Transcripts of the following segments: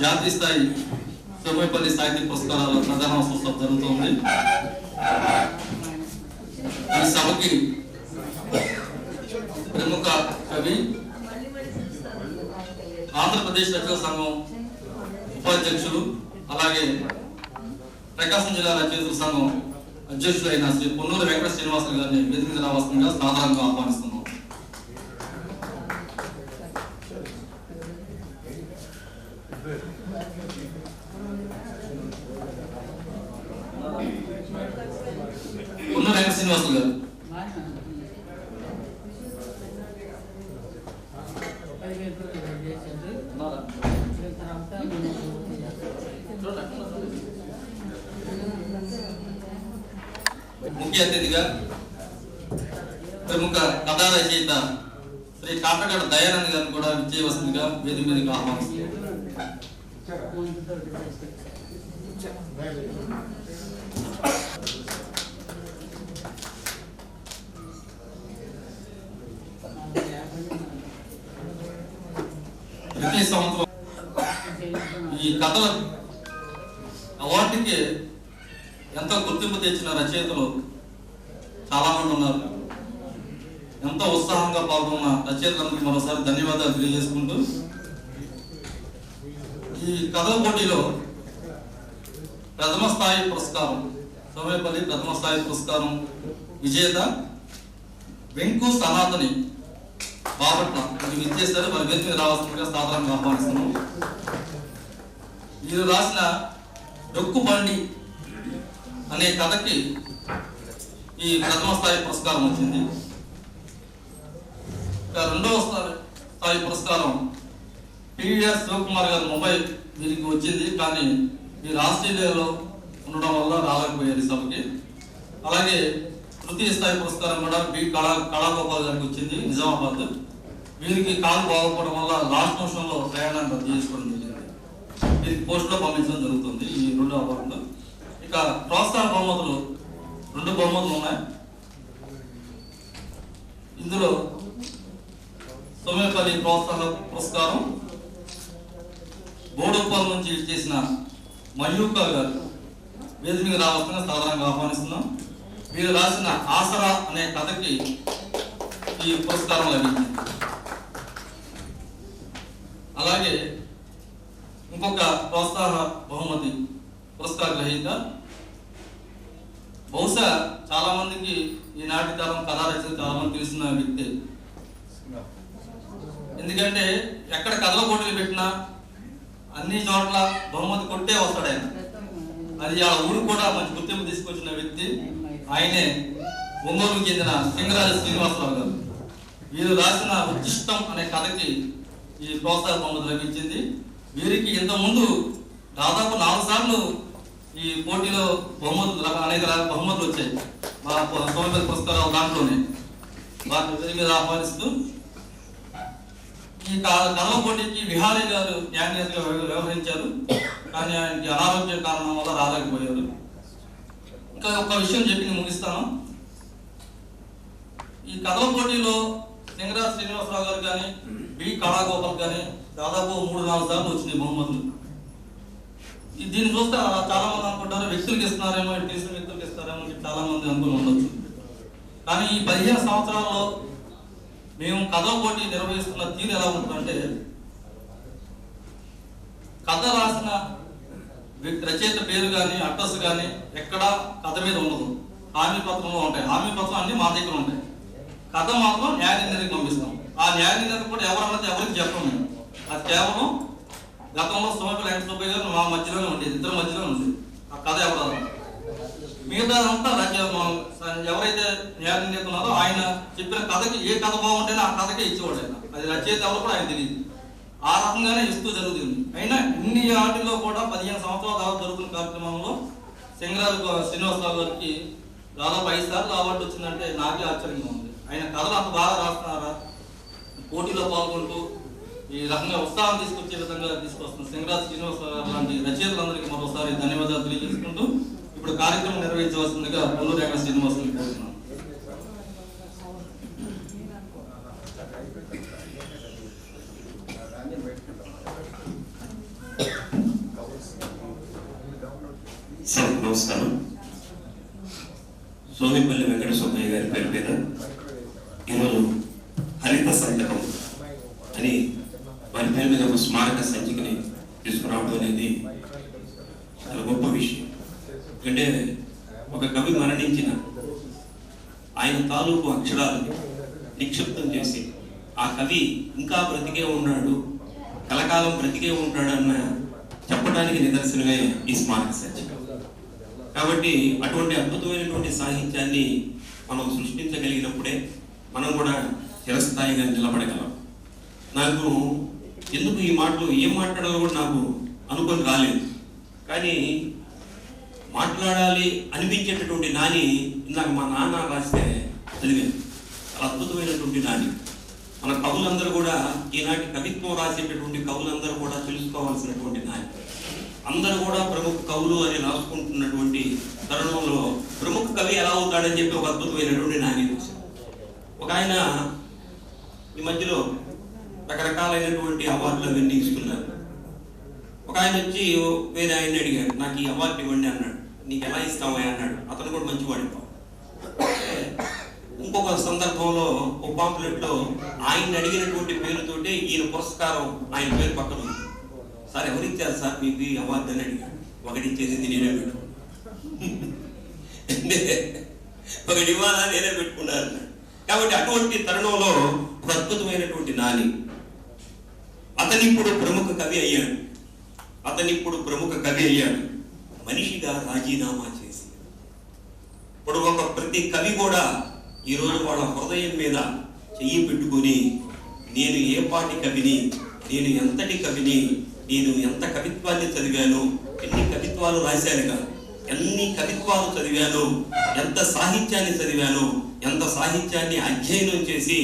జాతీయ స్థాయి సోమేపల్లి సాహిత్య పురస్కారాల ప్రధానోత్సవం జరుగుతోంది. ఈ సభకి ప్రముఖ కవి, ఆంధ్రప్రదేశ్ రచయితల సంఘం ఉపాధ్యక్షులు, అలాగే ప్రకాశం జిల్లా రచయితల సంఘం అధ్యక్షులైన శ్రీ పొన్నూరు వెంకట శ్రీనివాసులు గారిని వేదిక మీద రావాల్సిందిగా సాధారణంగా ఆహ్వానిస్తున్నాం. పొన్నూరు వెంకట శ్రీనివాసులు గారు. ముఖ్య అతిథిగా ప్రముఖ కథా రచయిత శ్రీ కాటగడ దయానంద్ గారిని కూడా విజయవసంతిగా వేదిక మీదకి ఆహ్వానిస్తున్నారు. ప్రతి సంవత్సరం ఈ కథల అవార్డుకి ఎంతో గుర్తింపు తెచ్చిన రచయితలు చాలా మంది ఉన్నారు. ఎంతో ఉత్సాహంగా పాల్గొన్న రచయితలందరికీ మరోసారి ధన్యవాదాలు తెలియజేసుకుంటూ, ఈ కథల పోటీలో ప్రథమ స్థాయి పురస్కారం, సోమేపల్లి ప్రథమ స్థాయి పురస్కారం విజేత వెంకు సనాతని బాపట్ల ఇది ఇచ్చేసారు. మరి వేదిక మీద రావాల్సిందిగా సాధారణంగా ఆహ్వానిస్తున్నాం. వీరు రాసిన డొక్కు బండి అనే కథకి ఈ ప్రథమ స్థాయి పురస్కారం వచ్చింది. రెండవ స్థాయి పురస్కారం పివిఆర్ శివకుమార్ గారు ముంబై వీరికి వచ్చింది. కానీ వీరు ఆస్ట్రేలియాలో ఉండడం వల్ల రాలేకపోయారు ఈ సభకి. అలాగే తృతీయ స్థాయి పురస్కారం కూడా బి కళాగోపాల్ గారికి వచ్చింది, నిజామాబాద్. వీరికి కాలు బాగోకపోవడం వల్ల లాస్ట్ నిమిషంలో ప్రయాణాన్ని రద్దు చేసుకోవడం జరిగింది. వీరికి పోస్టులో పంపించడం జరుగుతుంది ఈ రెండో అవార్డులో. ఇక ప్రోత్సాహ బహుమతులు 2 బహుమతులు ఉన్నాయి. ఇందులో సోమేపల్లి ప్రోత్సాహ పురస్కారం బోడుప్పల్ నుంచి చేసిన మయూకా గారు వేదిక మీద రావాల్సిన సాధారణంగా ఆహ్వానిస్తున్నాం. వీరు రాసిన ఆసరా అనే కథకి ఈ పురస్కారం లభించింది. అలాగే ఇంకొక ప్రోత్సాహ బహుమతి పురస్కార గ్రహీత బహుశా చాలా మందికి ఈనాటి తరం కథా రచన చాలా మంది తెలిసిన వ్యక్తి. ఎందుకంటే ఎక్కడ కథల పోటీలు పెట్టినా అన్ని చోట్ల బహుమతి కొట్టే వస్తాడు ఆయన. అది ఆ ఊరు కూడా మంచి గుర్తింపు తీసుకొచ్చిన వ్యక్తి ఆయనే ఒంగోలుకు చెందిన సింగరాజ శ్రీనివాసరావు గారు. వీరు రాసిన ఉచ్చిష్టం అనే కథకి ఈ ప్రోత్సాహ బహుమతి లభించింది. వీరికి ఇంతకుముందు దాదాపు 4 సార్లు ఈ పోటీలో బహుమతులు అనేక బహుమతులు వచ్చాయి. మా సోమేపల్లి పురస్కారాలు దాంట్లోనే వారిని వేదిక మీద ఆహ్వానిస్తూ, ఈ కథల పోటీకి విహారీ గారు న్యాయనేతగా వ్యవహరించారు. కానీ ఆయనకి అనారోగ్య కారణం వల్ల రాలేకపోయారు. ఇంకా ఒక విషయం చెప్పి ముగిస్తాను. ఈ కథల పోటీలో సింగరాజ్ శ్రీనివాసరావు గారు కానీ బి కళాగోపాల్ కానీ దాదాపు 3-4 సార్లు వచ్చినాయి బహుమతులు. దీన్ని చూస్తే చాలా మంది అనుకుంటారు వ్యక్తులకు ఇస్తున్నారేమో, తెలిసిన వ్యక్తులకు ఇస్తారేమో చాలా మంది అనుకుని ఉండొచ్చు. కానీ ఈ 15 సంవత్సరాల్లో మేము కథల పోటీ నిర్వహిస్తున్న తీరు ఎలా ఉంటుందంటే, కథ రాసిన రచయిత పేరు కానీ అడ్రస్ కానీ ఎక్కడా కథ మీద ఉండదు. హామీ పత్రంలో ఉంటాయి. హామీ పత్రం అన్ని మా దగ్గర ఉంటాయి. కథ మాత్రం న్యాయ నిర్ణయానికి పంపిస్తాం. ఆ న్యాయ నిర్ణయం కూడా ఎవరన్నది ఎవరికి చెప్పము. అది కేవలం గతంలో సోమేపల్లి వెంకటసుబ్బయ్య గారు మా మధ్యలోనే ఉండేది, ఇద్దరు మధ్యలోనే ఉండేది. ఆ కథ ఎవరు మిగతా అంతా ఎవరైతే న్యాయ నిర్ణేత ఉన్నారో ఆయన చెప్పిన కథకి ఏ కథ బాగుంటేనే ఆ కథకే ఇచ్చేవాడు ఆయన. అది రచయిత ఎవరు కూడా ఆయన తెలియదు. ఆ రకంగానే ఇస్తూ జరుగుతుంది. అయినా ఇన్ని ఆటిలో కూడా 15 సంవత్సరాల తర్వాత జరుగుతున్న కార్యక్రమంలో సింగరాజు శ్రీనివాసరావు గారికి దాదాపు 5 సార్లు అవార్డు వచ్చిందంటే నాకే ఆశ్చర్యంగా ఉంది. ఆయన కథలు అంత బాగా రాస్తున్నారా, పోటీలో పాల్గొంటూ ఈ రకంగా ఉత్సాహం తీసుకొచ్చే విధంగా తీసుకొస్తున్న సింగరాజు శ్రీనివాసరావు గారు లాంటి రచయితలందరికీ మరోసారి ధన్యవాదాలు తెలియజేసుకుంటూ ఇప్పుడు కార్యక్రమం నిర్వహించవలసిందిగా పొన్నూరు వెంకట శ్రీనివాసులు కోరుతున్నాను. సార్ నమస్కారం. సోమిపల్లి వెంకట సుబ్బయ్య గారి పేరు మీద ఈరోజు హరిత సంతకం అని వారి పేరు మీద ఒక స్మారక సంచికని తీసుకురావడం అనేది చాలా గొప్ప విషయం. ఎందుకంటే ఒక కవి మరణించిన ఆయన తాలూకు అక్షరాలను నిక్షిప్తం చేసి ఆ కవి ఇంకా బ్రతికే ఉన్నాడు, కలకాలం బ్రతికే ఉంటాడన్న చెప్పడానికి నిదర్శనమే ఈ స్మారక సంచిక. కాబట్టి అటువంటి అద్భుతమైనటువంటి సాహిత్యాన్ని మనం సృష్టించగలిగినప్పుడే మనం కూడా చిరస్థాయిగా నిలబడగలం. నాకు ఎందుకు ఈ మాటలు ఏం మాట్లాడాలో కూడా నాకు అనుకొని రాలేదు, కానీ మాట్లాడాలి అనిపించేటటువంటి నాని ఇందాక మా నాన్న రాస్తే చదివాను. చాలా అద్భుతమైనటువంటి నాని. మన కవులందరూ కూడా ఈనాటి కవిత్వం రాసేటటువంటి కవులందరూ కూడా తెలుసుకోవాల్సినటువంటి నాని. అందరూ కూడా ప్రముఖ కవులు అని రాసుకుంటున్నటువంటి తరుణంలో ప్రముఖ కవి ఎలా అవుతాడని చెప్పి ఒక అద్భుతమైనటువంటి నాని చూశాను. ఒక ఆయన ఈ మధ్యలో రకరకాలైనటువంటి అవార్డులు అవన్నీ ఇస్తున్నారు. ఒక ఆయన వచ్చి వేరే ఆయన అడిగాడు, నాకు ఈ అవార్డు ఇవ్వండి అన్నాడు. నీకు ఎలా ఇస్తావా అన్నాడు. అతను కూడా మంచివాడు. ఇంకొక సందర్భంలో ఒక పాంప్లెట్లో ఆయన అడిగినటువంటి పేరుతోటి ఈయన పురస్కారం ఆయన పేరు పక్కన ఉంది. సార్ ఎవరిచ్చారు సార్ మీకు ఈ అవార్డు అని అడిగాడు. ఒకటి ఇచ్చేసింది నేనే పెట్టుకున్నాను, ఒకటి ఇవ్వాలా నేనే పెట్టుకున్నాను. కాబట్టి అటువంటి తరుణంలో ఒక అద్భుతమైనటువంటి నాని అతనిప్పుడు ప్రముఖ కవి అయ్యాడు. మనిషిగా రాజీనామా చేసి ఇప్పుడు ఒక ప్రతి కవి కూడా ఈరోజు వాళ్ళ హృదయం మీద చెయ్యి పెట్టుకుని నేను ఏ పాటి కవిని, నేను ఎంతటి కవిని, నేను ఎంత కవిత్వాన్ని చదివాను, ఎన్ని కవిత్వాలు రాశానుగా, ఎన్ని కవిత్వాలు చదివాను, ఎంత సాహిత్యాన్ని చదివాను, ఎంత సాహిత్యాన్ని అధ్యయనం చేసి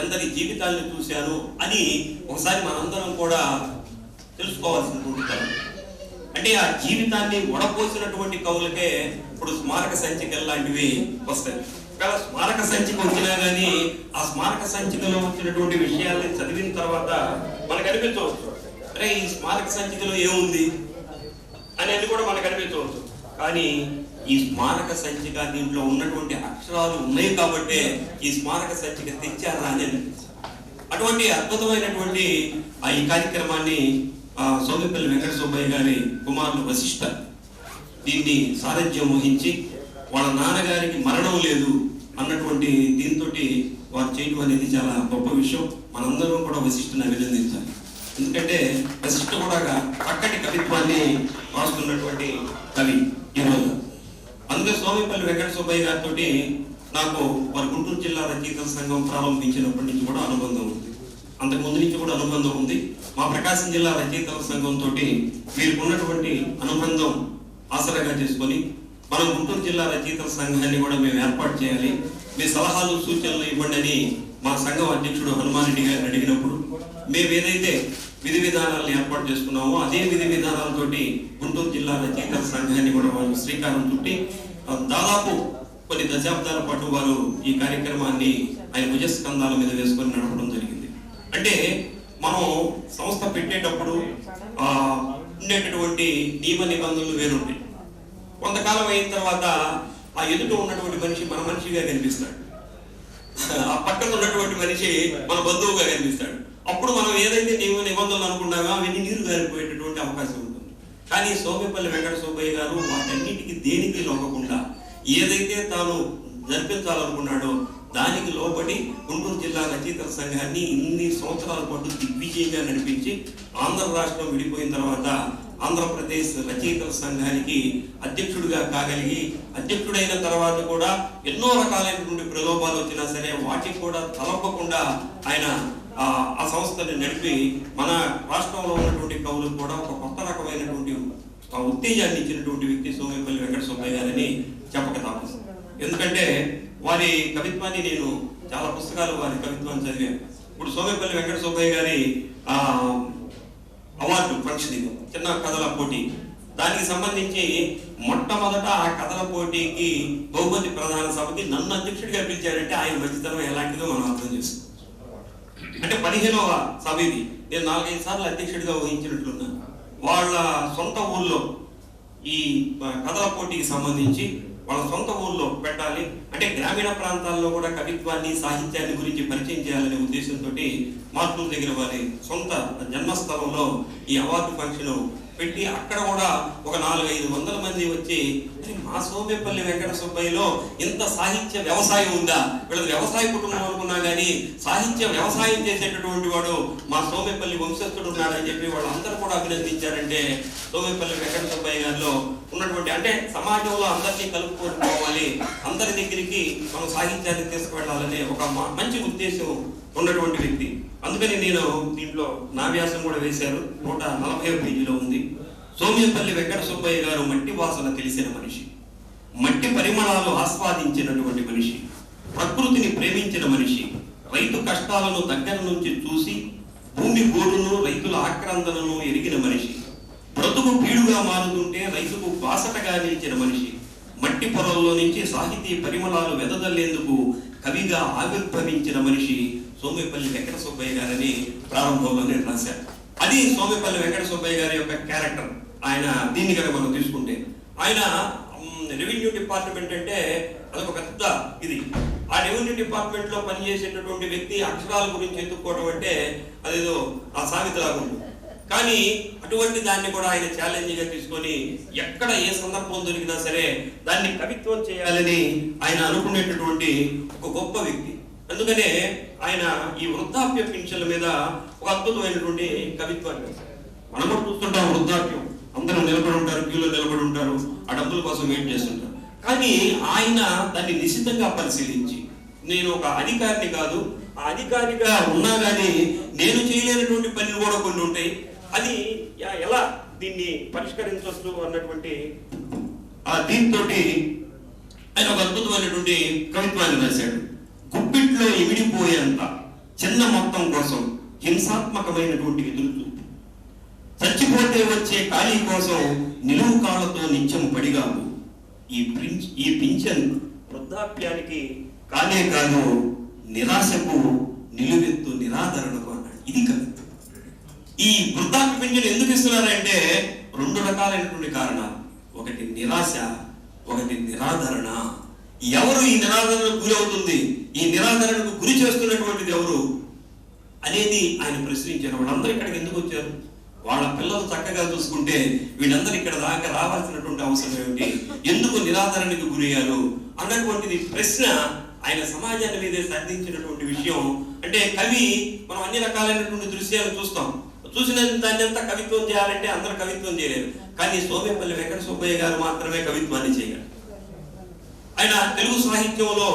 ఎందరి జీవితాలను చూశాను అని ఒకసారి మనందరం కూడా తెలుసుకోవాల్సినటువంటి కవి. అంటే ఆ జీవితాన్ని వడపోసినటువంటి కవులకే ఇప్పుడు స్మారక సంచికలు లాంటివి వస్తాయి. ఒకవేళ స్మారక సంచిక వచ్చినా కానీ ఆ స్మారక సంచికలో వచ్చినటువంటి విషయాల్ని చదివిన తర్వాత మనకు అనిపించవచ్చు, అరే ఈ స్మారక సంచికలో ఏముంది అనేది కూడా మనకు అనిపించవచ్చు. కానీ ఈ స్మారక సంచిక దీంట్లో ఉన్నటువంటి అక్షరాలు ఉన్నాయి కాబట్టే ఈ స్మారక సంచిక తెచ్చారా అని అనిపిస్తుంది. అటువంటి అద్భుతమైనటువంటి ఈ కార్యక్రమాన్ని సోమిపల్లి వెంకట సుబ్బయ్య గారి కుమారులు వశిష్ఠ దీన్ని సారథ్యం వహించి వాళ్ళ నాన్నగారికి మరణం లేదు అన్నటువంటి దీంతో వారు చేయడం అనేది చాలా గొప్ప విషయం. మనందరం కూడా వశిష్ఠని అభినందించాలి. ఎందుకంటే వశిష్ఠ కూడా చక్కటి కవిత్వాన్ని రాస్తున్నటువంటి కవి ఈరోజు. అందుకే సోమిపల్లి వెంకట సుబ్బయ్య గారితో నాకు వారి గుంటూరు జిల్లా రచయితల సంఘం ప్రారంభించినప్పటి నుంచి కూడా అనుబంధం ఉంది, అంతకు ముందు నుంచి కూడా అనుబంధం ఉంది. మా ప్రకాశం జిల్లా రచయితల సంఘంతో వీరికి ఉన్నటువంటి అనుబంధం ఆసరాగా చేసుకొని మనం గుంటూరు జిల్లా రచయితల సంఘాన్ని కూడా మేము ఏర్పాటు చేయాలి, మీ సలహాలు సూచనలు ఇవ్వండి అని మా సంఘం అధ్యక్షుడు హనుమాన్ రెడ్డి గారిని అడిగినప్పుడు మేము ఏదైతే విధి విధానాలను ఏర్పాటు చేసుకున్నామో అదే విధి విధానాలతోటి గుంటూరు జిల్లా రచయితల సంఘాన్ని కూడా వాళ్ళు శ్రీకారం చుట్టి దాదాపు కొన్ని దశాబ్దాల పాటు వారు ఈ కార్యక్రమాన్ని ఆయన భుజస్కంధాల మీద వేసుకొని నడపడం జరిగింది. అంటే మనం సంస్థ పెట్టేటప్పుడు ఉండేటటువంటి నియమ నిబంధనలు వేరుంటాయి. కొంతకాలం అయిన తర్వాత ఆ ఎదుట ఉన్నటువంటి మనిషి మన మనిషిగా కనిపిస్తాడు, ఆ పక్కన ఉన్నటువంటి మనిషి మన బంధువుగా కనిపిస్తాడు. అప్పుడు మనం ఏదైతే నియమ నిబంధనలు అనుకున్నామో అవన్నీ నీరు గారిపోయేటటువంటి అవకాశం ఉంటుంది. కానీ సోమిపల్లి వెంకట సుబ్బయ్య గారు వాటన్నిటికీ దేనికి లొంగకుండా ఏదైతే తాను జరిపించాలనుకున్నాడో దానికి లోబడి గుంటూరు జిల్లా రచయితల సంఘాన్ని ఇన్ని సంవత్సరాల పాటు దిగ్విజయంగా నడిపించి ఆంధ్ర రాష్ట్రం విడిపోయిన తర్వాత ఆంధ్రప్రదేశ్ రచయితల సంఘానికి అధ్యక్షుడిగా కాగలిగి, అధ్యక్షుడైన తర్వాత కూడా ఎన్నో రకాలైనటువంటి ప్రలోభాలు వచ్చినా సరే వాటికి కూడా తలపకుండా ఆయన ఆ సంస్థని నడిపి మన రాష్ట్రంలో ఉన్నటువంటి కవులకు కూడా ఒక కొత్త రకమైనటువంటి ఉత్తేజాన్ని ఇచ్చినటువంటి వ్యక్తి సోమిపల్లి వెంకట సుబ్బయ్య గారిని చెప్పక తప్పదు. ఎందుకంటే వారి కవిత్వాన్ని నేను చాలా పుస్తకాలు వారి కవిత్వాన్ని చదివాను. ఇప్పుడు సోమిపల్లి వెంకట సుబ్బయ్య గారి అవార్డు ఫంక్షన్ ఇది చిన్న కథల పోటీ, దానికి సంబంధించి మొట్టమొదట ఆ కథల పోటీకి బహుమతి ప్రధాన సభకి నన్ను అధ్యక్షుడిగా పిలిచారంటే ఆయన మంచితనం ఎలాంటిదో మనం అర్థం చేసుకోవచ్చు. అంటే 15వ సభ ఇది. నేను 4-5 సార్లు అధ్యక్షుడిగా వహించినట్లున్నాను. వాళ్ళ సొంత ఊళ్ళో ఈ కథల పోటీకి సంబంధించి వాళ్ళ సొంత ఊళ్ళో పెట్టాలి, అంటే గ్రామీణ ప్రాంతాల్లో కూడా కవిత్వాన్ని సాహిత్యాన్ని గురించి పరిచయం చేయాలనే ఉద్దేశంతో మార్టూరు దగ్గర వారి సొంత జన్మస్థలంలో ఈ అవార్డు ఫంక్షన్ పెట్టి అక్కడ కూడా ఒక 400-500 మంది వచ్చి మా సోమేపల్లి వెంకట సుబ్బయ్యలో ఇంత సాహిత్య వ్యవసాయం ఉందా, వీళ్ళది వ్యవసాయ కుటుంబం అనుకున్నా కానీ సాహిత్య వ్యవసాయం చేసేటటువంటి వాడు మా సోమేపల్లి వంశస్థుడు ఉన్నాడని చెప్పి వాళ్ళందరూ కూడా అభినందించారంటే సోమేపల్లి వెంకట సుబ్బయ్య గారిలో ఉన్నటువంటి, అంటే సమాజంలో అందరినీ కలుపుకోవాలి, అందరి దగ్గరికి మనం సాహిత్యాన్ని తీసుకువెళ్ళాలనే ఒక మంచి ఉద్దేశం ఉన్నటువంటి వ్యక్తి. అందుకని నేను దీంట్లో నా వ్యాసం కూడా వేశారు, 140 పేజీలో ఉంది. సోమేపల్లి వెంకట సుబ్బయ్య గారు మట్టి వాసన తెలిసిన మనిషి, మట్టి పరిమళాలు ఆస్వాదించినటువంటి మనిషి, ప్రకృతిని ప్రేమించిన మనిషి, రైతు కష్టాలను దగ్గర నుంచి చూసి భూమి గోడును రైతుల ఆక్రందనను ఎరిగిన మనిషి, బ్రతుకు పీడుగా మారుతుంటే రైతుకు బాసటగా నిలిచిన మనిషి, మట్టి పొరల్లో నుంచి సాహితీ పరిమళాలు వెదజల్లేందుకు కవిగా ఆవిర్భవించిన మనిషి సోమేపల్లి వెంకట సుబ్బయ్య గారని ప్రారంభంలోనే రాశారు. అది సోమేపల్లి వెంకట సుబ్బయ్య గారి యొక్క క్యారెక్టర్. ఆయన దీన్ని కనుక మనం తీసుకుంటే ఆయన రెవెన్యూ డిపార్ట్మెంట్ అంటే అదొక పెద్ద ఇది. ఆ రెవెన్యూ డిపార్ట్మెంట్ లో పనిచేసేటటువంటి వ్యక్తి అక్షరాల గురించి ఎత్తుక్కోవడం అంటే అదేదో ఆ సామెతలాగా ఉంటుంది. కానీ అటువంటి దాన్ని కూడా ఆయన ఛాలెంజ్ గా తీసుకొని ఎక్కడ ఏ సందర్భం దొరికినా సరే దాన్ని కవిత్వం చేయాలని ఆయన అనుకునేటటువంటి ఒక గొప్ప వ్యక్తి. అందుకనే ఆయన ఈ వృద్ధాప్య పింఛన్ల మీద ఒక అద్భుతమైనటువంటి కవిత్వాన్ని, మనం కూడా చూస్తుంటాం వృద్ధాప్యం, అందరూ నిలబడి ఉంటారు, క్యూలో నిలబడి ఉంటారు, ఆ డబ్బుల కోసం వెయిట్ చేస్తుంటారు. కానీ ఆయన దాన్ని నిశితంగా పరిశీలించి, నేను ఒక అధికారిని కాదు, ఆ అధికారిగా ఉన్నా కానీ నేను చేయలేనటువంటి పనులు కూడా కొన్ని ఉంటాయి, అది ఎలా దీన్ని పరిష్కరించవచ్చు అన్నటువంటి దీంతో ఆయన ఒక అద్భుతమైనటువంటి కవిత్వాన్ని రాశాడు. గుప్పిట్లో ఎమిడిపోయేంత చిన్న మొత్తం కోసం హింసాత్మకమైనటువంటి ఎదురుచూపు, చచ్చిపోతే వచ్చే ఖాళీ కోసం నిలువు కాళ్ళతో నిత్యం పడిగాము, ఈ పింఛన్ వృద్ధాప్యానికి కానే కాదు నిరాశకు నిలువెత్తు నిరాదరణకు అన్నాడు. ఇది కవిత్వం. ఈ వృద్ధాప్య పింఛన్ ఎందుకు ఇస్తున్నారంటే 2 రకాలైనటువంటి కారణాలు. ఒకటి నిరాశ, ఒకటి నిరాదరణ. ఎవరు ఈ నిరాదరణకు గురి అవుతుంది, ఈ నిరాదరణకు గురి చేస్తున్నటువంటిది ఎవరు అనేది ఆయన ప్రశ్నించారు. వాళ్ళందరూ ఇక్కడికి ఎందుకు వచ్చారు, వాళ్ళ పిల్లలు చక్కగా చూసుకుంటే వీళ్ళందరూ ఇక్కడ దాకా రావాల్సినటువంటి అవసరం ఏమిటి, ఎందుకు నిరాదరణకు గురయ్యారు అన్నటువంటిది ప్రశ్న ఆయన సమాజాన్ని మీదే సాధించినటువంటి విషయం. అంటే కవి మనం అన్ని రకాలైనటువంటి దృశ్యాలు చూస్తాం, చూసిన దాన్ని అంతా కవిత్వం చేయాలంటే అందరూ కవిత్వం చేయలేరు. కానీ సోమేపల్లి వెంకట సుబ్బయ్య గారు మాత్రమే కవిత్వాన్ని చేయగలరు. ఆయన తెలుగు సాహిత్యంలో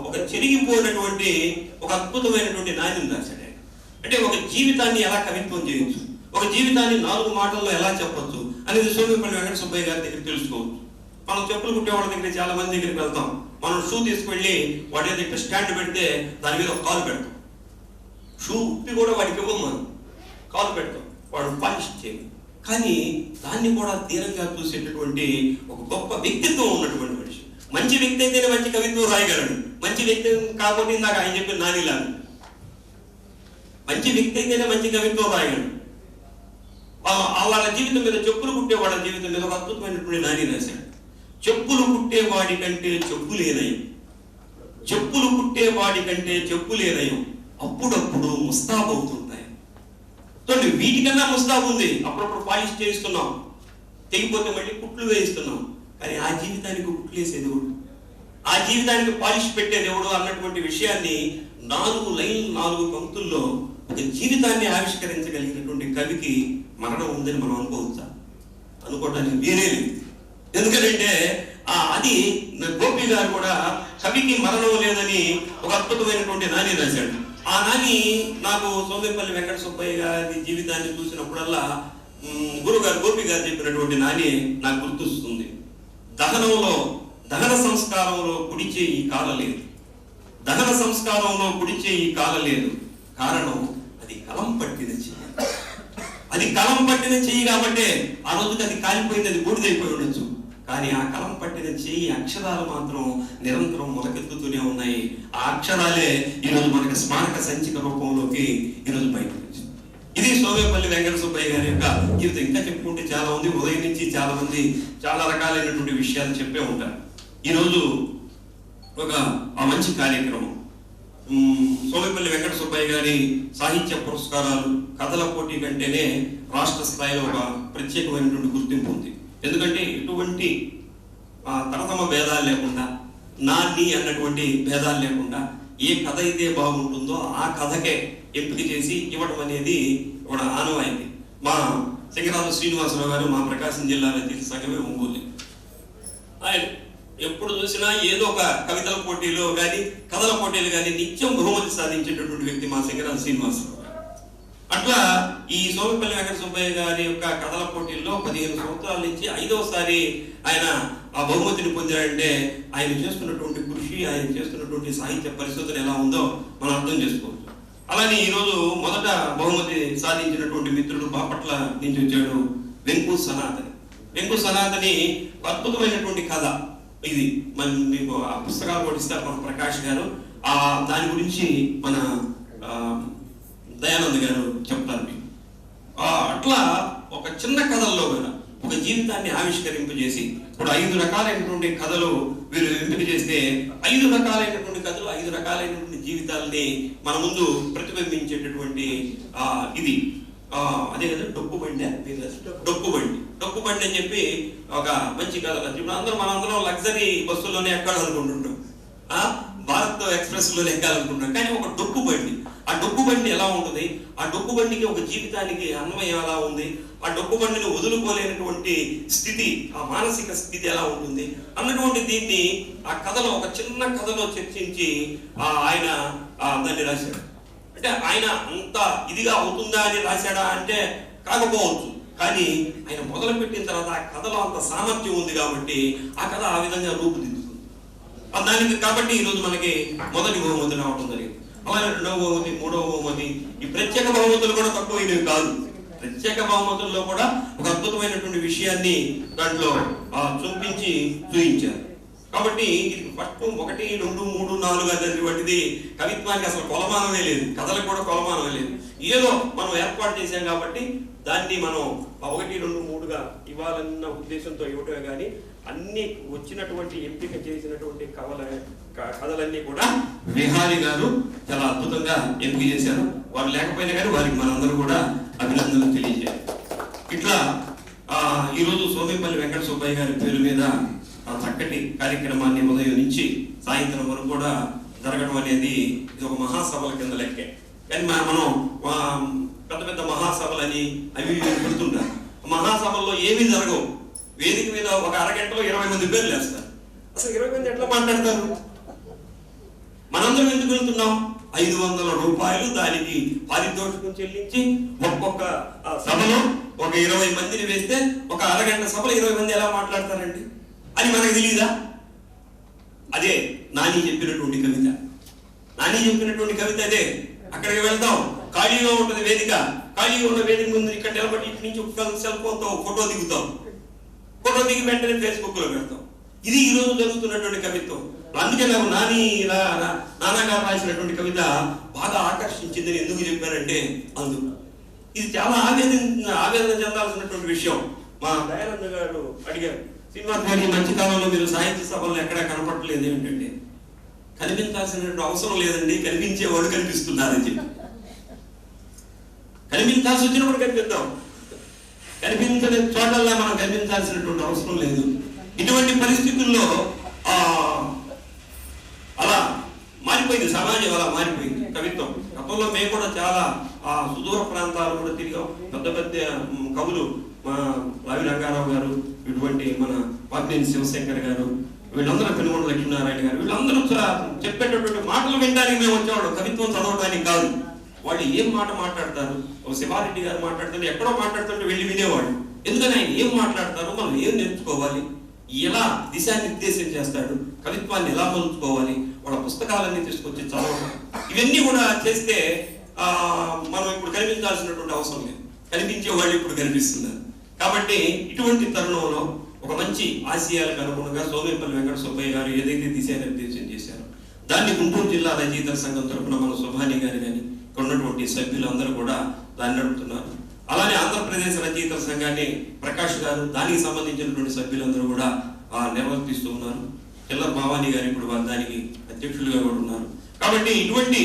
ఒక చెరిగిపోయినటువంటి ఒక అద్భుతమైనటువంటి నాణ్యం రాశాడు. అంటే ఒక జీవితాన్ని ఎలా కవిత్వం చేయొచ్చు, ఒక జీవితాన్ని 4 మాటల్లో ఎలా చెప్పొచ్చు అనేది సోమేపల్లి వెంకట సుబ్బయ్య గారి దగ్గర తెలుసుకోవచ్చు. మనం చెప్పులు కుట్టే వాళ్ళ దగ్గర చాలా మంది దగ్గరికి వెళ్తాం, మనం షూ తీసుకువెళ్ళి వాడి దగ్గర స్టాండ్ పెడితే దాని మీద ఒక కాలు పెడతాం, షూ ఉప్పి కూడా వాడికి ఇవ్వం, మనం కాలు పెడతాం, వాడు పాలిష్ చేయము. కానీ దాన్ని కూడా తీరంగా చూసేటటువంటి ఒక గొప్ప వ్యక్తిత్వం ఉన్నటువంటి మనిషి. మంచి వ్యక్తి అయితేనే మంచి కవిత్వం రాయగలడు, మంచి వ్యక్తి కాకపోతే నాకు ఆయన చెప్పిన నానిలాగా మంచి వ్యక్తి అయితేనే మంచి కవిత్వం రాయగలడు. వాళ్ళ జీవితం మీద, చెప్పులు కుట్టే వాళ్ళ జీవితం మీద ఒక అద్భుతమైనటువంటి నాని రాశాడు. చెప్పులు కుట్టేవాడి కంటే చెప్పులేనయం, చెప్పులు కుట్టేవాడి కంటే చెప్పులేనయం, అప్పుడప్పుడు ముస్తాబవుతుంటాయి. చూడండి, వీటికన్నా ముస్తాబు ఉంది, అప్పుడప్పుడు పాలిష్ చేయిస్తున్నాం, తెగిపోతే మళ్ళీ కుట్లు వేయిస్తున్నాం. కానీ ఆ జీవితానికి కుట్లు వేసేది ఎవడు, ఆ జీవితానికి పాలిష్ పెట్టేది ఎవడు అన్నటువంటి విషయాన్ని 4 లైన్లు 4 పంక్తుల్లో ఒక జీవితాన్ని ఆవిష్కరించగలిగినటువంటి కవికి మరణం ఉందని మనం అనుకోవచ్చా? అనుకోవడానికి వేరే లేదు. ఎందుకంటే అది గోపి గారు కూడా కవికి మరణం లేదని ఒక అద్భుతమైనటువంటి నాని రాశాడు. ఆ నాని నాకు సోమేపల్లి వెంకట సుబ్బయ్య గారి జీవితాన్ని చూసినప్పుడల్లా గురుగారు గోపి గారు చెప్పినటువంటి నాని నాకు గుర్తొస్తుంది. దహన సంస్కారంలో కుడిచే ఈ కాలలేదు, దహన సంస్కారంలో కుడిచే ఈ కాలలేదు, కారణం అది కలం పట్టిన చెయ్యి, అది కలం పట్టిన చెయ్యి కాబట్టి ఆ రోజుకి అది కాలిపోయింది, అది బూడిదైపోయి ఉండొచ్చు. కానీ ఆ కలం పట్టిన చెయ్యి అక్షరాలు మాత్రం నిరంతరం మొలకెత్తుతూనే ఉన్నాయి. ఆ అక్షరాలే ఈరోజు మనకి స్మారక సంచిక రూపంలోకి ఈరోజు బయటకు వచ్చింది. ఇది సోమేపల్లి వెంకట సుబ్బయ్య గారి యొక్క జీవితం. ఇంకా చెప్పుకుంటే చాలా ఉంది. ఉదయం నుంచి చాలా మంది చాలా రకాలైనటువంటి విషయాలు చెప్పే ఉంటారు. ఈరోజు ఒక మంచి కార్యక్రమం, సోమేపల్లి వెంకట సుబ్బయ్య గారి సాహిత్య పురస్కారాలు కథల పోటీ కంటేనే రాష్ట్ర స్థాయిలో ఒక ప్రత్యేకమైనటువంటి గుర్తింపు ఉంది. ఎందుకంటే ఎటువంటి తరతమ భేదాలు లేకుండా, నాని అన్నటువంటి భేదాలు లేకుండా ఏ కథ అయితే బాగుంటుందో ఆ కథకే ఎంపిక చేసి ఇవ్వడం అనేది ఒక ఆనవాయింది. మా సింగరాజు శ్రీనివాసరావు గారు మా ప్రకాశం జిల్లా రచయితల సంఘమే ఒంగోలు. ఆయన ఎప్పుడు చూసినా ఏదో ఒక కవితల పోటీలో కానీ కథల పోటీలు కానీ నిత్యం బహుమతి సాధించేటటువంటి వ్యక్తి మా సింగరాజు శ్రీనివాసరావు గారు. అట్లా ఈ సోమేపల్లి వెంకట సుబ్బయ్య గారి యొక్క కథల పోటీల్లో 15 సంవత్సరాల నుంచి 5వసారి ఆయన ఆ బహుమతిని పొందారంటే ఆయన చేస్తున్నటువంటి కృషి, ఆయన చేస్తున్నటువంటి సాహిత్య పరిశోధన ఎలా ఉందో మనం అర్థం చేసుకోవచ్చు. అలానే ఈరోజు మొదట బహుమతి సాధించినటువంటి మిత్రుడు బాపట్ల నుంచి వచ్చాడు వెంకు సనాతని. వెంకు సనాతని అద్భుతమైనటువంటి కథ ఇది. మీకు ఆ పుస్తకాలు కూడా ఇస్తారు మన ప్రకాష్ గారు. దాని గురించి మన దయానంద్ గారు చెప్తారు మీకు. అట్లా ఒక చిన్న కథల్లో కూడా ఒక జీవితాన్ని ఆవిష్కరింపజేసి ఇప్పుడు 5 రకాలైనటువంటి కథలు వీరు ఎంపిక చేస్తే 5 రకాలైనటువంటి కథలు 5 రకాలైనటువంటి జీవితాలని మన ముందు ప్రతిబింబించేటటువంటి ఇది అదే కదా డొక్కుబండి అని చెప్పి ఒక మంచి కథ. ఇప్పుడు మనందరం లగ్జరీ బస్సుల్లోనే ఎక్కాలనుకుంటుంటాం, భారత్ ఎక్స్ప్రెస్ లోనే ఎక్కాలనుకుంటున్నాం. కానీ ఒక డొక్కుబండి, ఆ డొక్కుబండి ఎలా ఉంటుంది, ఆ డొక్కుబండికి ఒక జీవితానికి అన్వయం ఎలా ఉంది, ఆ డొక్కుబండిని వదులుకోలేనటువంటి స్థితి, ఆ మానసిక స్థితి ఎలా ఉంటుంది అన్నటువంటి దీన్ని ఆ కథలో ఒక చిన్న కథలో చర్చించి ఆయన దాన్ని రాశాడు. అంటే ఆయన అంత ఇదిగా అవుతుందా అని రాశాడా అంటే కాకపోవచ్చు, కానీ ఆయన మొదలు పెట్టిన తర్వాత ఆ కథలో అంత సామర్థ్యం ఉంది కాబట్టి ఆ కథ ఆ విధంగా రూపుదిద్దుతుంది దానికి. కాబట్టి ఈరోజు మనకి మొదటి బహుమతి రావడం జరిగింది. అలాగే 2వ బహుమతి, 3వ బహుమతి. ఈ ప్రత్యేక బహుమతులు కూడా తక్కువైనవి కాదు. ప్రత్యేక బహుమతుల్లో కూడా ఒక అద్భుతమైనటువంటి విషయాన్ని దాంట్లో చూపించారు. కాబట్టి ఇది ఫస్ట్ 1, 2, 3, 4 అనేటువంటిది కవిత్వానికి అసలు కొలమానమే లేదు, కథలకు కూడా కొలమానమే లేదు. ఏదో మనం ఏర్పాటు చేశాం కాబట్టి దాన్ని మనం 1, 2, 3గా ఇవ్వాలన్న ఉద్దేశంతో ఇవ్వటమే కానీ అన్ని వచ్చినటువంటి ఎంపిక చేసినటువంటి కథలన్నీ కూడా విహారీ గారు చాలా అద్భుతంగా ఎంపిక చేశారు. వారు లేకపోయినా కానీ వారికి మనందరూ కూడా అభినందనలు తెలియజేయాలి. ఇట్లా ఈరోజు సోమేపల్లి వెంకట సుబ్బయ్య గారి పేరు మీద చక్కటి కార్యక్రమాన్ని ఉదయం నుంచి సాయంత్రం వరకు కూడా జరగడం అనేది ఇది ఒక మహాసభల కింద లెక్కే. కానీ మనం పెద్ద పెద్ద మహాసభలని అవి పెడుతుంటారు. మహాసభల్లో ఏమీ జరగవు. వేదిక మీద ఒక అరగంటలో 20 మంది పేర్లు వేస్తారు. అసలు 20 మంది ఎట్లా మాట్లాడతారు? మనందరం ఎందుకు వెళ్తున్నాం? 500 రూపాయలు దానికి పారితోషికం చెల్లించి ఒక్కొక్క సభలో ఒక 20 మందిని వేస్తే ఒక అరగంట సభలో 20 మంది ఎలా మాట్లాడతారండి అని మనకు తెలియదా? అదే నాని చెప్పినటువంటి కవిత. అదే. అక్కడికి వెళ్తాం, ఖాళీగా ఉంటుంది వేదిక. ఖాళీగా ఉన్న వేదిక ముందు ఇక్కడ నిలబడి ఇటు నుంచి ఒక సెల్ ఫోన్తో ఫోటో దిగుతాం. ఫోటో దిగి వెంటనే ఫేస్బుక్ లో పెడతాం. ఇది ఈ రోజు జరుగుతున్నటువంటి కవిత్వం. అందుకే నాకు నాన్నగారు రాసినటువంటి కవిత బాగా ఆకర్షించిందని ఎందుకు చెప్పారంటే అందుకు. ఇది చాలా ఆవేదన చెందాల్సినటువంటి విషయం. మా దయానంద గారు అడిగారు, శ్రీనివాస్ గారు ఈ మంచి కాలంలో మీరు సాహిత్య సభల్లో ఎక్కడా కనపడలేదు ఏమిటంటే, కనిపించాల్సినటువంటి అవసరం లేదండి, కనిపించేవాడు కనిపిస్తున్నారని చెప్పి. కనిపించాల్సి వచ్చినప్పుడు కనిపిద్దాం, కనిపించని చోటల్లా మనం కనిపించాల్సినటువంటి అవసరం లేదు. ఇటువంటి పరిస్థితుల్లో అలా మారిపోయింది సమాజం, అలా మారిపోయింది కవిత్వం. గతంలో మేము కూడా చాలా సుదూర ప్రాంతాలు కూడా తిరిగాం. పెద్ద పెద్ద కవులు మా రావి రంగారావు గారు, ఇటువంటి మన పాపినేని శివశంకర్ గారు, వీళ్ళందరూ పెనుగొండ లక్ష్మీనారాయణ గారు, వీళ్ళందరూ చెప్పేటటువంటి మాటలు వినడానికి మేము వచ్చేవాడు, కవిత్వం చదవడానికి కాదు. వాళ్ళు ఏం మాట మాట్లాడతారు, శివారెడ్డి గారు మాట్లాడుతుంటే ఎక్కడో మాట్లాడుతుంటే వెళ్ళి వినేవాడు. ఎందుకని ఆయన ఏం మాట్లాడతారు, మనం ఏం నేర్చుకోవాలి, ఎలా దిశానిర్దేశం చేస్తాడు, కవిత్వాన్ని ఎలా మలుచుకోవాలి, వాళ్ళ పుస్తకాలన్నీ తీసుకొచ్చి చదవడం, ఇవన్నీ కూడా చేస్తే మనం ఇప్పుడు కనిపించాల్సినటువంటి అవసరం లేదు, కనిపించే వాళ్ళు ఇప్పుడు కనిపిస్తున్నారు. కాబట్టి ఇటువంటి తరుణంలో ఒక మంచి ఆశయాలకు అనుగుణంగా సోమేపల్లి వెంకట సుబ్బయ్య గారు ఏదైతే దిశానిర్దేశం చేశారో దాన్ని గుంటూరు జిల్లా రచయితల సంఘం తరఫున మన సుభాని గారు కానీ ఇక్కడ ఉన్నటువంటి సభ్యులందరూ కూడా దాన్ని నడుపుతున్నారు. అలానే ఆంధ్రప్రదేశ్ రచయితల సంఘాన్ని ప్రకాష్ గారు, దానికి సంబంధించినటువంటి సభ్యులందరూ కూడా నిర్వర్తిస్తూ ఉన్నారు. చిల్లర భవానీ గారు ఇప్పుడు దానికి అధ్యక్షులుగా కూడా ఉన్నారు. కాబట్టి ఇటువంటి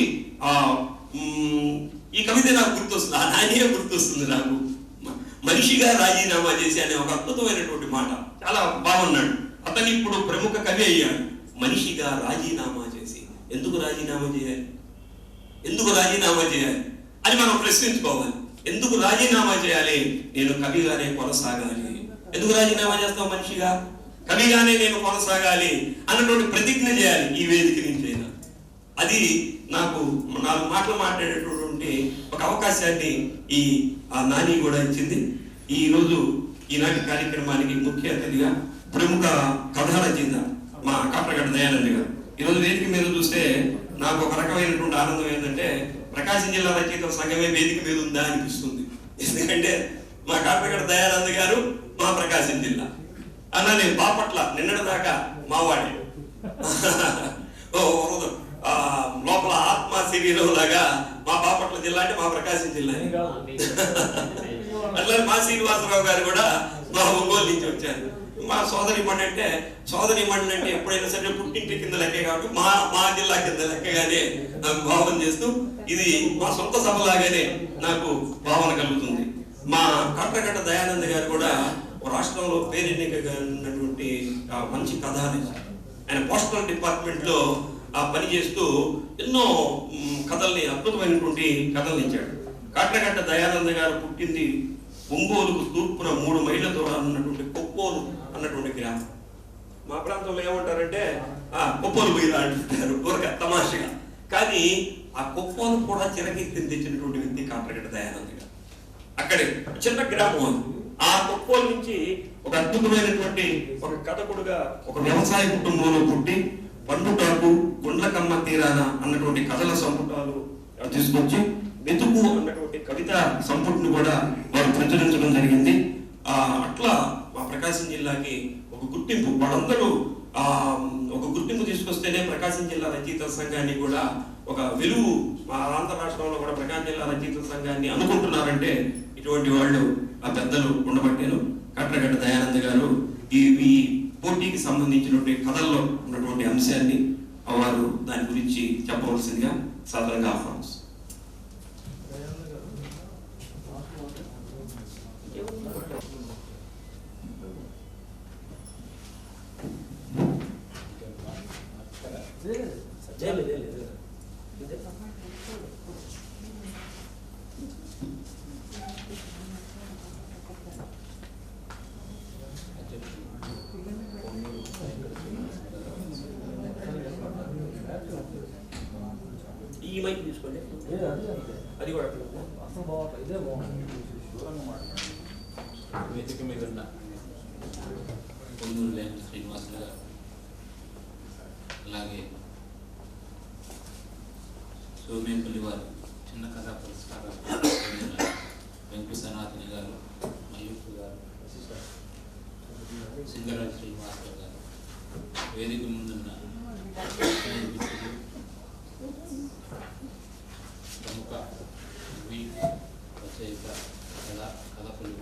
ఈ కవిత నాకు గుర్తొస్తుంది, ఆ నాయనే గుర్తొస్తుంది నాకు. మనిషిగా రాజీనామా చేసి అనే ఒక అద్భుతమైనటువంటి మాట, చాలా బాగున్నాడు. అతను ఇప్పుడు ప్రముఖ కవి అయ్యాడు. మనిషిగా రాజీనామా చేసి. ఎందుకు రాజీనామా చేయాలి? ఎందుకు రాజీనామా చేయాలి అని మనం ప్రశ్నించుకోవాలి. ఎందుకు రాజీనామా చేయాలి? నేను కవిగానే కొనసాగాలి. ఎందుకు రాజీనామా చేస్తావు? మనిషిగా కవిగానే నేను కొనసాగాలి అన్నటువంటి ప్రతిజ్ఞ చేయాలి ఈ వేదిక నుంచి అయినా. అది నాకు 4 మాటలు మాట్లాడేటటువంటి ఒక అవకాశాన్ని ఈ నాని కూడా ఇచ్చింది. ఈ రోజు ఈనాటి కార్యక్రమానికి ముఖ్య అతిథిగా ప్రముఖ కథా రచయిత మా కాట్రగడ్డ దయానంద గారు ఈరోజు వేదిక మీద చూస్తే నాకు ఒక రకమైనటువంటి ఆనందం ఏంటంటే ప్రకాశం జిల్లా రచయితల సంఘమే వేదిక మీద ఉందా అనిపిస్తుంది. ఎందుకంటే మా కాట్రగడ్డ దయానంద గారు మా ప్రకాశం జిల్లా అన్న, నేను బాపట్ల నిన్నటి దాకా మావాడే లోపల ఆత్మ శరీరం లాగా మా బాపట్ల జిల్లా అంటే మా ప్రకాశం జిల్లా. అట్లా మా శ్రీనివాసరావు గారు కూడా మా ఒంగోలు నుంచి వచ్చారు. మా సోదరి మండలి అంటే ఎప్పుడైనా సరే పుట్టింటి కింద లెక్కే కాబట్టి మా జిల్లా కింద లెక్కగానే నాకు భావన చేస్తూ ఇది మా సొంత సభలాగానే నాకు భావన కలుగుతుంది. మా కాట్రగడ్డ దయానంద గారు కూడా రాష్ట్రంలో పేరెన్నికగా ఉన్నటువంటి మంచి కథాని. ఆయన పోస్టల్ డిపార్ట్మెంట్ లో పనిచేస్తూ ఎన్నో కథల్ని, అద్భుతమైనటువంటి కథలు ఇచ్చాడు. కాట్రగడ్డ దయానంద గారు పుట్టింది ఒంగోలుకు తూర్పున 3 మైళ్ళ దూరం ఉన్నటువంటి కొప్పోలు అన్నటువంటి గ్రామం. మా ప్రాంతంలో ఏమంటారంటే కొప్పోలు పోయిరా అంటుంటారు ఊరక తమాషగా. కానీ ఆ కొప్పోలు కూడా చిరకీర్తిని తెచ్చినటువంటి వ్యక్తి కాట్రగడ్డ దయానంద గారు. అక్కడే చిన్న గ్రామం. ఆ కొప్పోలు నుంచి ఒక అద్భుతమైనటువంటి ఒక కథకుడుగా ఒక వ్యవసాయ కుటుంబంలో పుట్టి పండుటాకు, గుండ్లకమ్మ తీరాన అన్నటువంటి కథల సంపుటాలు తీసుకొచ్చి వెతుకు అన్నటువంటి కవిత సంపుటిని కూడా వారు ప్రచురించడం జరిగింది. అట్లా మా ప్రకాశం జిల్లాకి ఒక గుర్తింపు, వాళ్ళందరూ ఒక గుర్తింపు తీసుకొస్తేనే ప్రకాశం జిల్లా రచయితల సంఘాన్ని కూడా ఒక వెలుగు, మా ఆంధ్ర రాష్ట్రంలో కూడా ప్రకాశం జిల్లా రచయితల సంఘాన్ని అనుకుంటున్నారంటే ఇటువంటి వాళ్ళు ఆ పెద్దలు ఉండబట్టేను. కాట్రగడ్డ దయానంద గారు ఈ పోటీకి సంబంధించినటువంటి కథల్లో ఉన్నటువంటి అంశాన్ని వారు దాని గురించి చెప్పవలసిందిగా సాధారణంగా ఆహ్వానిస్తారు. ఈ మైక్ తీసుకోండి, అది కూడా వేదిక మీద ఉన్న పొందూరు లేని శ్రీనివాసులు గారు, అలాగే సోమేపల్లి వారు చిన్న కథా పురస్కారాలు వెంకు సనాతని గారు, మయూర్ గారు, సింగరాజ్ శ్రీనివాసరావు గారు, వేదిక ముందున్న ప్రముఖ రచయిత కథకులు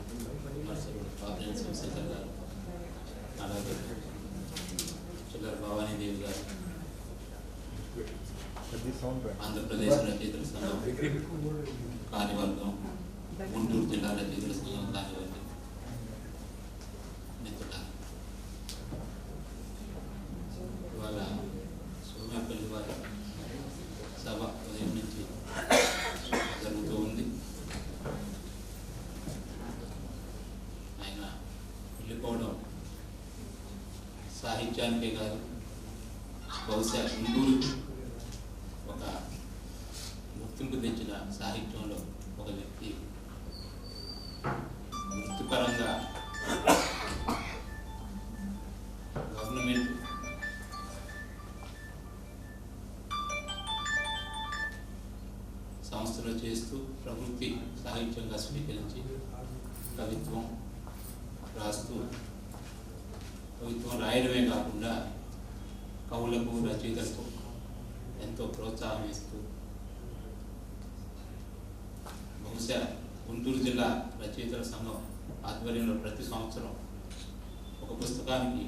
విమర్శకుడు పాత్రేని శివశంకర్ గారు, అలాగే చిల్లర భవానీదేవి గారు, ఆంధ్రప్రదేశ్ రచయితల సంఘం కార్యవర్గం, గుంటూరు జిల్లా రచయితల సంఘం కార్యవర్గం మిత్రులారా, ఇవాళ సోమేపల్లి వారి సభ ఉదయం నుంచి జరుగుతూ ఉంది. ఆయన వెళ్ళిపోవడం సాహిత్యానికే కాదు, బహుశా గుంటూరు ఒక గుర్తింపు తెచ్చిన సాహిత్యంలో ఒక వ్యక్తి వృత్తిపరంగా గవర్నమెంట్ సంస్థలో చేస్తూ ప్రవృత్తి సాహిత్యంగా స్వీకరించి కవిత్వం రాస్తూ, కవిత్వం రాయడమే కాకుండా కవులకు, రచయితలకు ఎంతో ప్రోత్సాహం ఇస్తూ బహుశా గుంటూరు జిల్లా రచయితల సంఘం ఆధ్వర్యంలో ప్రతి సంవత్సరం ఒక పుస్తకానికి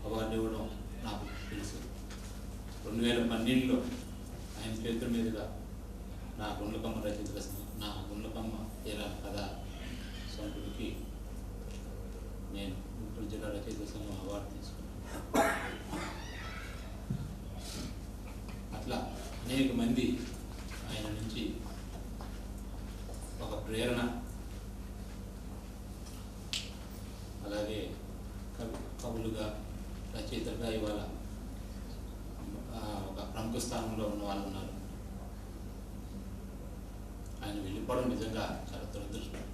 అవార్డు ఇవ్వడం నాకు తెలుసు. 2012లో ఆయన చేతుల మీదుగా నా గుండ్లకమ్మ రచయితల సంఘం, నా గుండ్లకమ్మ తీరా కథ సొంతుడికి నేను గుంటూరు జిల్లా రచయితల సంఘం అవార్డు తీసుకున్నాను. అట్లా అనేక మంది ఆయన నుంచి ఒక ప్రేరణ, అలాగే కవులుగా రచయితలుగా ఇవాళ ఒక ప్రముఖ స్థానంలో ఉన్న వాళ్ళు ఉన్నారు. ఆయన వెళ్ళిపోవడం నిజంగా చాలా దురదృష్టం.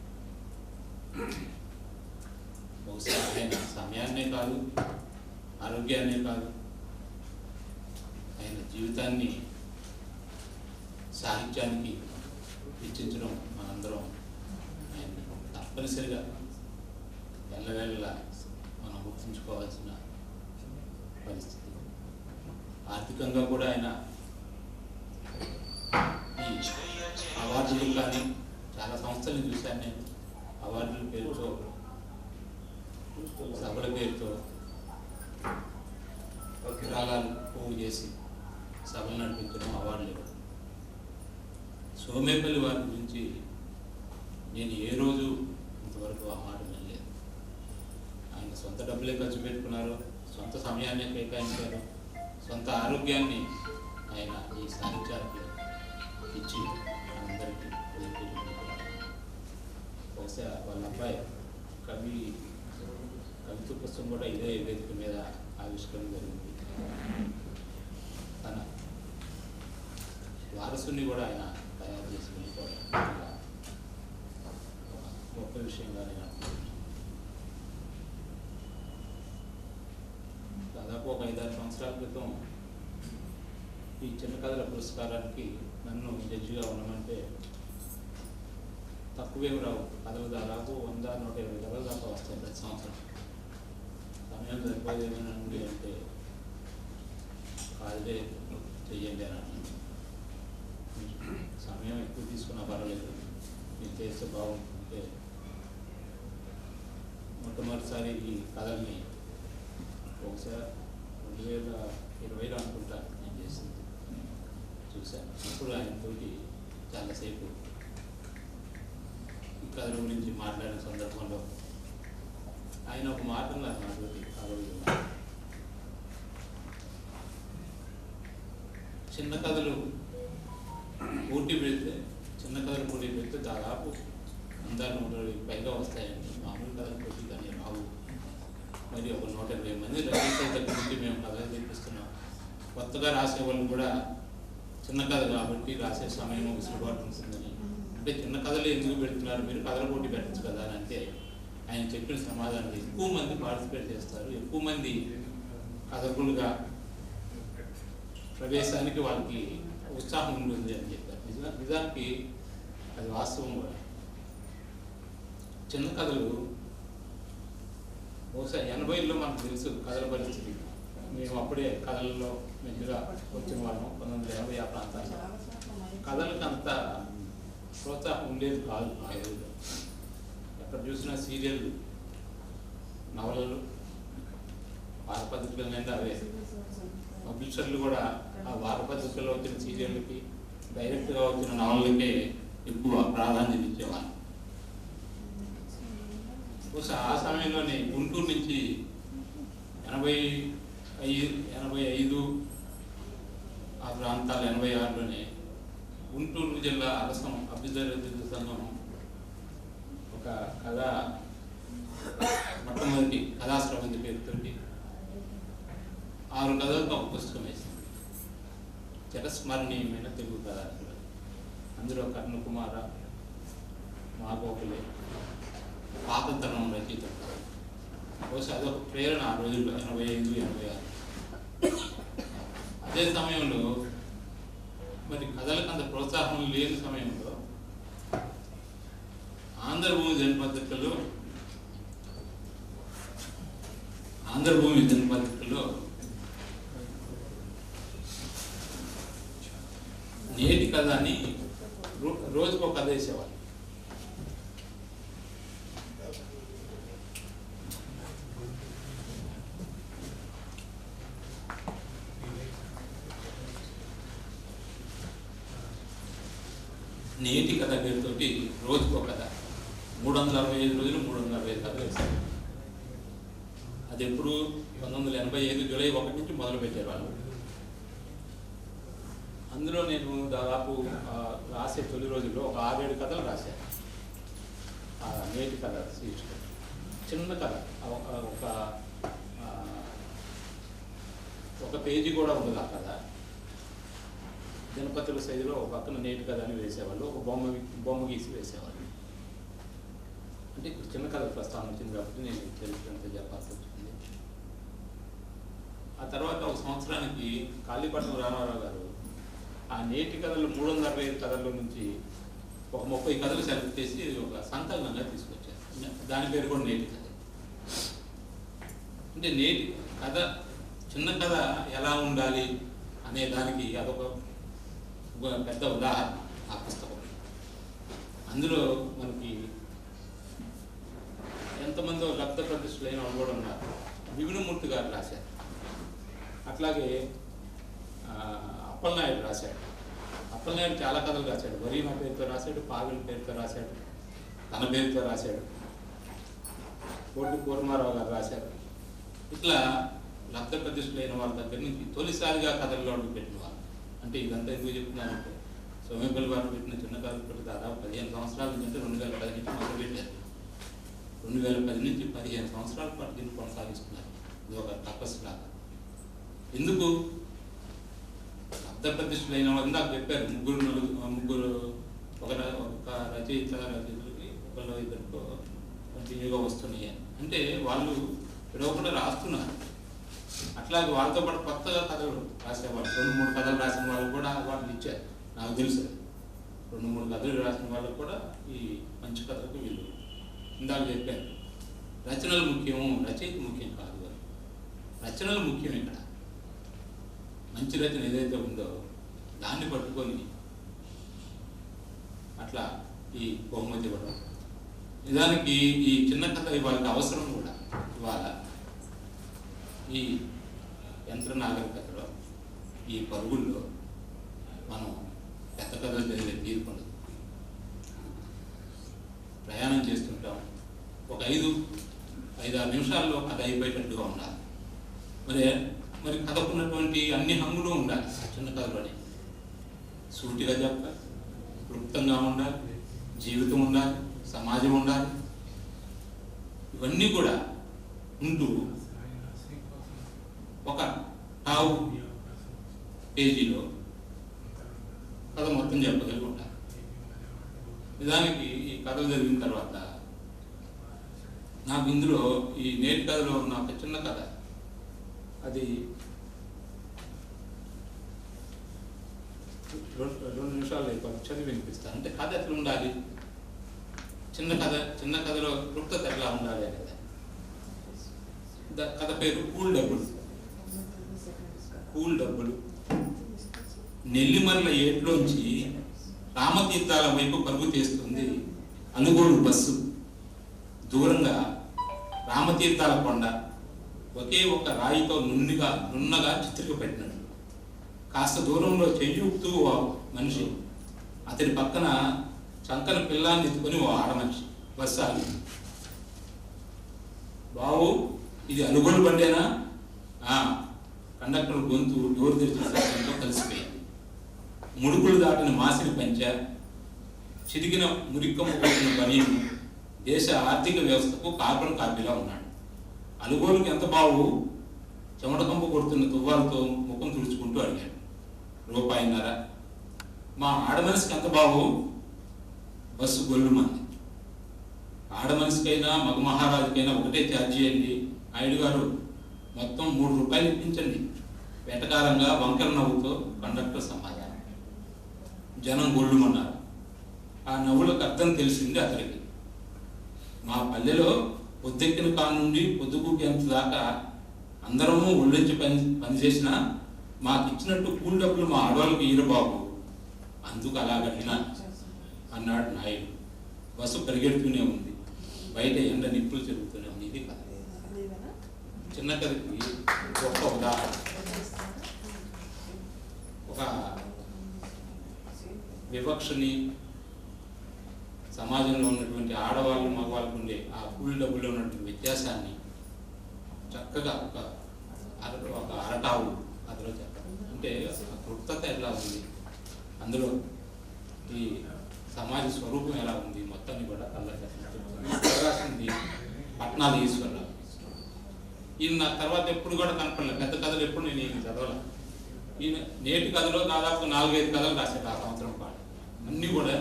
బహుశా ఆయన సమయాన్నే కాదు, ఆరోగ్యాన్నే కాదు, ఆయన జీవితాన్ని సాహిత్యానికి ఇచ్చించడం మనందరం ఆయన తప్పనిసరిగా ఎల్లవేళలా మనం గుర్తుంచుకోవాల్సిన పరిస్థితి. ఆర్థికంగా కూడా ఆయన ఈ అవార్డులు కానీ చాలా సంస్థలను చూశాను నేను. అవార్డుల పేరుతో, సభల పేరుతో విరాళాలు పోగు చేసి సభలు నడిపించడం, అవార్డులు ఇవ్వడం. సోమేపల్లి వారి గురించి నేను ఏ రోజు ఇంతవరకు ఆ మాట వినలేదు. ఆయన సొంత డబ్బులే ఖర్చు పెట్టుకున్నారు, సొంత సమయాన్ని కేటాయించారు, సొంత ఆరోగ్యాన్ని ఆయన ఈ సాహిత్యానికి ఇచ్చి అందరికీ బహుశా వాళ్ళ అబ్బాయి కవిత పుస్తకం కూడా ఇదే వేదిక మీద ఆవిష్కరణ జరిగింది. తన వారసుని కూడా ఆయన తయారు చేసి వెళ్ళిపోవడం గొప్ప విషయంగా నేను అనుకుంటున్నాను. దాదాపు ఒక 5-6 సంవత్సరాల క్రితం ఈ చిన్న కథల పురస్కారానికి నన్ను జడ్జిగా ఉండమంటే తక్కువేమి రావు, కథలు దాదాపు 100-120 కథలు దాకా వస్తాయి ప్రతి సంవత్సరం. సమయం సరిపోయేమైనా ఉంది అంటే కాదులే చెయ్యండి అని అంటున్నాను. సమయం ఎక్కువ తీసుకున్నా పర్వాలేదు, మీరు చేస్తే బాగుంటుంటే మొట్టమొదటిసారి ఈ కథల్ని బహుశా 2020లో అనుకుంటా నేను చేసింది చూశాను. అప్పుడు ఆయనతోటి చాలాసేపు ఈ కథల గురించి మాట్లాడిన సందర్భంలో ఆయన ఒక మాట ఉన్నారు నాతోటి ఆ రోజు. చిన్న కథలు పోటీ పెడితే దాదాపు 100-120 పైగా వస్తాయండి. మామూలు కథలు పోటీ కానీ రావు. మరి ఒక 120 మంది రచయితల దగ్గర నుంచి మేము కథలు తెప్పిస్తున్నాం. కొత్తగా రాసే వాళ్ళు కూడా చిన్న కథ కాబట్టి రాసే సమయం విసులుబాటు ఉంటుందని, అంటే చిన్న కథలు ఎందుకు పెడుతున్నారు, మీరు కథల పోటీ పెట్టచ్చు కదా అని అంటే ఆయన చెప్పిన సమాధానం, ఎక్కువ మంది పార్టిసిపేట్ చేస్తారు, ఎక్కువ మంది కథకులుగా ప్రవేశానికి వాళ్ళకి ఉత్సాహం ఉంటుంది అని చెప్పారు. నిజానికి అది వాస్తవం కూడా. చిన్న కథలు బహుశా 80లో మనకు తెలుసు కథల పరిస్థితి. మేము అప్పుడే కథలలో మెల్లిగా వచ్చిన వాళ్ళం. 1980 ఆ ప్రాంతాల్లో కథలకు అంత ప్రోత్సాహం ఉండేది కాదు. ఆ రోజుల్లో ఎక్కడ చూసినా సీరియల్, నవలలు, వారపత్రికల మీద అవే. పబ్లిషర్లు కూడా ఆ వారపత్రికల్లో వచ్చిన సీరియళ్ళకి, డైరెక్ట్గా వచ్చిన నవలలకే ఎక్కువ ప్రాధాన్యత ఇచ్చేవాళ్ళు. బహుశా ఆ సమయంలోనే గుంటూరు నుంచి 85 ఆ ప్రాంతాలు 86లోనే గుంటూరు జిల్లా అరసం అభ్యుదయ సంఘం ఒక కథ, మొట్టమొదటి కథాశ్రవంతి పేరుతోటి 6 కథలతో ఒక పుస్తకం వేసింది. చిరస్మరణీయమైన తెలుగు కథ. అందులో కర్ణకుమార, మాగోకులే, పాతతరం రచయిత. బహుశా అదొక ప్రేరణ ఆ రోజుల్లో 85-86. అదే సమయంలో మరి కథలకు అంత ప్రోత్సాహం లేని సమయంలో ఆంధ్రభూమి దినపత్రికలో నేటి కథ అని రోజుకో కథ వేసేవాళ్ళు. నేటి కథ పేరుతోటి రోజుకో కథ 365 రోజులు 365 కథలు వేశారు. అది ఎప్పుడు 1985 జూలై 1 నుంచి మొదలు పెట్టారు వాళ్ళు. అందులో నేను దాదాపు రాసే తొలి రోజుల్లో ఒక 6-7 కథలు రాశాను. నేటి కథ శీర్షిక చిన్న కథ, ఒక పేజీ కూడా ఉండదు ఆ కథ. దినపత్రిక సైజులో ఒక పక్కన నేటి కథ అని వేసేవాళ్ళు, ఒక బొమ్మ గీసి వేసేవాళ్ళు. అంటే ఇప్పుడు చిన్న కథ ప్రస్తావన వచ్చింది కాబట్టి నేను తెలుసుకుంటే చెప్పాల్సి వచ్చింది. ఆ తర్వాత ఒక సంవత్సరానికి కాళీపట్నం రామారావు గారు ఆ నేటి కథలు 365 కథల నుంచి ఒక 30 కథలు సెలెక్ట్ చేసి ఒక సంకలనంగా తీసుకొచ్చారు. దాని పేరు కూడా నేటి కథ. అంటే నేటి కథ, చిన్న కథ ఎలా ఉండాలి అనే దానికి అదొక పెద్ద ఉదాహరణ ఆ పుస్తకం. అందులో మనకి ఎంతమందో లబ్ధ ప్రతిష్ఠులైన వాళ్ళు కూడా ఉన్నారు. వివినమూర్తి గారు రాశారు, అట్లాగే అప్పలనాయుడు రాశాడు. అప్పలనాయుడు చాలా కథలు రాశాడు. వరీనా పేరుతో రాశాడు, పావిల్ పేరుతో రాశాడు, తన పేరుతో రాశాడు, కోటి కూర్మారావు గారు రాశారు. ఇట్లా లబ్ధ ప్రతిష్ఠులైన వాళ్ళ దగ్గర నుంచి తొలిసారిగా కథల్లో పెట్టిన వాళ్ళు. అంటే ఇదంతా ఎందుకు చెప్తున్నానంటే సోమేపల్లి వారు పెట్టిన చిన్న కథలు దాదాపు 15 సంవత్సరాల నుంచి, 2010 నుంచి మొదలు పెట్టారు. 2010 నుంచి 15 సంవత్సరాల పాటు దీన్ని కొనసాగిస్తున్నారు. ఇది ఒక తపస్సులాగా. ఎందుకు? లబ్ధ ప్రతిష్ఠులైన వాళ్ళు ఇందాక చెప్పారు, ముగ్గురు ఒక రచయితలకి ఒకళ్ళు ఇద్దరికో కంటిన్యూగా వస్తున్నాయి అంటే వాళ్ళు కూడా రాస్తున్నారు. అట్లాగే వాళ్ళతో పాటు కొత్తగా కథలు రాసేవాళ్ళు, 2-3 కథలు రాసిన వాళ్ళు కూడా వాళ్ళు ఇచ్చారు. నాకు తెలుసు 2-3 కథలు రాసిన వాళ్ళకు కూడా ఈ మంచి కథలకు వీళ్ళు ఇందాక చెప్పారు. రచనలు ముఖ్యము, రచయిత ముఖ్యం కాదు. రచనలు ముఖ్యం. ఇక్కడ మంచి రచన ఏదైతే ఉందో దాన్ని పట్టుకొని అట్లా ఈ బహుమతి ఇవ్వడం. నిజానికి ఈ చిన్న కథ ఇవాళ అవసరం కూడా. ఇవాళ ఈ యంత్ర నాగరికతలో, ఈ పరుగుల్లో మనం పెద్ద కథలు చదివే తీరుకుండదు. ప్రయాణం చేస్తుంటాం, ఒక 5-6 నిమిషాల్లో కథ అయిపోయేటట్టుగా ఉండాలి. మరి కథకున్నటువంటి అన్ని హంగులు ఉండాలి. చిన్న కథలోనే సూటిగా చెప్పాలి, క్లుప్తంగా ఉండాలి, జీవితం ఉండాలి, సమాజం ఉండాలి. ఇవన్నీ కూడా ఉంటూ ఒక 1/2 పేజీలో కథ మొత్తం చెప్పగలిగి ఉంటారు. నిజానికి ఈ కథలు చదివిన తర్వాత నాకు ఇందులో ఈ నేటి కథలో ఉన్న ఒక చిన్న కథ, అది 2 నిమిషాలు చదివి వినిపిస్తాను. అంటే కథ ఎట్లా ఉండాలి, చిన్న కథలో క్లుప్తత ఎట్లా ఉండాలి అనేది. కథ పేరు కూల్ డబ్బులు. నెల్లిమర్ల ఏట్లోంచి రామతీర్థాల వైపు పరుగు తీస్తుంది అనుగోడు బస్సు. దూరంగా రామతీర్థాల కొండ ఒకే ఒక రాయితో నున్నగా చిత్రీకపెట్టినాడు. కాస్త దూరంలో చెయ్యూపుతూ ఓ మనిషి, అతని పక్కన చంకన పిల్లాన్ని ఎత్తుకొని ఓ ఆడమనిషి. బస్సు ఆగి, బావు ఇది అనుగోడు బండేనా? కండక్టర్ గొంతు డోర్ తెరిచిన కలిసిపోయింది. ముడుకులు దాటిన మాసిని పంచ, చిరిగిన మురిక్కము కొట్టిన బనీను దేశ ఆర్థిక వ్యవస్థకు కార్బన్ కాపీలా ఉన్నాడు. అనుగోలుకి ఎంత బావు? చెమటకంపు కొడుతున్న తువ్వాలతో ముఖం తుడుచుకుంటూ అడిగాడు. ₹1.5. మా ఆడమనిషికి ఎంత బావు? బస్సు గొల్లుమంది. ఆడమనిషికైనా మగ మహారాజుకైనా ఒకటే ఛార్జీ అండి. నాయుడు గారు మొత్తం ₹3 ఇప్పించండి. వెటకారంగా వంకర నవ్వుతో కండక్టర్ సమాధానం. జనం గొల్లుమన్నారు. ఆ నవ్వులకు అర్థం తెలిసింది అతడికి. మా పల్లెలో పొద్దెక్కిన కానుండి పొద్దుగూకేంత దాకా అందరము ఒళ్ళొంచి పనిచేసినా మాకు ఇచ్చినట్టు కూల్ డబ్బులు మా ఆడవాళ్ళకి ఈరబాబు, అందుకు అలా గడినా అన్నాడు నాయుడు. బస్సు పరిగెడుతూనే ఉంది. బయట ఎండ నిప్పులు చెరుగుతూనే ఉంది. ఇది కథ. చిన్న కథకి గొప్ప ఉదాహరణ. ఒక వివక్షని సమాజంలో ఉన్నటువంటి ఆడవాళ్ళు మగవాళ్ళకు ఉండే ఆ కూలి డబ్బుల్లో ఉన్నటువంటి వ్యత్యాసాన్ని చక్కగా ఒక అరటావు అందులో చెప్పాలి. అంటే ఆ క్లుప్తత ఎలా ఉంది, అందులో ఈ సమాజ స్వరూపం ఎలా ఉంది మొత్తాన్ని కూడా కళ్ళ రాసింది పట్నాలు ఈశ్వరరావు. ఈయన నా తర్వాత ఎప్పుడు కూడా కనపడలేదు, పెద్ద కథలు ఎప్పుడు నేను ఈయన చదవాలి. ఈయన నేటి కథలో దాదాపు 4-5 కథలు రాశాడు ఆ సంవత్సరం పాటు, అన్నీ కూడా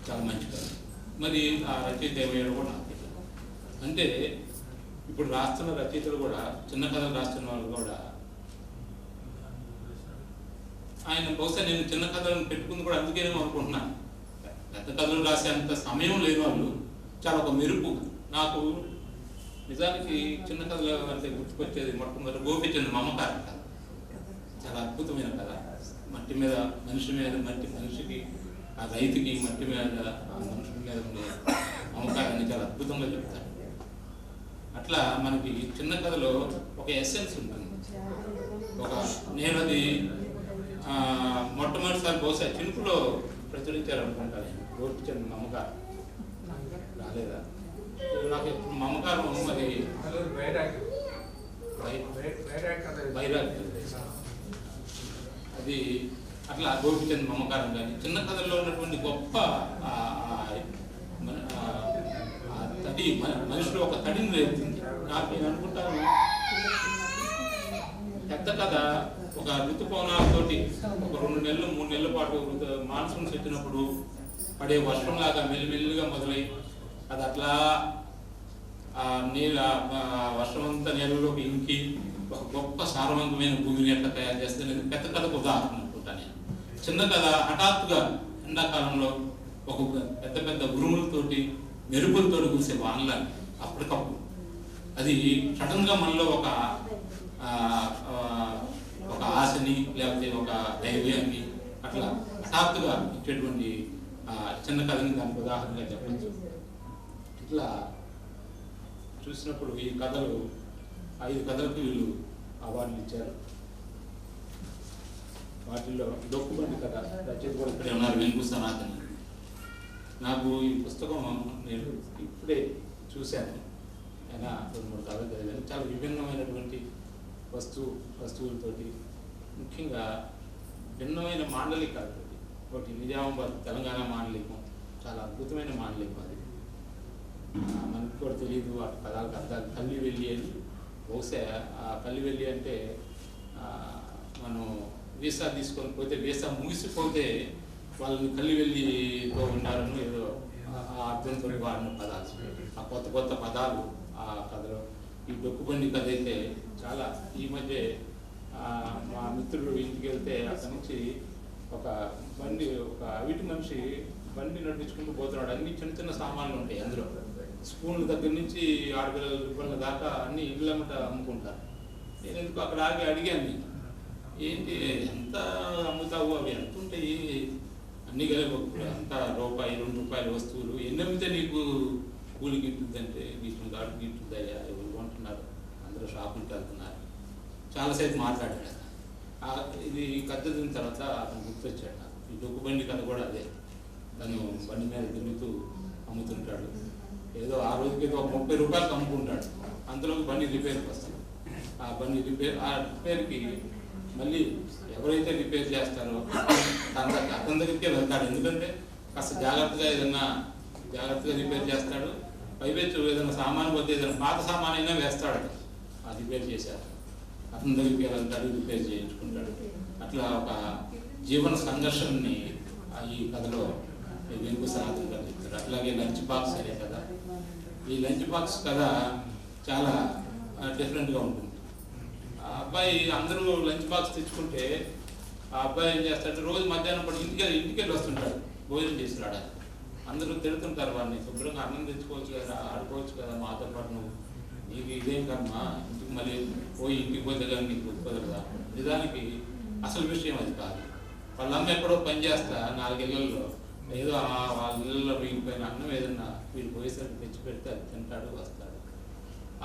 చాలా మంచి కథలు. మరి ఆ రచయిత ఏమయ్యాడు కూడా నాకు తెలియదు. అంటే ఇప్పుడు రాస్తున్న రచయితలు కూడా చిన్న కథలు రాస్తున్న వాళ్ళు కూడా ఆయన బహుశా నేను చిన్న కథలను పెట్టుకుంది కూడా అందుకేనేమో అనుకుంటున్నాను. పెద్ద కథలు రాసే అంత సమయం లేని వాళ్ళు చాలా ఒక మెరుపు. నాకు నిజానికి చిన్న కథలు అంటే గుర్తుకొచ్చేది మొట్టమొదటి గోపిచంద్ మమకారం కథ, చాలా అద్భుతమైన కథ. మట్టి మీద మనిషి మీద మనిషికి ఆ రైతుకి మట్టి మీద ఆ మనుషుల మీద ఉండే మమకారాన్ని చాలా అద్భుతంగా చెప్తారు. అట్లా మనకి చిన్న కథలో ఒక ఎసెన్స్ ఉంటుంది. నేను అది మొట్టమొదటిసారి బహుశా చినుకులో ప్రచురించారు అనుకుంటాను. గోపిచంద్ మమకారం రాలేదా? నాకు మమకారం మరి వైరాగ్యం అది అట్లా గోపిచంద్ మమకారం కానీ చిన్న కథల్లో ఉన్నటువంటి గొప్ప తడి మనిషిలో ఒక తడిని రేపుతుంది. నాకు నేను అనుకుంటాను పెద్ద కథ ఒక ఋతుపవనాలతోటి ఒక 2 నెలలు 3 నెలల పాటు మాన్సూన్స్ వచ్చినప్పుడు పడే వర్షంలాగా మెల్లిమెల్లిగా మొదలై అది అట్లా నీళ్ళ వర్షం అంతా నీళ్ళలోకి ఇంకి ఒక గొప్ప సారవంతమైన భూమిని ఎట్లా తయారు చేస్తే నేను పెద్ద కథకు ఉదాహరణ అనుకుంటాను. నేను చిన్న కథ హఠాత్తుగా ఎండాకాలంలో ఒక పెద్ద పెద్ద ఉరుములతోటి మెరుపులతో కురిసే వానలాగా అప్పటికప్పుడు అది సడన్గా మనలో ఒక ఆశని లేకపోతే ఒక ధైర్యాన్ని అట్లా హఠాత్తుగా ఇచ్చేటువంటి చిన్న కథని దానికి ఉదాహరణగా చెప్పచ్చు. ఇట్లా చూసినప్పుడు ఈ కథలు 5 కథలకు వీళ్ళు అవార్డులు ఇచ్చారు. వాటిల్లో డొక్కుబండి కథ రచయిత కూడా ఇక్కడే ఉన్నారు, వెనుకూసనాథని. నాకు ఈ పుస్తకం నేను ఇప్పుడే చూశాను, అయినా 2-3 కథలు చదివాను. చాలా విభిన్నమైనటువంటి వస్తువులతోటి, ముఖ్యంగా భిన్నమైన మాండలికాలతో. ఒకటి నిజామాబాద్ తెలంగాణ మాండలికం, చాలా అద్భుతమైన మాండలికం. అది మనకు కూడా తెలియదు ఆ పదాలకు అర్థాలు. కల్లివెల్లి అని, బహుశా ఆ కల్లివెల్లి అంటే మనం వీసా తీసుకొని పోతే వీసా ముగిసిపోతే వాళ్ళని కల్లివెల్లితో ఉన్నారని ఏదో ఆ అర్థంతో వాడిన పదాలు, ఆ కొత్త పదాలు ఆ కథలో. ఈ డొక్కుబండి కథ అయితే చాలా ఈ మధ్య మా మిత్రుడు ఇంటికి వెళ్తే అక్కడి నుంచి ఒక అవిటి మనిషి బండి నడిపించుకుంటూ పోతున్నాడు. అన్ని చిన్న చిన్న సామాన్లు ఉంటాయి అందులో, స్పూన్ల దగ్గర నుంచి ఆడపిల్లల రిబ్బన్ల దాకా అన్ని ఇళ్ళమ్మట అమ్ముకుంటారు. నేను ఎందుకు అక్కడ ఆగి అడిగాను, ఏంటి ఎంత అమ్ముతావు, అవి ఎంత ఉంటాయి, అన్ని కలిపి అంత ₹1-2 వస్తువులు ఎన్ని అమ్మితే నీకు కూలి గిట్టుందంటే గిట్టుందయ్యా, ఎవరు కొంటున్నారు, అందరూ షాపులకు వెళ్తున్నారు. చాలాసేపు మాట్లాడాడు. ఇది కథ తిన్న తర్వాత అతను గుర్తొచ్చాడు నాకు. ఈ డొక్కుబండి కథ కూడా అదే, తను బండి మీద తిరుగుతూ అమ్ముతుంటాడు. ఏదో ఆ రోజుకి ఏదో ₹30 అమ్ముకుంటాడు. అంతలోకి బండి రిపేర్కి వస్తాడు. ఆ బండి రిపేర్కి మళ్ళీ ఎవరైతే రిపేర్ చేస్తారో అతని దగ్గరికే వెళ్తాడు. ఎందుకంటే కాస్త జాగ్రత్తగా రిపేర్ చేస్తాడు. పైపెచ్చు ఏదైనా సామాను పోతే ఏదైనా పాత సామాన్ అయినా వేస్తాడు, ఆ రిపేర్ చేశారు. అతని దగ్గరికి వెళ్తాడు, రిపేర్ చేయించుకుంటాడు. అట్లా ఒక జీవన సంఘర్షణని ఈ కథలో వెనుకూసనాథన్ గారు చెప్తారు. అట్లాగే లంచ్ బాక్స్ అనే కథ. ఈ లంచ్ బాక్స్ కథ చాలా డిఫరెంట్గా ఉంటుంది. ఆ అబ్బాయి అందరూ లంచ్ బాక్స్ తెచ్చుకుంటే ఆ అబ్బాయి ఏం చేస్తాడు, రోజు మధ్యాహ్నం పడి ఇంటికి వస్తుంటాడు భోజనం చేసి రావడానికి. అందరూ తిడుతుంటారు వాడిని, శుభ్రంగా అన్నం తెచ్చుకోవచ్చు కదా, ఆడుకోవచ్చు కదా మాతో పాటు, నువ్వు నీకు ఇదేం కర్మ, ఇంటికి మళ్ళీ ఇంటికి పోతే కానీ నీకు కుదరదా. నిజానికి అసలు విషయం అది కాదు. వాళ్ళ అమ్మ ఎక్కడో పని చేస్తా 4 ఇళ్లలో ఏదో వాళ్ళ ఇళ్ళలో మిగిలిపోయిన అన్నం ఏదన్నా వీళ్ళు పోయేసరికి తెచ్చి పెడితే అది తింటాడు, వస్తాడు.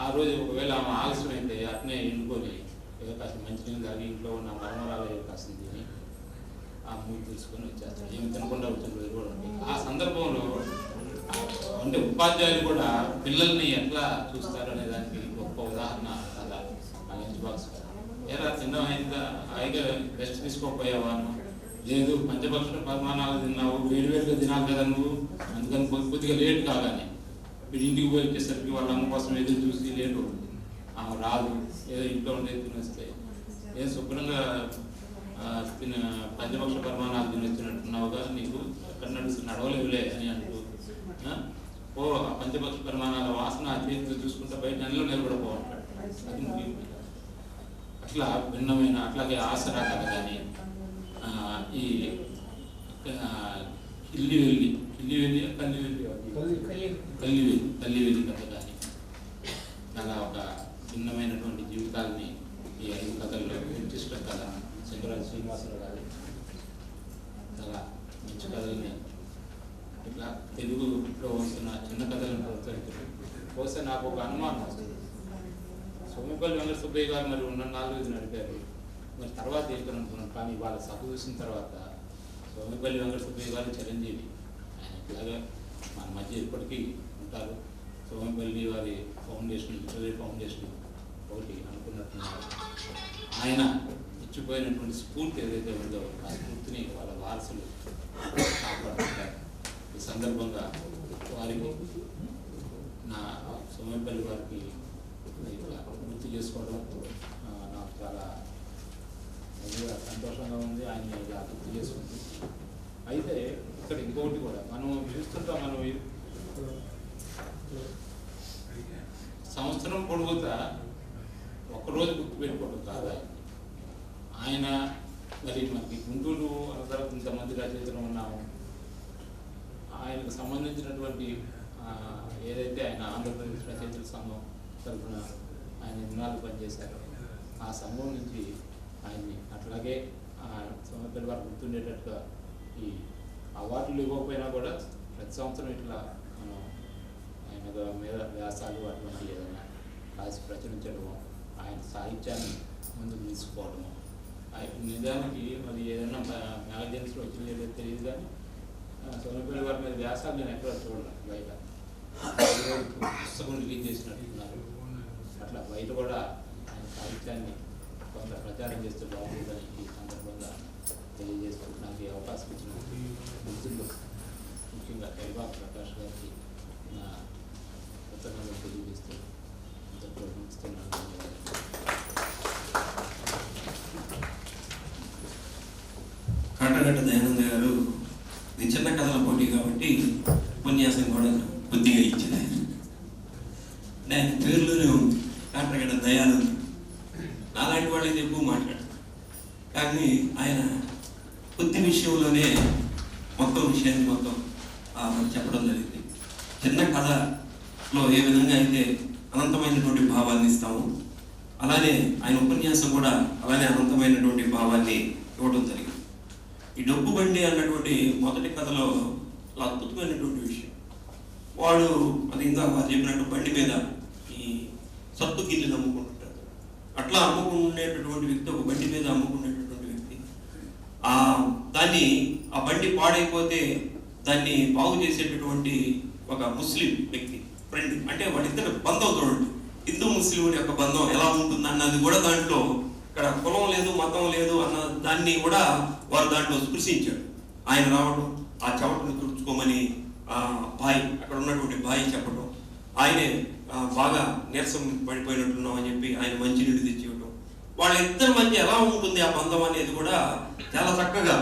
ఆ రోజు ఒకవేళ ఆమె ఆలస్యం అయితే అట్నే ఎండుకొని ఏదో కాస్త మంచినీళ్ళు తాగి ఇంట్లో ఉన్న మరమరాలు కాస్త తిని ఆ మూడు తీసుకొని వచ్చేస్తాడు. ఏమి తినకుండా వచ్చిన రోజు కూడా ఉంటాయి. ఆ సందర్భంలో అంటే ఉపాధ్యాయులు కూడా పిల్లల్ని ఎట్లా చూస్తారు అనే దానికి గొప్ప ఉదాహరణ అలా లంచ్ బాక్స్. ఏరా తిన్నమైందా, హాయిగా రెస్ట్ తీసుకోపోయావాను, లేదు పంచపక్ష పరిమాణాలు తిన్నావు, వేడివేడిగా తినాలి కదా నువ్వు, అందుకని కొద్దిగా లేట్ కాగానే వీడి ఇంటికి పోయి వచ్చేసరికి వాళ్ళ అమ్మ కోసం ఎదురు చూసి లేటు ఆమె రాదు, ఏదో ఇంట్లో ఉండే తినేస్తే ఏదో శుభ్రంగా పంచపక్ష పరిమాణాలు తినొచ్చినట్టున్నావుగా, నీకు ఎక్కడ నడవలేవులే అని అంటూ ఓ ఆ పంచపక్ష పరిమాణాల వాసన ఆ చేతితో చూసుకుంటే బయట నెలలో నిలబడిపోమంటాడు. అది ముఖ్యం. అట్లా భిన్నమైన అట్లాగే ఆసరా కథ కానీ, ఈ కల్లివెల్లి కథ కానీ, అలా ఒక భిన్నమైనటువంటి జీవితాలని ఈ 5 కథల్లో నిర్దిష్ట కథ శంకరాజు శ్రీనివాసరావు గారు చాలా మంచి కథల్ని ఇట్లా తెలుగులో వస్తున్న చిన్న కథలను ప్రోత్సహించారు. బహుశా నాకు ఒక అనుమానం వస్తుంది, సోమపల్లి వెంకట సుబ్బయ్య గారు మరి ఉన్న 4 నడిపారు, మరి తర్వాత ఏంటనుకున్నాను. కానీ వాళ్ళ సభ చూసిన తర్వాత సోమపల్లి వెంకట సుబ్బయ్య గారు చిరంజీవి, ఆయన ఇట్లాగా మన మధ్య ఇప్పటికీ ఉంటారు. సోమపల్లి వారి ఫౌండేషన్, లిటరీ ఫౌండేషన్ ఒకటి అనుకున్నట్టున్నారు. ఆయన ఇచ్చిపోయినటువంటి స్ఫూర్తి ఏదైతే ఉందో ఆ స్ఫూర్తిని వాళ్ళ వారసులు కాపాడుతుంటారు. ఈ సందర్భంగా వారికి నా సోమపల్లి వారికి గుర్తు చేసుకోవడం నాకు చాలా సంతోషంగా ఉంది. ఆయన ఇలా గుర్తు చేసుకుంది. అయితే ఇక్కడ ఇంకొకటి కూడా మనం చూస్తుంటాం, మనం సంవత్సరం పొడుగుతా ఒక్కరోజు గుర్తుపెట్టుకోవడం కాదు ఆయన. మరి మనకి గుంటూరు అందరూ ఇంతమంది రచయితలు ఉన్నాము, ఆయనకు సంబంధించినటువంటి ఏదైతే ఆయన ఆంధ్రప్రదేశ్ రచయితల సంఘం తరఫున ఆయన ఇన్నాళ్ళు పనిచేశారు, ఆ సంఘం నుంచి ఆయన్ని అట్లాగే సోమపల్లి వారు గుర్తుండేటట్టుగా ఈ అవార్డులు ఇవ్వకపోయినా కూడా ప్రతి సంవత్సరం ఇట్లా మనం ఆయన మీద వ్యాసాలు అటువంటి ఏదైనా రాసి ప్రచురించడము, ఆయన సాహిత్యాన్ని ముందుకు తీసుకోవడము. నిజానికి మరి ఏదైనా మ్యాగజైన్స్లో వచ్చిందో తెలియదు, కానీ సోమపల్లి వారి మీద వ్యాసాలు నేను ఎక్కడ చూడలేదు. బయట పుస్తకం రిలీజ్ చేసినట్టున్నారు. అట్లా బయట కూడా ఆయన సాహిత్యాన్ని కొంత ప్రచారం చేస్తే బాగుంటుందని ఈ సందర్భంగా తెలియజేస్తూ నాకు ఈ అవకాశం ఇచ్చిన మిత్రులు, ముఖ్యంగా కైబాబు ప్రకాష్ గారికి నా కృతజ్ఞతలు తెలియజేస్తూ ముగిస్తున్నాను. కాటగడ్డ దయానంద గారు ఇది చిన్న కథల పోటీ కాబట్టి ఉపన్యాసం కూడా కొద్దిగా ఇచ్చింది. నేను పేరులోనే ఉంది కాటగడ్డ దయానంద. నాలాంటి వాళ్ళైతే ఎక్కువ మాట్లాడతారు, కానీ ఆయన కొద్ది విషయంలోనే మొత్తం విషయాన్ని మొత్తం చెప్పడం జరిగింది. చిన్న కథలో ఏ విధంగా అయితే అనంతమైనటువంటి భావాన్ని ఇస్తాము, అలానే ఆయన ఉపన్యాసం కూడా అలానే అనంతమైనటువంటి భావాన్ని ఇవ్వడం జరిగింది. ఈ డబ్బు బండి అన్నటువంటి మొదటి కథలో అద్భుతమైనటువంటి విషయం. వాడు అది ఇంకా చెప్పినట్టు బండి మీద ఈ సత్తు గిన్నెలు అమ్ముకుంటుంటారు. అట్లా అమ్ముకునేటటువంటి వ్యక్తి, ఒక బండి మీద అమ్ముకునేటటువంటి వ్యక్తి, దాన్ని ఆ బండి పాడైపోతే దాన్ని బాగు చేసేటటువంటి ఒక ముస్లిం వ్యక్తి ఫ్రెండ్, అంటే వాడిద్దరు బంధం చూడండి, హిందూ ముస్లిం యొక్క బంధం ఎలా ఉంటుంది అన్నది కూడా దాంట్లో, ఇక్కడ కులం లేదు మతం లేదు అన్న దాన్ని కూడా వారు దాంట్లో స్పృశించాడు. ఆయన రావడం, ఆ చెవటను తుడుచుకోమని బాయ్, అక్కడ ఉన్నటువంటి బాయ్ చెప్పడం, ఆయనే బాగా నీరసం పడిపోయినట్టున్నాం అని చెప్పి ఆయన మంచినీళ్ళు తెచ్చి ఇవ్వడం, వాళ్ళిద్దరి మధ్య ఎలా ఉంటుంది ఆ బంధం అనేది కూడా చాలా చక్కగా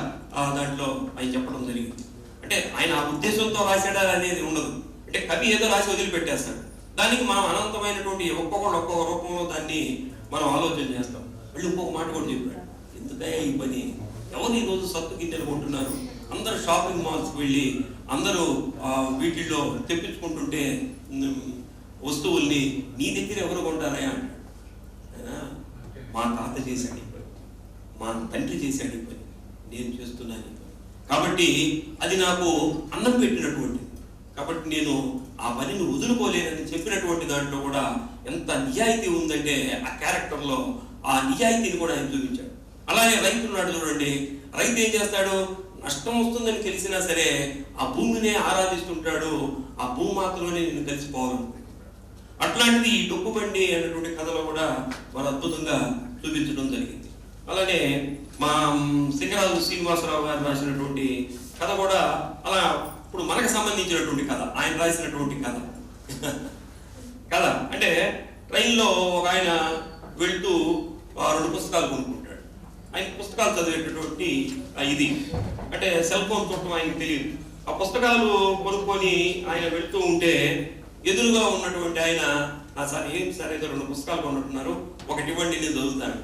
దాంట్లో ఆయన చెప్పడం జరిగింది. అంటే ఆయన ఆ ఉద్దేశంతో రాశాడా అనేది ఉండదు, అంటే కవి ఏదో రాసి వదిలిపెట్టేస్తాడు, దానికి మనం అనంతమైనటువంటి ఒక్కొక్క రూపంలో దాన్ని మనం ఆలోచన చేస్తాం. మళ్ళీ ఇంకొక మాట కూడా చెప్పాడు, ఎందుకయ్యా ఈ పని, ఎవరు ఈరోజు సత్తు గిన్నెలు కొంటున్నారు, అందరూ షాపింగ్ మాల్స్కి వెళ్ళి అందరూ వీటిల్లో తెప్పించుకుంటుంటే వస్తువుల్ని నీ దగ్గర ఎవరు కొంటారా అంటాడు. మా తాత చేశాడు ఈ పని, మా తండ్రి చేశాడు ఈ పని, నేను చేస్తున్నాను. కాబట్టి అది నాకు అన్నం పెట్టినటువంటిది, కాబట్టి నేను ఆ పనిని వదులుకోలేనని చెప్పినటువంటి దాంట్లో కూడా ఎంత నిజాయితీ ఉందంటే ఆ క్యారెక్టర్లో ఆ నిజాయితీని కూడా ఆయన చూపించాడు. అలానే రైతు ఉన్నాడు చూడండి, రైతు ఏం చేస్తాడు, నష్టం వస్తుందని తెలిసినా సరే ఆ భూమినే ఆరాధిస్తుంటాడు, ఆ భూమాతలోనే నేను కలిసిపోవాలనుకుంటాడు. అట్లాంటిది ఈ డొక్కు బండి అనేటువంటి కథలో కూడా వారు అద్భుతంగా చూపించడం జరిగింది. అలానే మా సింగరాజు శ్రీనివాసరావు గారు రాసినటువంటి కథ కూడా అలా ఇప్పుడు మనకు సంబంధించినటువంటి కథ, ఆయన రాసినటువంటి కథ అంటే ట్రైన్లో ఒక ఆయన వెళ్తూ 2 పుస్తకాలు కొనుక్కుంటాడు. ఆయన పుస్తకాలు చదివేటటువంటి ఇది అంటే సెల్ ఫోన్ చూడటం ఆయనకు తెలియదు. ఆ పుస్తకాలు కొనుక్కొని ఆయన వెళ్తూ ఉంటే ఎదురుగా ఉన్నటువంటి ఆయన, సార్ ఏం సార్ ఏదో 2 పుస్తకాలు కొనుక్కున్నారు, ఒకటి ఇవ్వండి నేను చదువుతాను.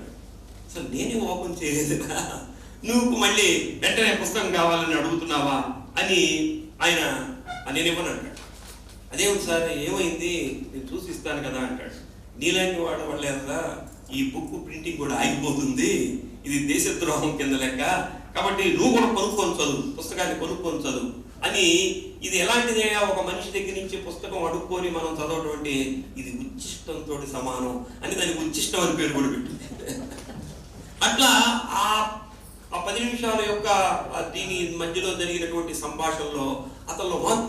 అసలు నేనే ఓపెన్ చేయలేదు, నువ్వు మళ్ళీ వెంటనే పుస్తకం కావాలని అడుగుతున్నావా అని ఆయన నేను ఇవ్వను అంటాడు. అదేమిటి సార్ ఏమైంది, నేను చూసి ఇస్తాను కదా అంటాడు. నీలాంటి వాడ వల్ల ఈ బుక్ ప్రింటింగ్ కూడా ఆగిపోతుంది, ఇది దేశద్రోహం కింద లెక్క, కాబట్టి నువ్వు కూడా కొనుక్కొని చదువు, పుస్తకాన్ని కొనుక్కొని చదువు అని. ఇది ఎలాంటిదే, ఒక మనిషి దగ్గర నుంచి పుస్తకం అడుక్కొని మనం చదవడం అంటే ఇది ఉచ్చిష్టంతో సమానం అని దానికి ఉచ్చిష్టం అని పేరు కూడా పెట్టింది. అట్లా ఆ 10 నిమిషాల యొక్క దీని మధ్యలో జరిగినటువంటి సంభాషణలో అతనిలో మార్పు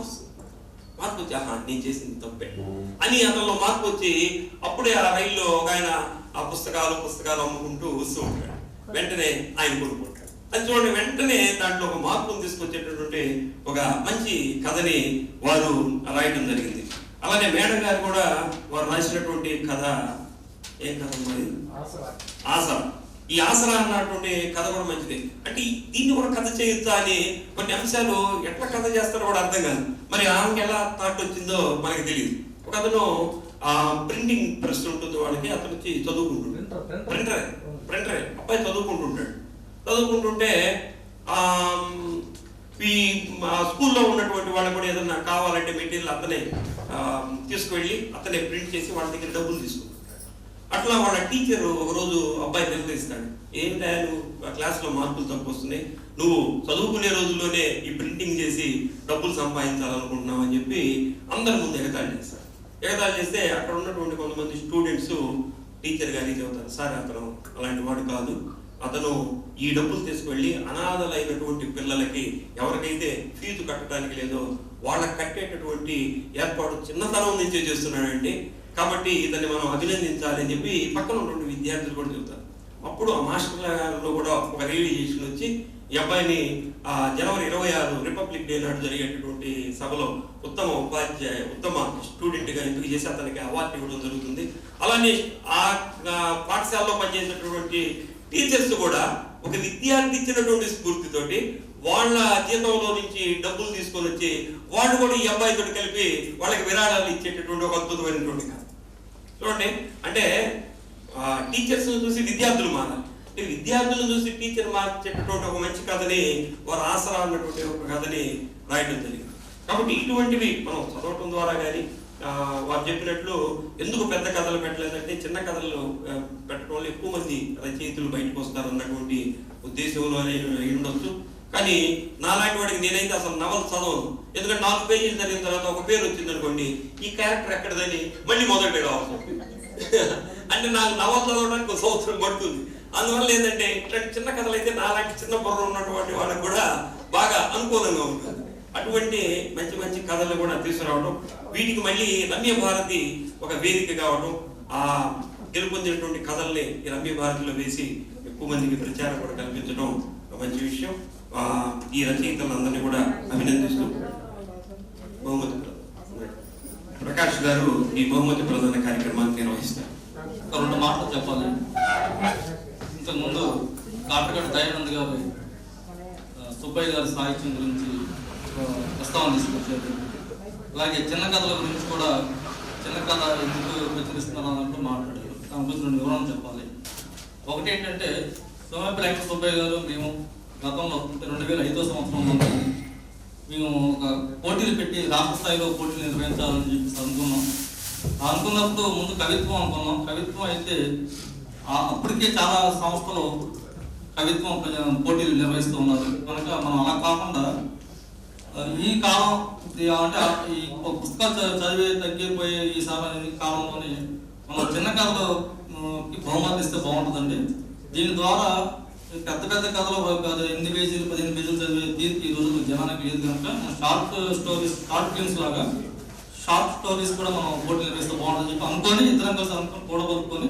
వచ్చి, నేను చేసింది తప్పే అని అతనిలో మార్పు వచ్చి, అప్పుడే ఆ రైల్లో ఒక ఆయన ఆ పుస్తకాలు అమ్ముకుంటూ వస్తూ ఉంటాడు. వెంటనే ఆయన కొనుక్కుంటాడు. అది చూడండి, వెంటనే దాంట్లో ఒక మార్పును తీసుకొచ్చేటటువంటి ఒక మంచి కథని వారు రాయడం జరిగింది. అలానే మేడం గారు కూడా వారు రాసినటువంటి కథ, ఏం కథ మరి, ఆసరా. ఈ ఆసరా అన్నటువంటి కథ కూడా మంచిది. అంటే దీన్ని కూడా కథ చేయొచ్చా అని కొన్ని అంశాలు ఎట్లా కథ చేస్తారో కూడా అర్థం కాదు. మరి ఆమెకి ఎలా థాట్ వచ్చిందో మనకి తెలియదు. ఒక అతను ప్రింటింగ్ ప్రెస్ ఉంటుంది వాళ్ళకి, అతను వచ్చి చదువుకుంటుంటాడు, ప్రింటరే అబ్బాయి చదువుకుంటుంటే ఈ స్కూల్లో ఉన్నటువంటి వాళ్ళకి కూడా ఏదన్నా కావాలంటే మెటీరియల్ అతనే తీసుకువెళ్ళి అతనే ప్రింట్ చేసి వాళ్ళ దగ్గర డబ్బులు తీసుకుంటాడు. అట్లా వాళ్ళ టీచర్ ఒకరోజు అబ్బాయి నిర్ణయిస్తాడు, ఏంటా నువ్వు క్లాస్లో మార్కులు తక్కువ వస్తున్నాయి, నువ్వు చదువుకునే రోజుల్లోనే ఈ ప్రింటింగ్ చేసి డబ్బులు సంపాదించాలనుకుంటున్నావు అని చెప్పి అందరి ముందు ఎగతాళి చేస్తే అక్కడ ఉన్నటువంటి కొంతమంది స్టూడెంట్స్ టీచర్ గారికి చెబుతారు, సార్ అతను అలాంటి వాడు కాదు, అతను ఈ డబ్బులు తీసుకువెళ్ళి అనాథలైనటువంటి పిల్లలకి ఎవరికైతే ఫీజు కట్టడానికి లేదో వాళ్ళకి కట్టేటటువంటి ఏర్పాటు చిన్నతనం నుంచే చేస్తున్నాడండి, కాబట్టి ఇతన్ని మనం అభినందించాలి అని చెప్పి పక్కన ఉన్నటువంటి విద్యార్థులు కూడా చెబుతారు. అప్పుడు ఆ మాస్టర్లో కూడా ఒక రియలైజేషన్ వచ్చి ఈ అబ్బాయిని జనవరి 26 రిపబ్లిక్ డే నాడు జరిగేటటువంటి సభలో ఉత్తమ స్టూడెంట్గా ఎంపిక చేసి అతనికి అవార్డు ఇవ్వడం జరుగుతుంది. అలానే ఆ పాఠశాలలో పనిచేసేటటువంటి టీచర్స్ కూడా ఒక విద్యార్థి ఇచ్చినటువంటి స్ఫూర్తితోటి వాళ్ళ జీతంలో నుంచి డబ్బులు తీసుకొని వచ్చి వాళ్ళు కూడా ఈ అబ్బాయితో కలిపి వాళ్ళకి విరాళాలు ఇచ్చేటటువంటి ఒక అద్భుతమైనటువంటి కథ చూడండి. అంటే టీచర్స్ చూసి విద్యార్థులు మారాలి, విద్యార్థులను చూసి టీచర్ మార్చేటటువంటి ఒక మంచి కథని వారు ఆసరా అన్నటువంటి ఒక కథని రాయడం జరిగింది. కాబట్టి ఇటువంటివి మనం చదవటం ద్వారా కానీ వారు చెప్పినట్లు ఎందుకు పెద్ద కథలు పెట్టలేదంటే చిన్న కథలు పెట్టడం వల్ల ఎక్కువ మంది రచయితలు బయటకు వస్తారు అన్నటువంటి ఉద్దేశంలో ఉండొచ్చు. కానీ నాలాంటి వాడికి నేనైతే అసలు నవల చదవను, ఎందుకంటే 4 పేజీలు చదివిన తర్వాత ఒక పేరు వచ్చింది అనుకోండి, ఈ క్యారెక్టర్ ఎక్కడదని మళ్ళీ మొదటి రావాలి అంటే నాకు నవల చదవడానికి ఒక సంవత్సరం పడుతుంది. అందువల్ల ఏంటంటే ఇట్లాంటి చిన్న కథలు అయితే నాలాంటి చిన్న బుర్ర ఉన్నటువంటి వాళ్ళకి కూడా బాగా అనుకూలంగా ఉంటుంది. అటువంటి మంచి మంచి కథలు కూడా తీసుకురావడం, వీటికి మళ్ళీ రమ్య భారతి ఒక వేదిక కావడం, ఆ గెలుపొందినటువంటి కథల్ని ఈ రమ్య భారతిలో వేసి ఎక్కువ మందికి ప్రచారం కూడా కల్పించడం ఒక మంచి విషయం. ఈ రచయితలందరినీ కూడా అభినందిస్తూ బహుమతి ప్రకాష్ గారు ఈ బహుమతి ప్రదాన కార్యక్రమాన్ని నిర్వహిస్తారు. 2 మాటలు చెప్పాలి. ఇంతకుముందు కాటగడ్డ దయానంద్ గారు సుబ్బయ్య గారి సాహిత్యం గురించి ప్రస్తావన తీసుకొచ్చారు. అలాగే చిన్న కథల గురించి కూడా చిన్న కథ ఎందుకు ప్రచురిస్తున్నారు అన్నట్టు మాట్లాడారు. దాని గురించి 2 వివరాలు చెప్పాలి. ఒకటి ఏంటంటే సోమేపల్లి సుబ్బయ్య గారు మేము గతంలో 2005 సంవత్సరంలో మేము ఒక పోటీలు పెట్టి రాష్ట్ర స్థాయిలో పోటీలు నిర్వహించాలని చెప్పి అనుకున్నప్పుడు ముందు కవిత్వం అనుకున్నాం. కవిత్వం అయితే అప్పటికే చాలా సంస్థలు కవిత్వం పోటీలు నిర్వహిస్తూ ఉన్నారు కనుక మనం అలా కాకుండా ఈ కాలం అంటే ఈ పుస్తకాలు చదివే తగ్గిపోయే ఈ కాలంలోనే మనం చిన్న కథలు బహుమతి ఇస్తే బాగుంటుందండి. దీని ద్వారా పెద్ద పెద్ద కథలు 8 పేజీలు 15 పేజీలు చదివే తీర్పు ఈ రోజు జనానికి లేదు కనుక షార్ట్ స్టోరీస్, షార్ట్ ఫిల్మ్స్ లాగా షార్ట్ స్టోరీస్ కూడా మనం పోటీలు నిర్వహిస్తే బాగుంటుందని చెప్పి అనుకొని ఇద్దరం కలిసి అనుకుని కూడబలుపుకొని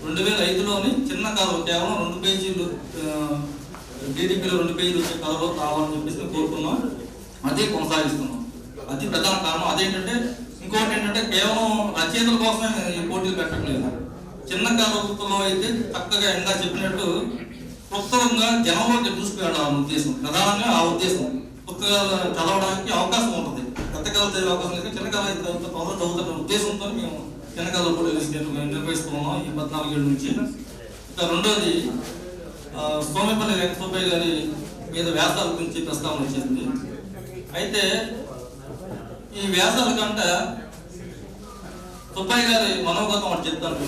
2005లోని చిన్న కథలు కేవలం 2 పేజీలు టీడీపీలో 2 పేజీలు వచ్చే కథలో కావాలని చెప్పేసి కోరుకున్నాం. అదే కొనసాగిస్తున్నాం. అది ప్రధాన కారణం. అదేంటంటే ఇంకోటి ఏంటంటే కేవలం రచయితల కోసమే ఈ పోటీలు పెట్టట్లేదు. చిన్న కథలో అయితే చక్కగా ఇంకా చెప్పినట్టు పుస్తకంగా జనంలోకి దూసుకెళ్ళాలన్న ఉద్దేశం, ప్రధానంగా ఆ ఉద్దేశం. పుస్తకాలు చదవడానికి అవకాశం ఉంటుంది. పెద్ద కథలు చదివే అవకాశం లేదు. చిన్న కథ అయితే త్వరగా చదువుతున్న ఉద్దేశంతో మేము చిన్న కథలు పోటీలు నిర్వహిస్తున్నాం ఈ 14 ఏళ్ళ నుంచి. ఇంకా రెండోది సోమేపల్లి వెంకటసుబ్బయ్య గారి మీద వ్యాసాల గురించి ప్రస్తావన వచ్చింది. అయితే ఈ వ్యాసాల కంటే సుబ్బయ్య గారి మనోగతం అని చెప్తాను.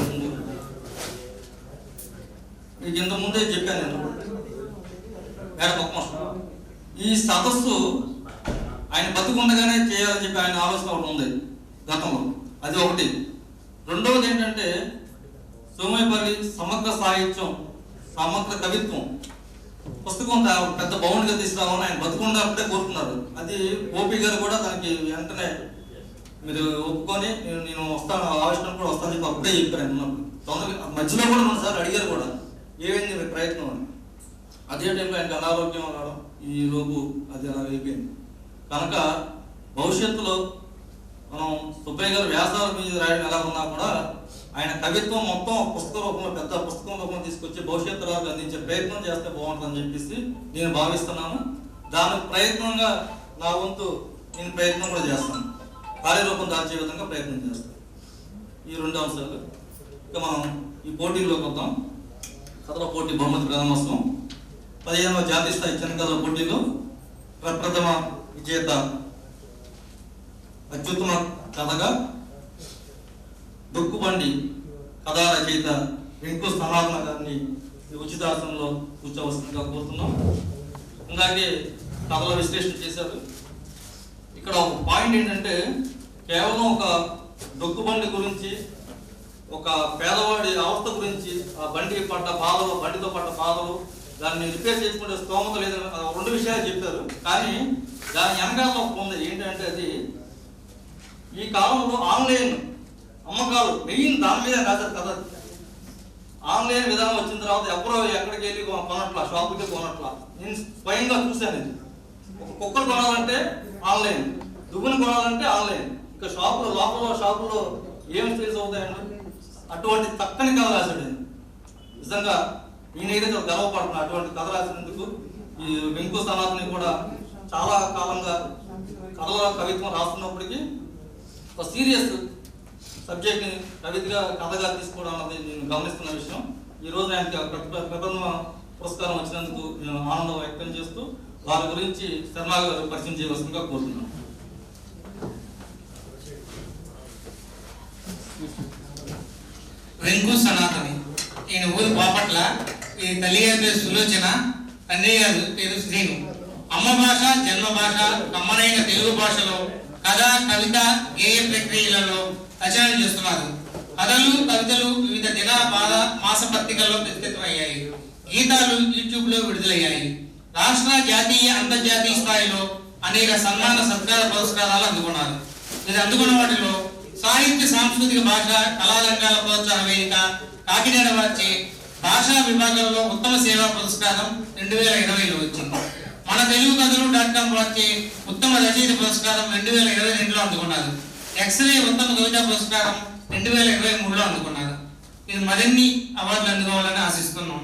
మీకు ఇంత ముందే చెప్పాను నేను ఈ సదస్సు ఆయన బతుకుండగానే చేయాలని చెప్పి ఆయన ఆలోచన ఒకటి ఉంది గతంలో. అది ఒకటి. రెండవది ఏంటంటే సోమేపల్లి సమగ్ర సాహిత్యం, సమగ్ర కవిత్వం పుస్తకం పెద్ద బౌండ్గా తీసుకురావాలని ఆయన బతుకున్నప్పుడే కోరుకున్నారు. అది ఓపీ గారు కూడా దానికి వెంటనే మీరు ఒప్పుకొని నేను వస్తాను, ఆవిష్కరణ కూడా వస్తాను చెప్పి అప్పుడే చెప్పారు. ఆయన తొందరగా మధ్యలో కూడా 2 సార్లు అడిగారు కూడా ఏమైంది మీ ప్రయత్నం అని. అదే టైంలో ఆయనకు అనారోగ్యం రావడం ఈ లోపు అది అలా అయిపోయింది. కనుక భవిష్యత్తులో మనం సుబ్బయ్య గారు వ్యాసాల మీద రాయడం ఎలా ఉన్నా కూడా ఆయన కవిత్వం మొత్తం పుస్తక రూపంలో, పెద్ద పుస్తకం రూపంలో తీసుకొచ్చి భవిష్యత్తు తరాలకు అందించే ప్రయత్నం చేస్తే బాగుంటుందని చెప్పేసి నేను భావిస్తున్నాను. దాని ప్రయత్నంగా నా వంతు నేను ప్రయత్నం కూడా చేస్తాను. కార్యరూపం దాల్చే విధంగా ప్రయత్నం చేస్తాను. ఈ 2 అంశాలు. ఇక మనం ఈ పోటీల్లోకి వద్దాం. కథల పోటీ బహుమతి ప్రథమోత్సవం 15వ జాతీయ స్థాయి చిన్న కథల పోటీలో ప్రప్రథమ విజేత అత్యుత్తమ కథగా దొక్కుబండి కథా రచయిత వెంకు సనాతన గారిని ఉచితాసనంలో కూర్చోవలసిందిగా కోరుతున్నాం. అలాగే కథల విశ్లేషణ చేశారు. ఇక్కడ ఒక పాయింట్ ఏంటంటే కేవలం ఒక దొక్కుబండి గురించి, ఒక పేదవాడి అవస్థ గురించి, ఆ బండికి పడ్డ బాధలు, బండితో పడ్డ బాధలు, దాన్ని రిపేర్ చేసుకుంటే స్తోమత లేదని 2 విషయాలు చెప్పారు. కానీ దాని వెనకాల ఉంది ఏంటంటే అది ఈ కాలంలో ఆన్లైన్ అమ్మకాలు మెయిన్ దాని మీద రాశారు కదా. ఆన్లైన్ విధానం వచ్చిన తర్వాత ఎవరో ఎక్కడికి వెళ్ళి కొనట్లా, షాపుకి కొనట్లా. నేను స్వయంగా చూశాను. ఇది ఒక కుక్కర్ కొనాలంటే ఆన్లైన్, దువ్వుని కొనాలంటే ఆన్లైన్. ఇంకా షాపులో లోపల షాపులో ఏమి సేల్స్ అవుతాయండి. అటువంటి చక్కని కథ రాశాడు. నిజంగా నేనైతే గర్వపడుతున్నా అటువంటి కథ రాసినందుకు. ఈ వెంకు సనాతని కూడా చాలా కాలంగా కథల కవిత్వం రాస్తున్నప్పటికీ ఒక సీరియస్ సబ్జెక్ట్ని కవితగా కథగా తీసుకోవడం అన్నది నేను గమనిస్తున్న విషయం. ఈరోజు ఆయనకి ప్రథమ పురస్కారం వచ్చినందుకు నేను ఆనందం వ్యక్తం చేస్తూ వారి గురించి శర్మ గారు పరిచయం చేయవలసిందిగా కోరుతున్నాను. వెంకు సనాతని. ఈయన ఊరు బాపట్ల. ఈ తల్లి గారి పేరు సులోచన, తండ్రి గారు పేరు శ్రీను. అమ్మ భాష, జన్మ భాష, కమ్మనైన తెలుగు భాషలో కథ, కవిత, గేయ ప్రక్రియలలో రచనలు చేస్తున్నారు. కథలు, కవితలు వివిధ దిన మాస పత్రికల్లో ప్రచురితమయ్యాయి. గీతాలు యూట్యూబ్ లో విడుదలయ్యాయి. రాష్ట్ర, జాతీయ, అంతర్జాతీయ స్థాయిలో అనేక సన్మాన సత్కార పురస్కారాలు అందుకున్నారు. ఇది అందుకున్న వాటిలో సాహిత్య, సాంస్కృతిక, భాష, కళారంగాల ప్రోత్సాహ వేదిక కాకినాడ వారిచే భాషా విభాగంలో ఉత్తమ సేవా పురస్కారం 2020లో వచ్చింది. మన తెలుగు కథలు.com వారిచే ఉత్తమ రచయిత పురస్కారం 2022లో అందుకున్నారు. ఎక్స్రే ఉత్తమ కవితా పురస్కారం 2023లో అందుకున్నారు. ఇది మరిన్ని అవార్డులు అందుకోవాలని ఆశిస్తున్నాం.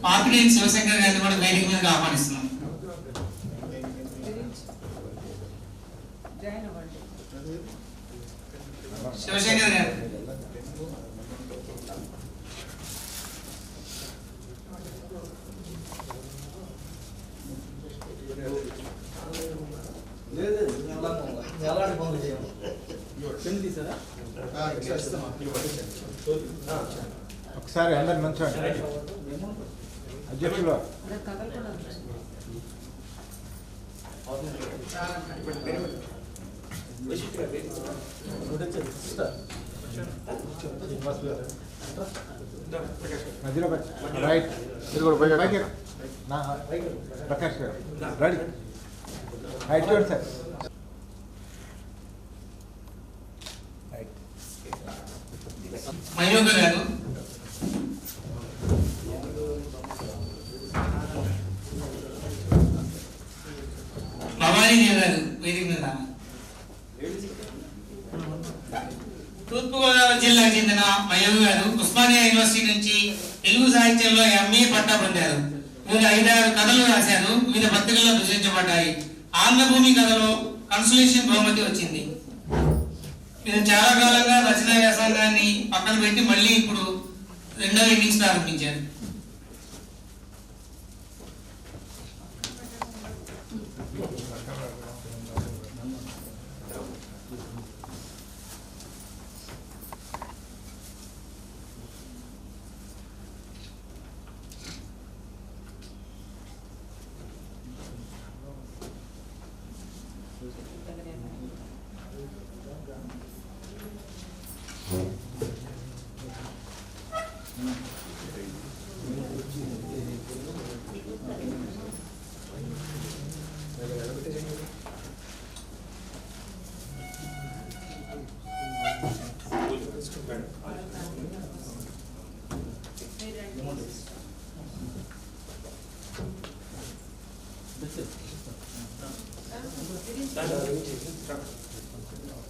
పాపినేని శివశంకర్ గారిని కూడా వేదిక మీదకి ఆహ్వానిస్తున్నాం. శివశంకర్ గారు ఒకసారి అందరు నుంచోండి. అధ్యక్షులు మధ్యలో రైట్ ప్రకాష్ గారు రెడీ రైట్ చూడండి సార్. రైట్ మయూక గారు, భవానీ గారు వేదిక మీద. తూర్పుగోదావరి జిల్లాకు చెందిన మయూక గారు ఉస్మానియా యూనివర్సిటీ నుంచి తెలుగు సాహిత్యంలో MA పట్టా పొందారు. వీరు 5-6 కథలు రాశారు. వివిధ పత్రికల్లో ప్రచురించబడ్డాయి. ఆంధ్రభూమి కథలో కన్సలేషన్ బహుమతి వచ్చింది. వీరు చాలా కాలంగా రచనా వ్యాసంగాన్ని పక్కన పెట్టి మళ్ళీ ఇప్పుడు 2వ ఇన్నింగ్స్ ప్రారంభించారు.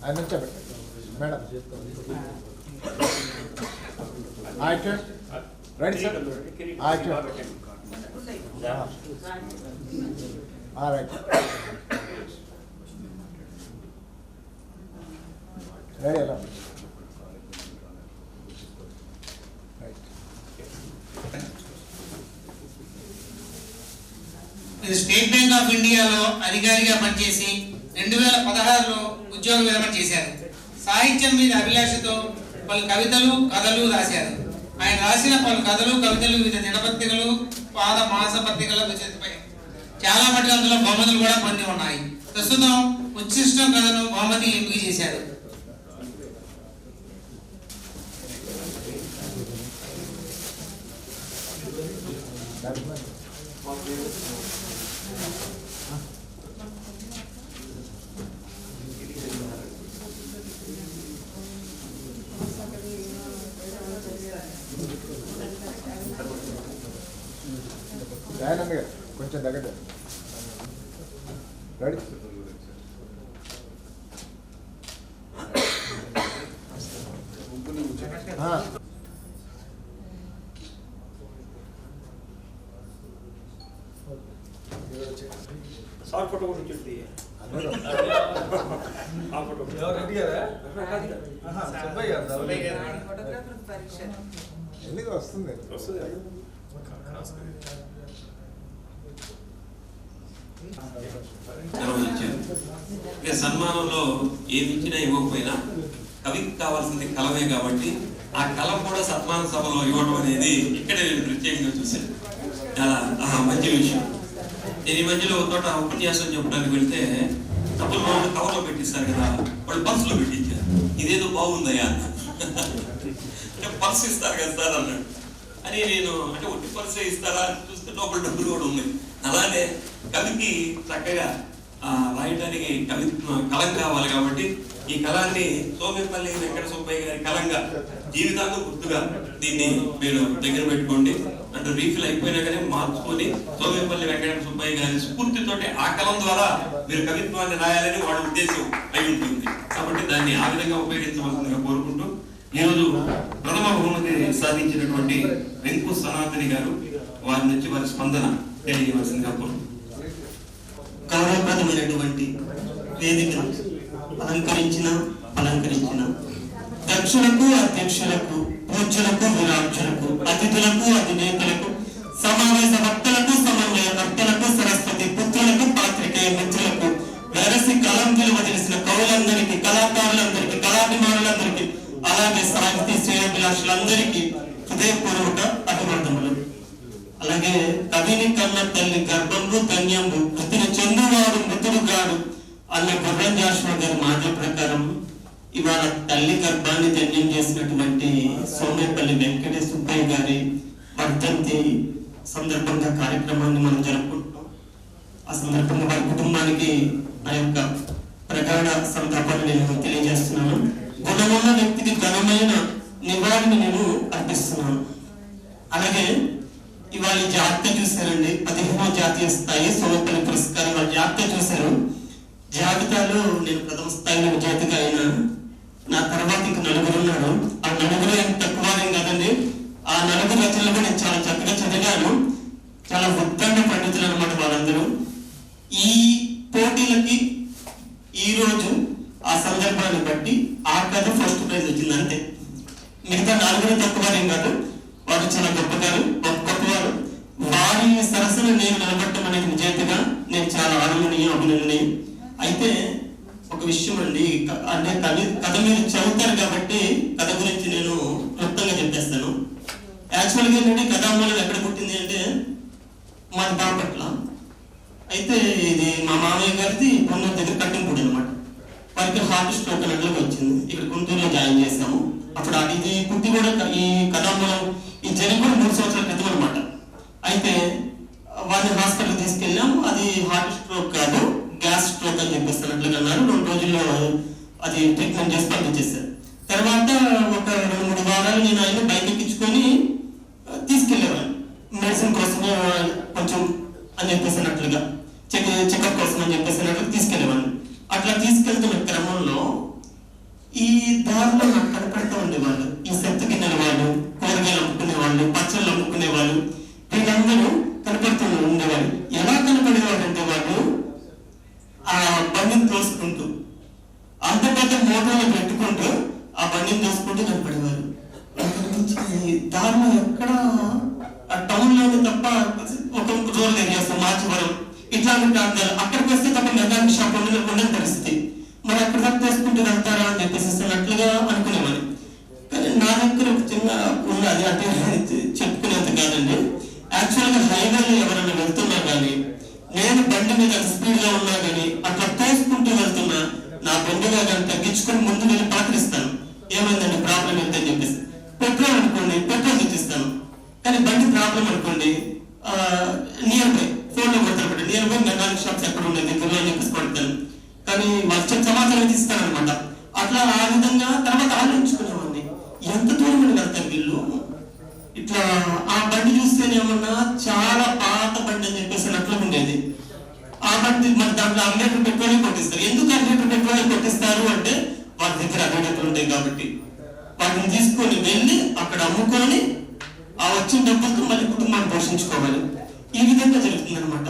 ఆయన నుంచో madam actor ready sir actor right ready అలా స్టేట్ బ్యాంక్ ఆఫ్ ఇండియాలో అధికారిగా పనిచేసి 2016లో ఉద్యోగ విరమణ చేశారు. సాహిత్యం మీద అభిలాషతో పలు కవితలు కథలు రాశారు. ఆయన రాసిన పలు కథలు కవితలు వివిధ దినపత్రికలు పాద మాస పత్రికల్లో ప్రచురితమయ్యాయి. చాలా మటుకు అందులో బహుమతులు కూడా పొంది ఉన్నాయి. ప్రస్తుతం ఉత్కృష్ట కథను బహుమతి ఎంపిక చేశారు. దయానంద గారు కొంచెం దగ్గర రెడీ సార్ ఫోటో కూడా చూడండి. ఎందుకు వస్తుంది సన్మానంలో ఏమి ఇచ్చినా ఇవ్వకపోయినా కవికి కావాల్సింది కలమే కాబట్టి ఆ కళ కూడా సన్మాన సభలో ఇవ్వడం అనేది ఇక్కడ నేను ప్రత్యేకంగా చూశాను. చాలా మంచి విషయం. నేను ఈ మధ్యలో ఒక చోట ఉపన్యాసం చెప్పడానికి వెళ్తే డబ్బులు వాళ్ళు కవర్లో పెట్టిస్తారు కదా, వాళ్ళు పర్సులో పెట్టించారు. ఇదేదో బాగుందయ్యా అంటే పర్సు ఇస్తారు కదా సార్ అన్నాడు. అని నేను అంటే ఒట్టి పర్సే ఇస్తారా చూస్తే లోపల డబ్బులు కూడా ఉన్నాయి. అలానే కవికి చక్కగా రాయడానికి కలం కావాలి కాబట్టి ఈ కళాన్ని సోమేపల్లి వెంకట సుబ్బయ్య గారి కలంగా జీవితాంతం గుర్తుగా దీన్ని మీరు దగ్గర పెట్టుకోండి. అంటే రీఫిల్ అయిపోయినా కానీ మార్చుకొని సోమేపల్లి వెంకట సుబ్బయ్య గారి స్ఫూర్తితోటి ఆ కలం ద్వారా మీరు కవిత్వాన్ని రాయాలని వాళ్ళ ఉద్దేశం అయి ఉంటుంది. కాబట్టి దాన్ని ఆ విధంగా ఉపయోగించవలసిందిగా కోరుకుంటూ ఈరోజు ప్రథమ బహుమతి సాధించినటువంటి వెంకు సనాతని గారు వారి నుంచి వారి స్పందన తెలియవలసిందిగా కోరుకుంటున్నాను. గౌరవప్రదమైనటువంటి వేదికను అలంకరించిన దక్షులకు అధ్యక్షులకు పూజ్యులకు విరాజ్యులకు అతిథులకు అధినేతలకు సమావేశ వక్తలకు సమన్వయకర్తలకు సరస్వతి పుత్రులకు పాత్రికేయ మిత్రులకు వెరసి కలం విలువ తెలిసిన కవులందరికీ కళాకారులందరికీ కళాభిమానులందరికీ అలాగే శ్రేయోభిలాషులందరికీ హృదయపూర్వక అభివందనములు. అలాగే కవిని కన్న తల్లి గర్భంబు ధన్యంబు కృతిన చెందువాడు మృతుడు గాడు అన్న గుర్రం జాషువా గారి మాటల ప్రకారం ఇవాళ తల్లి గర్భాన్ని ధన్యం చేసినటువంటి సోమేపల్లి వెంకటేశ్వర సుబ్బయ్య గారి వర్ధంతి సందర్భంగా కార్యక్రమాన్ని మనం జరుపుకుంటున్నాం. ఆ సందర్భంగా వారి కుటుంబానికి నా యొక్క ప్రగాఢ సంతాపాన్ని నేను తెలియజేస్తున్నాను. గుణమున్న వ్యక్తికి ఘనమైన నివాళిని నేను అర్పిస్తున్నాను. అలాగే ఇవాళ జాబితా చూశారండి, 15వ జాతీయ స్థాయి సోమేపల్లి పురస్కారం వాళ్ళ జాబితా చూశారు. జాబితాలో నేను ప్రథమ స్థాయిలో విజేతగా అయినా నా తర్వాత ఇంక నలుగురు ఉన్నారు. ఆ నలుగురు ఏం తక్కువ ఏం కాదండి. ఆ నలుగురు రచనలు కూడా నేను చాలా చక్కగా చదివాను. చాలా ఉత్తండ పండితులు అనమాట వాళ్ళందరూ. ఈ పోటీలకి ఈ రోజు ఆ సందర్భాన్ని బట్టి ఆ కథ ఫస్ట్ ప్రైజ్ వచ్చింది అంతే. మిగతా నలుగురు తక్కువనేం కాదు, వారు చాలా గొప్పవారు. వారి సరసన నేను నిలబడటం అనేది విజేతగా నేను చాలా ఆనందనీయం, అభినందనీయం. అయితే ఒక విషయం అండి, అంటే కథ మీరు చదువుతారు కాబట్టి కథ గురించి నేను క్లుప్తంగా చెప్పేస్తాను. యాక్చువల్గా ఏంటంటే కథ మూలం ఎక్కడ పుట్టింది అంటే మన బాపట్ల. అయితే ఇది మా మామయ్య గారిది పొన్నూరు దగ్గర కట్టింపుడు అనమాట. వారికి హార్ట్ స్ట్రోక్ అన్నట్లుగా వచ్చింది. ఇక్కడ గుంటూరులో జాయిన్ చేసాము. అప్పుడు ఇది పుట్టి కూడా ఈ కథామూలం ఈ జరిగి కూడా 3 సంవత్సరాల క్రితం అనమాట. అయితే వారిని హాస్పిటల్ తీసుకెళ్ళాము. అది హార్ట్ స్ట్రోక్ కాదు, గ్యాస్ స్ట్రోక్ అని చెప్పేస్తున్నట్లుగా అన్నారు. 2 రోజుల్లో అది ట్రీట్మెంట్ చేసి పంపించేశారు. తర్వాత ఒక 2-3 వారాలు నేను ఆయన బైక్ ఎక్కించుకొని తీసుకెళ్ళేవాడిని మెడిసిన్ కోసమే కొంచెం అని చెప్పేసినట్లుగా చెకప్ కోసం అని చెప్పేసినట్లుగా తీసుకెళ్ళేవాడిని. అట్లా తీసుకెళ్తున్న క్రమంలో ఈ దారిలో నాకు కనపడుతూ ఉండేవాళ్ళు ఈ సెత్తు గిన్నెల వాళ్ళు, కూరగాయలు అమ్ముకునే వాళ్ళు, పచ్చళ్ళు అమ్ముకునే వాళ్ళు, వీళ్ళందరూ కనపడుతూ ఉండేవాళ్ళు. ఎలా కనపడేవాళ్ళు అంటే వాళ్ళు ఆ బండిని తోసుకుంటూ అంత పెద్ద మోటార్లు పెట్టుకుంటూ ఆ బండిని తోసుకుంటూ కనపడేవారు. దారిలో ఎక్కడ ఆ టౌన్ లోనే తప్ప ఒక రూరల్ ఏరియాస్ మార్చవరం ఇట్లాంటి ప్రాంతాలు అక్కడికి వస్తే తప్ప మెకానిక్ షాప్ ఉండని పరిస్థితి. మరి అక్కడ దాకా తోసుకుంటూ వెళ్తారా అని చెప్పేసి అన్నట్లుగా అనుకునేవారు. కానీ నా దగ్గర ఒక చిన్న ఉన్నది, అంటే చెప్పుకునేంత కాదండి. యాక్చువల్గా హైవేలో ఎవరైనా వెళ్తున్నా కానీ నేను బండి మీద స్పీడ్ గా ఉన్నా కానీ అట్లా తోసుకుంటూ వెళ్తున్నా నా బండిగా కానీ తగ్గించుకొని ముందు వెళ్ళి పాత్రిస్తాను. ఏమైందండి ప్రాబ్లం ఏంటని చెప్పేసి. పెట్రోల్ అనుకోండి, పెట్రోల్ తెచ్చిస్తాను. కానీ బండి ప్రాబ్లం అనుకోండి, నియర్ బై ఫోన్లో కొడతాను, నియర్ బై మెకానిక్ షాప్స్ ఎక్కడ ఉన్నాయి దగ్గరలో అని చెప్పేసి కొడతాను. కానీ వచ్చే సమాచారం తీస్తానమాట. అట్లా ఆ విధంగా తర్వాత ఆలోచించుకునేవాడిని, ఎంత దూరం వెళ్తారు వీళ్ళు. ఇట్లా ఆ బండి చూస్తేనేమన్నా చాలా పాత బండి అని చెప్పేసి అట్లా ఉండేది. ఆ బండి మరి దాంట్లో 1 లీటర్ పెట్రోల్ కొట్టిస్తారు. ఎందుకు 1 లీటర్ పెట్రోల్ కొట్టిస్తారు అంటే వాళ్ళ దగ్గర 1 లీటర్లు ఉంటాయి కాబట్టి వాటిని తీసుకొని వెళ్ళి అక్కడ అమ్ముకొని ఆ వచ్చిన డబ్బులతో మళ్ళీ కుటుంబాన్ని పోషించుకోవాలి. ఈ విధంగా జరుగుతుంది అనమాట.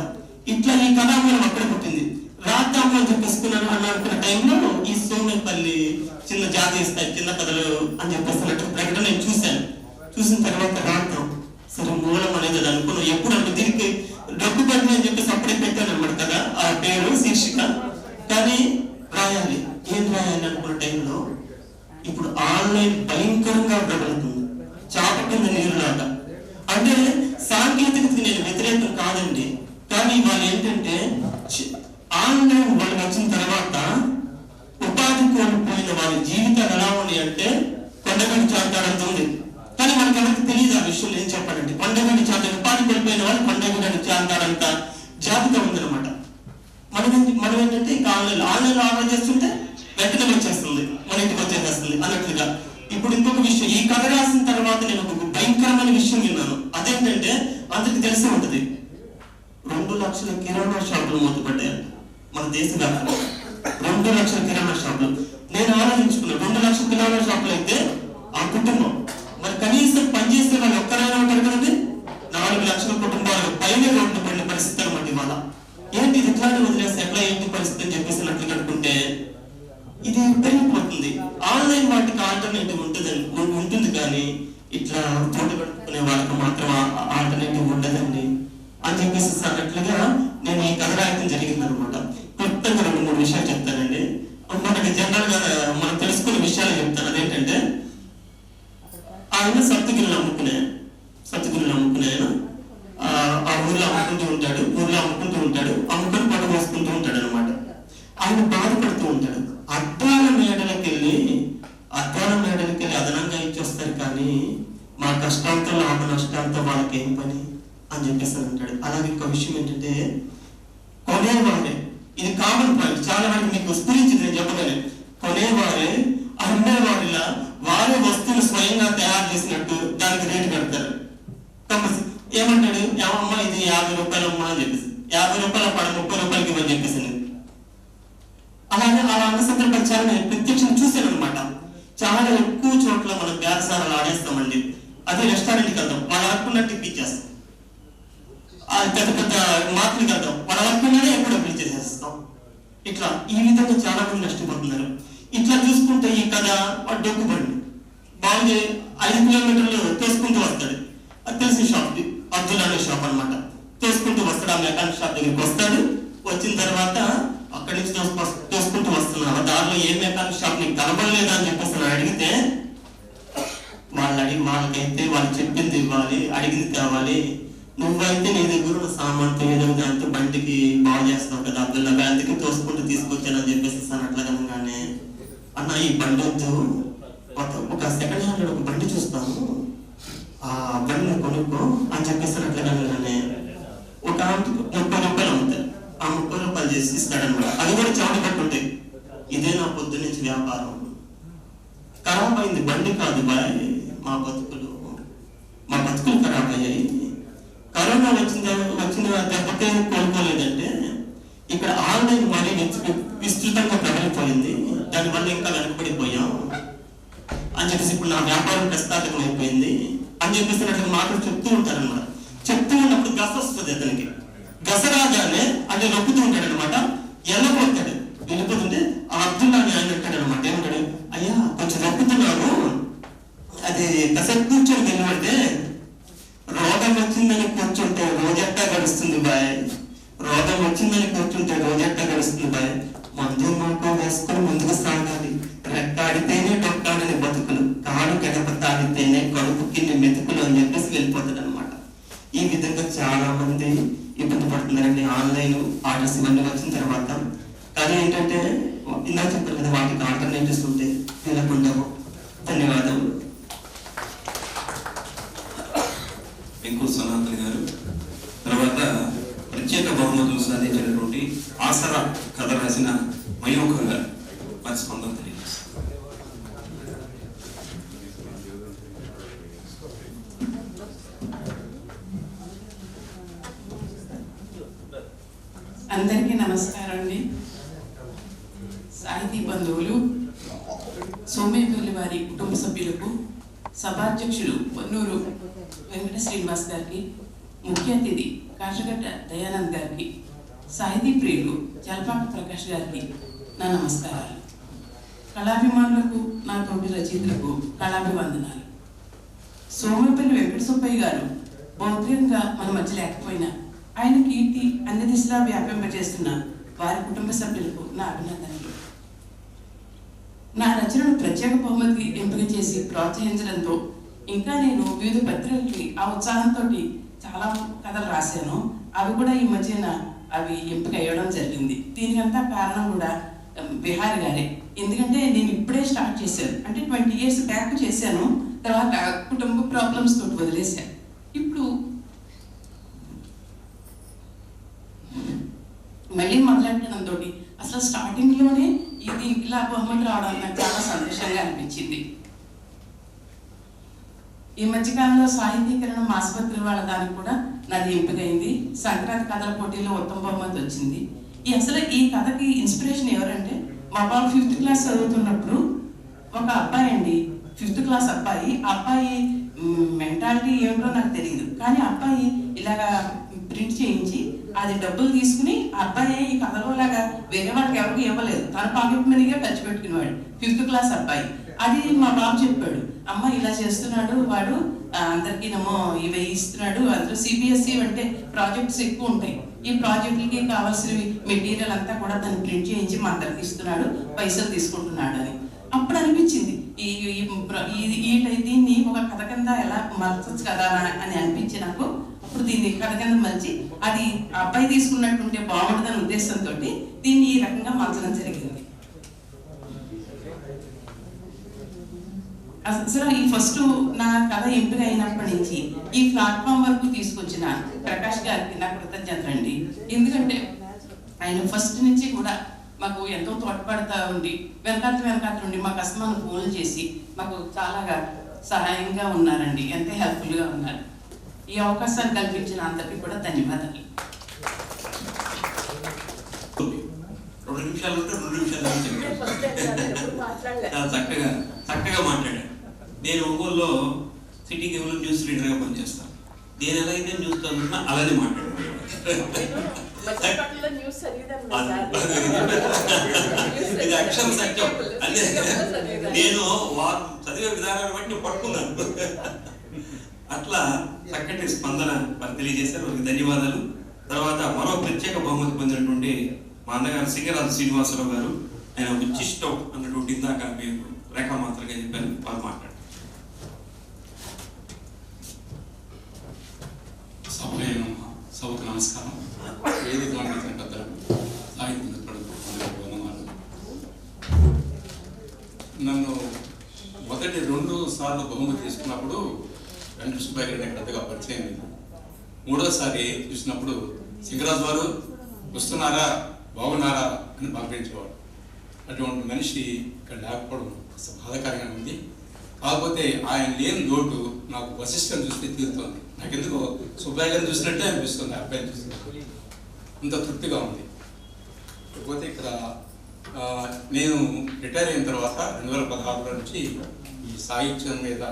ఇట్లా ఈ కథామూలం అక్కడ పుట్టింది. రాద్దామని చెప్పేసుకున్నాను అని అనుకున్న టైంలో ఈ సోమేపల్లి చిన్న జాతీయ స్థాయి చిన్న కథలు అని చెప్పేస్తున్నట్టు ప్రకటన నేను చూశాను. చూసిన తర్వాత రాద్దాం సరే మూలం అనేది అది అనుకున్నాం. ఎప్పుడు అంటే దీనికి డబ్బు పడిన అని చెప్పేసి అప్పుడే పెట్టాను అనమాట కదా ఆ పేరు శీర్షిక. కానీ రాయాలి, ఏం రాయాలి అనుకున్న టైంలో ఇప్పుడు ఆన్లైన్ భయంకరంగా ప్రబలుతుంది, చాప కింద నీరులాగా. అంటే సాంకేతికతకి నేను వ్యతిరేకం కాదండి, కానీ వాళ్ళు ఏంటంటే ఆన్లైన్ వాళ్ళు వచ్చిన తర్వాత ఉపాధి కోల్పోయిన వారి జీవితాలు ఎలా ఉన్నాయి అంటే కొండగడి చాటాడంతో ఉంది. కానీ మనకి ఎవరికి తెలియదు ఆ విషయంలో. ఏం చెప్పాలంటే కొండగడి చాట ఉపాధి కోల్పోయిన వాళ్ళు కొండగడి చాటాడంత జాబితా ఉందన్నమాట. మనం ఏంటంటే ఇంకా ఆన్లైన్ ఆర్డర్ చేస్తుంటే వెంటనే వచ్చేస్తుంది, మన ఇంటికి వచ్చేసేస్తుంది అన్నట్లుగా. ఇప్పుడు ఇంకొక విషయం, ఈ కథ రాసిన తర్వాత నేను ఒక భయంకరమైన విషయం విన్నాను. అదేంటంటే అందరికి తెలిసి ఉంటది, 2 లక్షల కిరాణా షాపులు మూతపడ్డాయి మన దేశవ్యాప్తంగా. 2 లక్షల కిరాణా షాపులు. నేను ఆలోచించుకున్నాను, 2 లక్షల కిరాణా షాపులు అయితే ఆ కుటుంబం మరి కనీసం పనిచేసే వాళ్ళు ఒక్కరైనా ఉంటారు కదండి. 4 లక్షల కుటుంబాలు పైన రోడ్డు పడిన పరిస్థితి అనమాట ఇవాళ. ఏంటి ఇది ఇట్లాంటి వదిలేస్తే ఎట్లా ఏంటి పరిస్థితి అని చెప్పేసి అన్నట్లు కనుక్కుంటే ఇది పెరిగిపోతుంది. ఆన్లైన్ వాటికి ఆల్టర్నేటివ్ ఉంటుంది కానీ ఇట్లా పూట పెట్టుకునే వాళ్ళకి మాత్రం ఆల్టర్నేటివ్ ఉండదండి అని చెప్పేసి అన్నట్లుగా నేను ఈ కథ రాయటం జరిగింది అనమాట. క్లుప్తంగా 2-3 విషయాలు చెప్తానండి. మనకి జనరల్ గా మనం తెలుసుకునే విషయాలు చెప్తాను. అదేంటంటే ఆ ఎవరితో లాభ నష్టాలతో వాళ్ళకి ఏం పని అని చెప్పేసి అంటాడు. అలాగే ఇంకో విషయం ఏంటంటే కొనేవారే, ఇది కామన్ పాయింట్, చాలా మంది మీకు స్ఫురించి నేను చెప్పగలను. కొనేవారే అమ్మేవారిలా వారే వస్తువులు స్వయంగా తయారు చేసినట్టు దానికి రేటు పెడతారు. కంపల్సరీ ఏమంటాడు, ఏమమ్మా ఇది 50 రూపాయలమ్మా అని చెప్పేసి, 50 రూపాయల పడ 30 రూపాయలకి ఇవ్వని చెప్పేసి. అలాగే అలా అన్న సందర్భాలు చాలా నేను ప్రత్యక్షంగా చూశాను అనమాట. చాలా ఎక్కువ చోట్ల మనం బేరసారాలు ఆడేస్తామండి. అదే రెస్టారెంట్కి వెళ్దాం, వాళ్ళు అనుకున్నట్టు ఇప్పించేస్తాం. పెద్ద పెద్ద మార్పులకి వెళ్దాం, వాళ్ళు అనుకున్నదే ఎప్పుడు ఇప్పించేసేస్తాం. ఇట్లా ఈ విధంగా చాలా మంది నష్టపోతున్నారు. ఇట్లా చూసుకుంటే ఈ కథ డొక్కుబండి బాగుంది, 5 కిలోమీటర్లు తోసుకుంటూ వస్తాడు. అది తెలిసిన షాప్, అబ్దుల్ అనే షాప్ అనమాట. తోసుకుంటూ వస్తాడు, ఆ మెకానిక్ షాప్ దగ్గరికి వస్తాడు. వచ్చిన తర్వాత అక్కడి నుంచి తోసుకుంటూ వస్తున్నావు, దానిలో ఏ మెకానిక్ షాప్ నీకు కనబడలేదా అని చెప్పేసి అడిగితే వాళ్ళకైతే వాళ్ళు చెప్పింది ఇవ్వాలి, అడిగింది తేవాలి. నువ్వైతే నీ దగ్గర ఉన్న సామాన్తో ఏదో దాంతో బండికి బాగు చేస్తావు కదా అబ్దుల్లా, అందుకే తోసుకుంటూ తీసుకొచ్చానని చెప్పేసి అట్లా కనుగానే అన్న ఈ బండి వద్దు, ఒక సెకండ్ హ్యాండ్ ఒక బండి చూస్తాను, ఆ బండిని కొనుక్కో అని చెప్పేసి అట్లా కనుగానే ఒక 30 రూపాయలు అమ్ముతారు. ఆ 30 రూపాయలు చేసి ఇస్తాడనమాట. అది కూడా చెమట పట్టుంటాయి. ఇదే నా పొద్దు నుంచి వ్యాపారం. ఖరాబ్ అయింది బండి కాదు బాయ్, మా బతుకులు ఖరాబ్ అయ్యాయి. కరోనా వచ్చిన దెబ్బకే కోలుకోలేదంటే ఇక్కడ ఆన్లైన్ మరీ విస్తృతంగా ప్రబలిపోయింది, దానివల్ల ఇంకా వెనకబడిపోయాం అని చెప్పేసి ఇప్పుడు నా వ్యాపారం ప్రస్తాపకం అయిపోయింది అని చెప్పేసి అట్లా మాటలు చెప్తూ ఉంటారనమాట. చెప్తూ ఉన్నప్పుడు గస వస్తుంది అతనికి. గసరాగానే అంటే నొప్పుతూ ఉంటాడు అనమాట. వెళ్ళిపోతాడు, వెళ్ళిపోతుంటే ఆ అబ్దుల్లా అని ఆయన అంటాడు అనమాట. ఏమంటాడు, అయ్యా కొంచెం నొప్పుతున్నాను, అది కాసేపు కూర్చొని వెళ్ళిపడితే రోగం వచ్చిందని కూర్చుంటే రోజెట్టా గడుస్తుంది బాయ్, రోగం వచ్చిందని కూర్చుంటే రోజెట్టా గడుస్తుంది బాయ్, మందు మాకు వేసుకొని ముందుకు సాగాలి, రెక్కాడితేనే డొక్కాడని బతుకులు, కాడు గడప తాడితేనే కడుపు కింద మెతుకులు అని చెప్పేసి వెళ్ళిపోతాడు అనమాట. ఈ విధంగా చాలా మంది ఇబ్బంది పడుతున్నారండి ఆన్లైన్ ఆర్డర్స్ ఇవన్నీ వచ్చిన తర్వాత. కానీ ఏంటంటే ఇందాక చెప్పారు కదా, వాటికి ఆల్టర్నేటివ్స్ ఉంటే వెళ్ళకుండాము. ధన్యవాదాలు. వెంకు సనాతన్ గారు. తర్వాత ప్రత్యేక బహుమతులు సాధించినటువంటి ఆసరా కథ రాసిన మయూఖం గారు వారి స్పందన తెలియజేస్తారు. అందరికీ నమస్కారం అండి. సాహితీ బంధువులు, సోమేపల్లి వారి కుటుంబ సభ్యులకు, సభాధ్యక్షులు పొన్నూరు వెంకట శ్రీనివాస్ గారికి, ముఖ్య అతిథి కాశగడ్డ దయానంద్ గారికి, సాహితీ ప్రియులు జలపాక ప్రకాష్ గారికి నా నమస్కారాలు. కళాభిమానులకు, నా తోటి రచయితలకు కళాభివందనాలు. సోమేపల్లి వెంకట సుబ్బయ్య గారు భౌతికంగా మన మధ్య లేకపోయినా ఆయన కీర్తి అన్ని దిశలా వ్యాపింపజేస్తున్న వారి కుటుంబ సభ్యులకు నా అభినందనలు. నా రచనను ప్రత్యేక బహుమతి ఎంపిక చేసి ప్రోత్సహించడంతో ఇంకా నేను వివిధ పత్రికలకి ఆ ఉత్సాహంతో చాలా కథలు రాశాను. అవి కూడా ఈ మధ్యన అవి ఎంపిక అయ్యడం జరిగింది. దీనికంతా కారణం కూడా బిహారీ గారే. ఎందుకంటే నేను ఇప్పుడే స్టార్ట్ చేశాను, అంటే 20 years బ్యాక్ చేశాను. తర్వాత కుటుంబ ప్రాబ్లమ్స్ తోటి వదిలేశాను. ఇప్పుడు మళ్ళీ మొదలెట్టడంతో అసలు స్టార్టింగ్లోనే ఇది ఇలా బహుమతి రావడం నాకు చాలా సంతోషంగా అనిపించింది. ఈ మధ్యకాలంలో సాహితీకరణం ఆసుపత్రి వాళ్ళ దానికి కూడా నాది ఎంపికైంది. సంక్రాంతి కథల పోటీలో ఉత్తమ బహుమతి వచ్చింది. అసలు ఈ కథకి ఇన్స్పిరేషన్ ఎవరంటే, మా బాబు 5th క్లాస్ చదువుతున్నప్పుడు ఒక అబ్బాయి అండి, 5th క్లాస్ అబ్బాయి. ఆ అబ్బాయి మెంటాలిటీ ఏమిటో నాకు తెలియదు, కానీ అబ్బాయి ఇలాగా ప్రింట్ చేయించి అది డబ్బులు తీసుకుని ఆ అబ్బాయి ఈ కథలో లాగా వేరే వాళ్ళకి ఎవరికి ఇవ్వలేదు, తన పాకెట్ మనీగా ఖర్చు పెట్టుకునేవాడు. 5th క్లాస్ అబ్బాయి. అది మా బాబు చెప్పాడు, అమ్మ ఇలా చేస్తున్నాడు వాడు, అందరికీ నమ్మో ఇవి ఇస్తున్నాడు. అందులో CBSE అంటే ప్రాజెక్ట్స్ ఎక్కువ ఉంటాయి. ఈ ప్రాజెక్టులకి కావాల్సినవి మెటీరియల్ అంతా కూడా దాన్ని ప్రింట్ చేయించి మా అందరికి ఇస్తున్నాడు, పైసలు తీసుకుంటున్నాడు అని. అప్పుడు అనిపించింది దీన్ని ఒక కథ కింద ఎలా మలచచ్చు కదా అని అనిపించి నాకు. అప్పుడు దీన్ని కథ కింద మలిచి అది అబ్బాయి తీసుకున్నట్టుంటే బాగుంటుందనే ఉద్దేశంతో దీన్ని ఈ రకంగా మలచడం జరిగింది. అసలు ఈ ఫస్ట్ నా కథ ఎంపిక అయినప్పటి నుంచి ఈ ప్లాట్ఫామ్ వరకు తీసుకొచ్చిన ప్రకాష్ గారికి నా కృతజ్ఞతలు అండి. ఎందుకంటే ఆయన ఫస్ట్ నుంచి కూడా మాకు ఎంతో తోడ్పడతా ఉండి వెనకాల ఉండి మాకు అసమాను ఫోన్లు చేసి మాకు చాలా సహాయంగా ఉన్నారండి, ఎంతో హెల్ప్ఫుల్గా ఉన్నారు. ఈ అవకాశాన్ని కల్పించిన అందరికీ కూడా ధన్యవాదాలు. 2 నిమిషాలు ఉంటే 2 నిమిషాలు చాలా చక్కగా మాట్లాడాను. నేను ఒంగోలులో సిటీ కేబుల్ న్యూస్ రీడర్గా పనిచేస్తాను. నేను ఎలా అయితే న్యూస్ చదువుతున్నా అలానే మాట్లాడాను. ఇది అక్షరం సత్యం. అంటే నేను వారు చదివే విధానాన్ని బట్టి నేను పట్టుకున్నాను. అట్లా చక్కటి స్పందన వారు తెలియజేశారు, వారికి ధన్యవాదాలు. తర్వాత మరో ప్రత్యేక బహుమతి పొందినటువంటి మా అన్నగారు సింగరాజు శ్రీనివాసరావు గారు, ఆయన ఉచ్చిష్టం అన్నటువంటి ఇందాక మీరు రేఖామాత్రంగా చెప్పారు, వారు మాట్లాడారు. సభకు నమస్కారం. వేదిక మండలించిన పెద్దలకు, సాహిత్య మిత్రులకు వందనాలు. నన్ను మొదటి 2 సార్లు బహుమతి తీసుకున్నప్పుడు వెంకట సుబ్బయ్య గారిని పెద్దగా పరిచయం లేదు. 3వసారి చూసినప్పుడు సింగరాజు వారు వస్తున్నారా, బాగున్నారా అని పంపించేవాడు. అటువంటి మనిషి ఇక్కడ లేకపోవడం బాధాకరంగా ఉంది. కాకపోతే ఆయన లేని లోటు నాకు వశిష్ఠం చూస్తే తీరుతుంది. నాకెందుకో సుబ్బయ్య గారిని చూసినట్టే అనిపిస్తుంది, అబ్బాయిని చూసినట్టు అంత తృప్తిగా ఉంది. కాకపోతే ఇక్కడ నేను రిటైర్ అయిన తర్వాత 2016 నుంచి ఈ సాహిత్యం మీద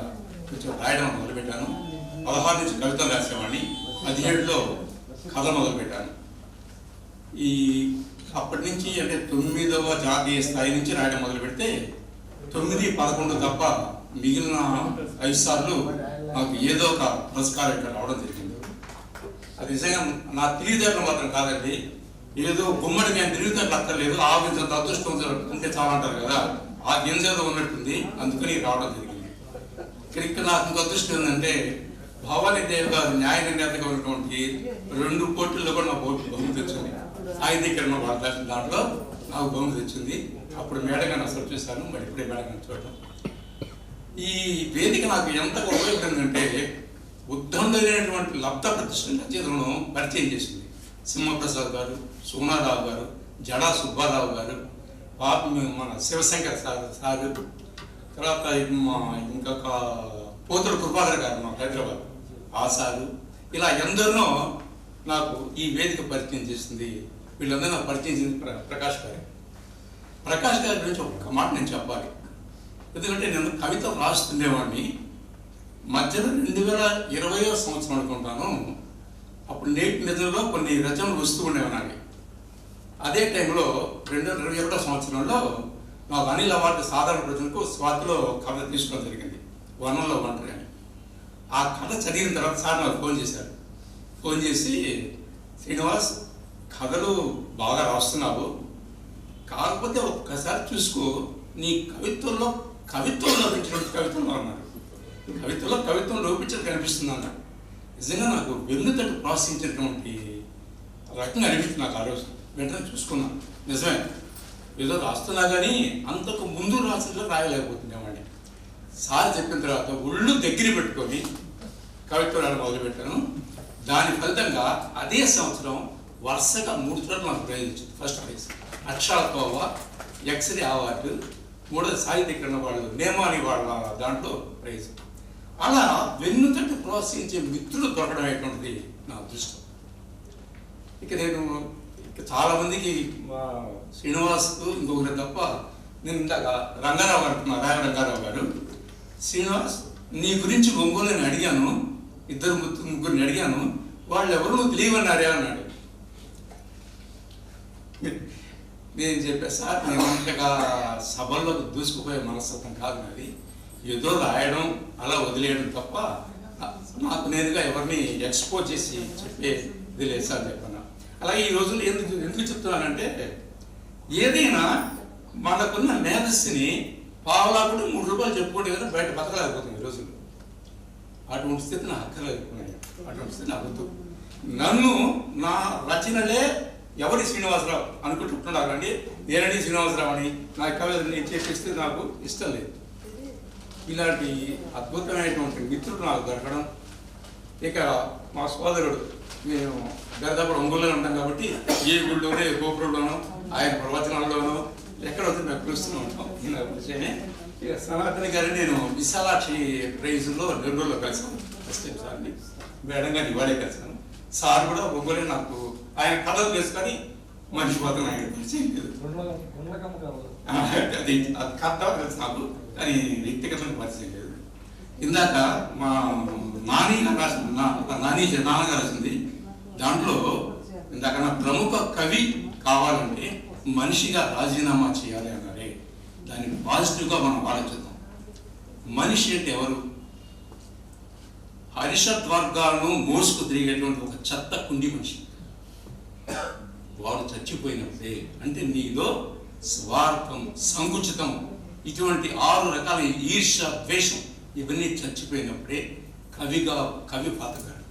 కొంచెం రాయడం మొదలుపెట్టాను. 16 నుంచి కవితలు రాసేవాడిని, 17లో కథ మొదలుపెట్టాను. అప్పటి నుంచి అంటే 9వ జాతీయ స్థాయి నుంచి రాయడం మొదలు పెడితే 9, 11 తప్ప మిగిలిన 5 సార్లు నాకు ఏదో ఒక పురస్కారం ఇక్కడ రావడం జరిగింది. అది నిజంగా నా తెలివితేటలు మాత్రం కాదండి. ఏదో గుమ్మడికి నేను తెలివితేటలు అక్కర్లేదు, ఆ గింజంత అదృష్టం ఉంటే చాలా అంటారు కదా, ఆ గింజ ఏదో ఉన్నట్టుంది, అందుకని రావడం జరిగింది. ఇక్కడ నాకు ఇంకో అదృష్టం ఏంటంటే భవానీ దేవి గారు న్యాయ నిర్ణేతగా ఉన్నటువంటి 2 పోటీల్లో కూడా నాకు బహుమతి వచ్చింది. సాహిత్యకరణ దాంట్లో నాకు బహుమతి వచ్చింది. అప్పుడు మేడగానే అసలు చూశాను, మరి ఇప్పుడే మేడగానే చూడటం. ఈ వేదిక నాకు ఎంతగా ఉపయోగపడిందంటే ఉద్దండైనటువంటి లబ్ధ ప్రతిష్ఠ రచయితలను పరిచయం చేసింది. సింహప్రసాద్ గారు, సుగుణారావు గారు, జడా సుబ్బారావు గారు, మన శివశంకర్ సారు, తర్వాత ఇంకొక పోతుల కృపాకర్ గారు మా హైదరాబాద్ ఆ సారు, ఇలా ఎందరినో నాకు ఈ వేదిక పరిచయం చేసింది. వీళ్ళందరూ నాకు పరిచయం చేసింది ప్రకాష్ గారు. ప్రకాష్ గారి గురించి ఒక మాట నేను చెప్పాలి. ఎందుకంటే నేను కవిత రాస్తుండేవాడిని. మధ్యలో 2020వ సంవత్సరం అనుకుంటాను, అప్పుడు నేటి నిధుల్లో కొన్ని రచనలు వస్తూ ఉండేవి నాకు. అదే టైంలో 2021వ సంవత్సరంలో నాకు అనిల్ అవార్డు సాధారణ రచనకు స్వాతిలో కథ తీసుకోవడం జరిగింది, వనంలో ఒంటరి అని. ఆ కథ చదివిన తర్వాత సార్ నాకు ఫోన్ చేశారు. ఫోన్ చేసి, శ్రీనివాస్ కథలు బాగా రాస్తున్నావు, కాకపోతే ఒక్కసారి చూసుకో నీ కవిత్వంలో లోపించినటువంటి కవిత్వం అన్నాడు. కవిత్వం లోపించడం కనిపిస్తుంది అన్నాడు. నిజంగా నాకు వెన్నుతట్టు ప్రోత్సహించినటువంటి రకంగా అనిపిస్తుంది నాకు ఆ రోజు. వెంటనే చూసుకున్నాను, నిజమే ఏదో రాస్తున్నా కానీ అంతకు ముందు రాసిలో రాయలేకపోతుండేవాడిని. సార్ చెప్పిన తర్వాత ఒళ్ళు దగ్గర పెట్టుకొని కవిత్వం రాయడం మొదలుపెట్టాను. దాని ఫలితంగా అదే సంవత్సరం వరుసగా 3 చోట్ల నాకు ప్రైజ్ వచ్చింది. ఫస్ట్ ప్రైజ్ అక్షరాలతోవా, ఎక్స్రే అవార్డు, 3వ సాహిత్యకరణ వాళ్ళు నేమాని వాళ్ళ దాంట్లో ప్రైజ్. అలా వెన్నుతట్టు ప్రోత్సహించే మిత్రులు దొరకడం అనేటువంటిది నా అదృష్టం. నేను చాలా మందికి శ్రీనివాస్కు ఇంకొకరు తప్ప, నేను ఇందాక రంగారావు అంటున్నా, రాయ రంగారావు గారు, శ్రీనివాస్ నీ గురించి ఒంగోలు నేను అడిగాను, 2 ముగ్గురిని అడిగాను, వాళ్ళు ఎవరు నువ్వు తెలియవన్నారే అన్నాడు. నేను చెప్పాను, సార్ నేను అంతగా సభల్లోకి దూసుకుపోయే మనస్తత్వం కాదు నాది, ఏదో రాయడం అలా వదిలేయడం తప్ప నాకు నేనుగా ఎవరిని ఎక్స్పోజ్ చేసి చెప్పే ఇది లేదు సార్ చెప్పాను. అలాగే ఈ రోజుల్లో ఎందుకు చెప్తున్నానంటే, ఏదైనా మనకున్న మేధస్సుని పావలా కూడా 3 రూపాయలు చెప్పుకుంటే కదా బయట బతకలేకపోతుంది ఈ రోజుల్లో. అటువంటి స్థితి నాకు అక్కర్లేకపోయినాయి, అటువంటి స్థితి నాకు నన్ను నా రచనలే ఎవరి శ్రీనివాసరావు అనుకుంటున్నారు అండి, నేనని శ్రీనివాసరావు అని నా కవితని చేపిస్తే నాకు ఇష్టం లేదు. ఇలాంటి అద్భుతమైనటువంటి మిత్రుడు నాకు దొరకడం, ఇక మా సోదరుడు, మేము దాదాపు ఒంగోలులో ఉంటాం కాబట్టి ఏ గుడిలోనే గోపురంలోనో ఆయన ప్రవచనాల్లోనో ఎక్కడ వస్తే మేము పిలుస్తూనే ఉంటాం. ఇలా పిలిచేనే ఇక సనాతని గారిని నేను విశాలాక్షి ప్రైజ్లో నెల్లూరులో కలిసాను. ఫస్ట్ టైం సార్ని మేడం గారిని ఇవాడే కలిసాను. సార్ కూడా ఒంగోలే నాకు ఆయన కథలు చేసుకొని మనిషి పోతాను ఆయన పరిచయం లేదు. అది కథ తెలుసు నాకు, కానీ వ్యక్తిగతంగా పరిచయం లేదు. ఇందాక మా నాని నాన్నగారు రాసింది దాంట్లో ఇందాక నా ప్రముఖ కవి కావాలంటే మనిషిగా రాజీనామా చేయాలి అన్నారే, దాన్ని పాజిటివ్గా మనం ఆలోచిద్దాం. మనిషి అంటే ఎవరు? హరిషత్ వర్గాలను మోసుకు తిరిగేటువంటి ఒక చెత్త కుండి మనిషి. వాడు చచ్చిపోయినప్పుడే, అంటే నీలో స్వార్థం, సంకుచితం, ఇటువంటి 6 రకాల ఈర్ష, ద్వేషం ఇవన్నీ చచ్చిపోయినప్పుడే కవి పాతగాడు.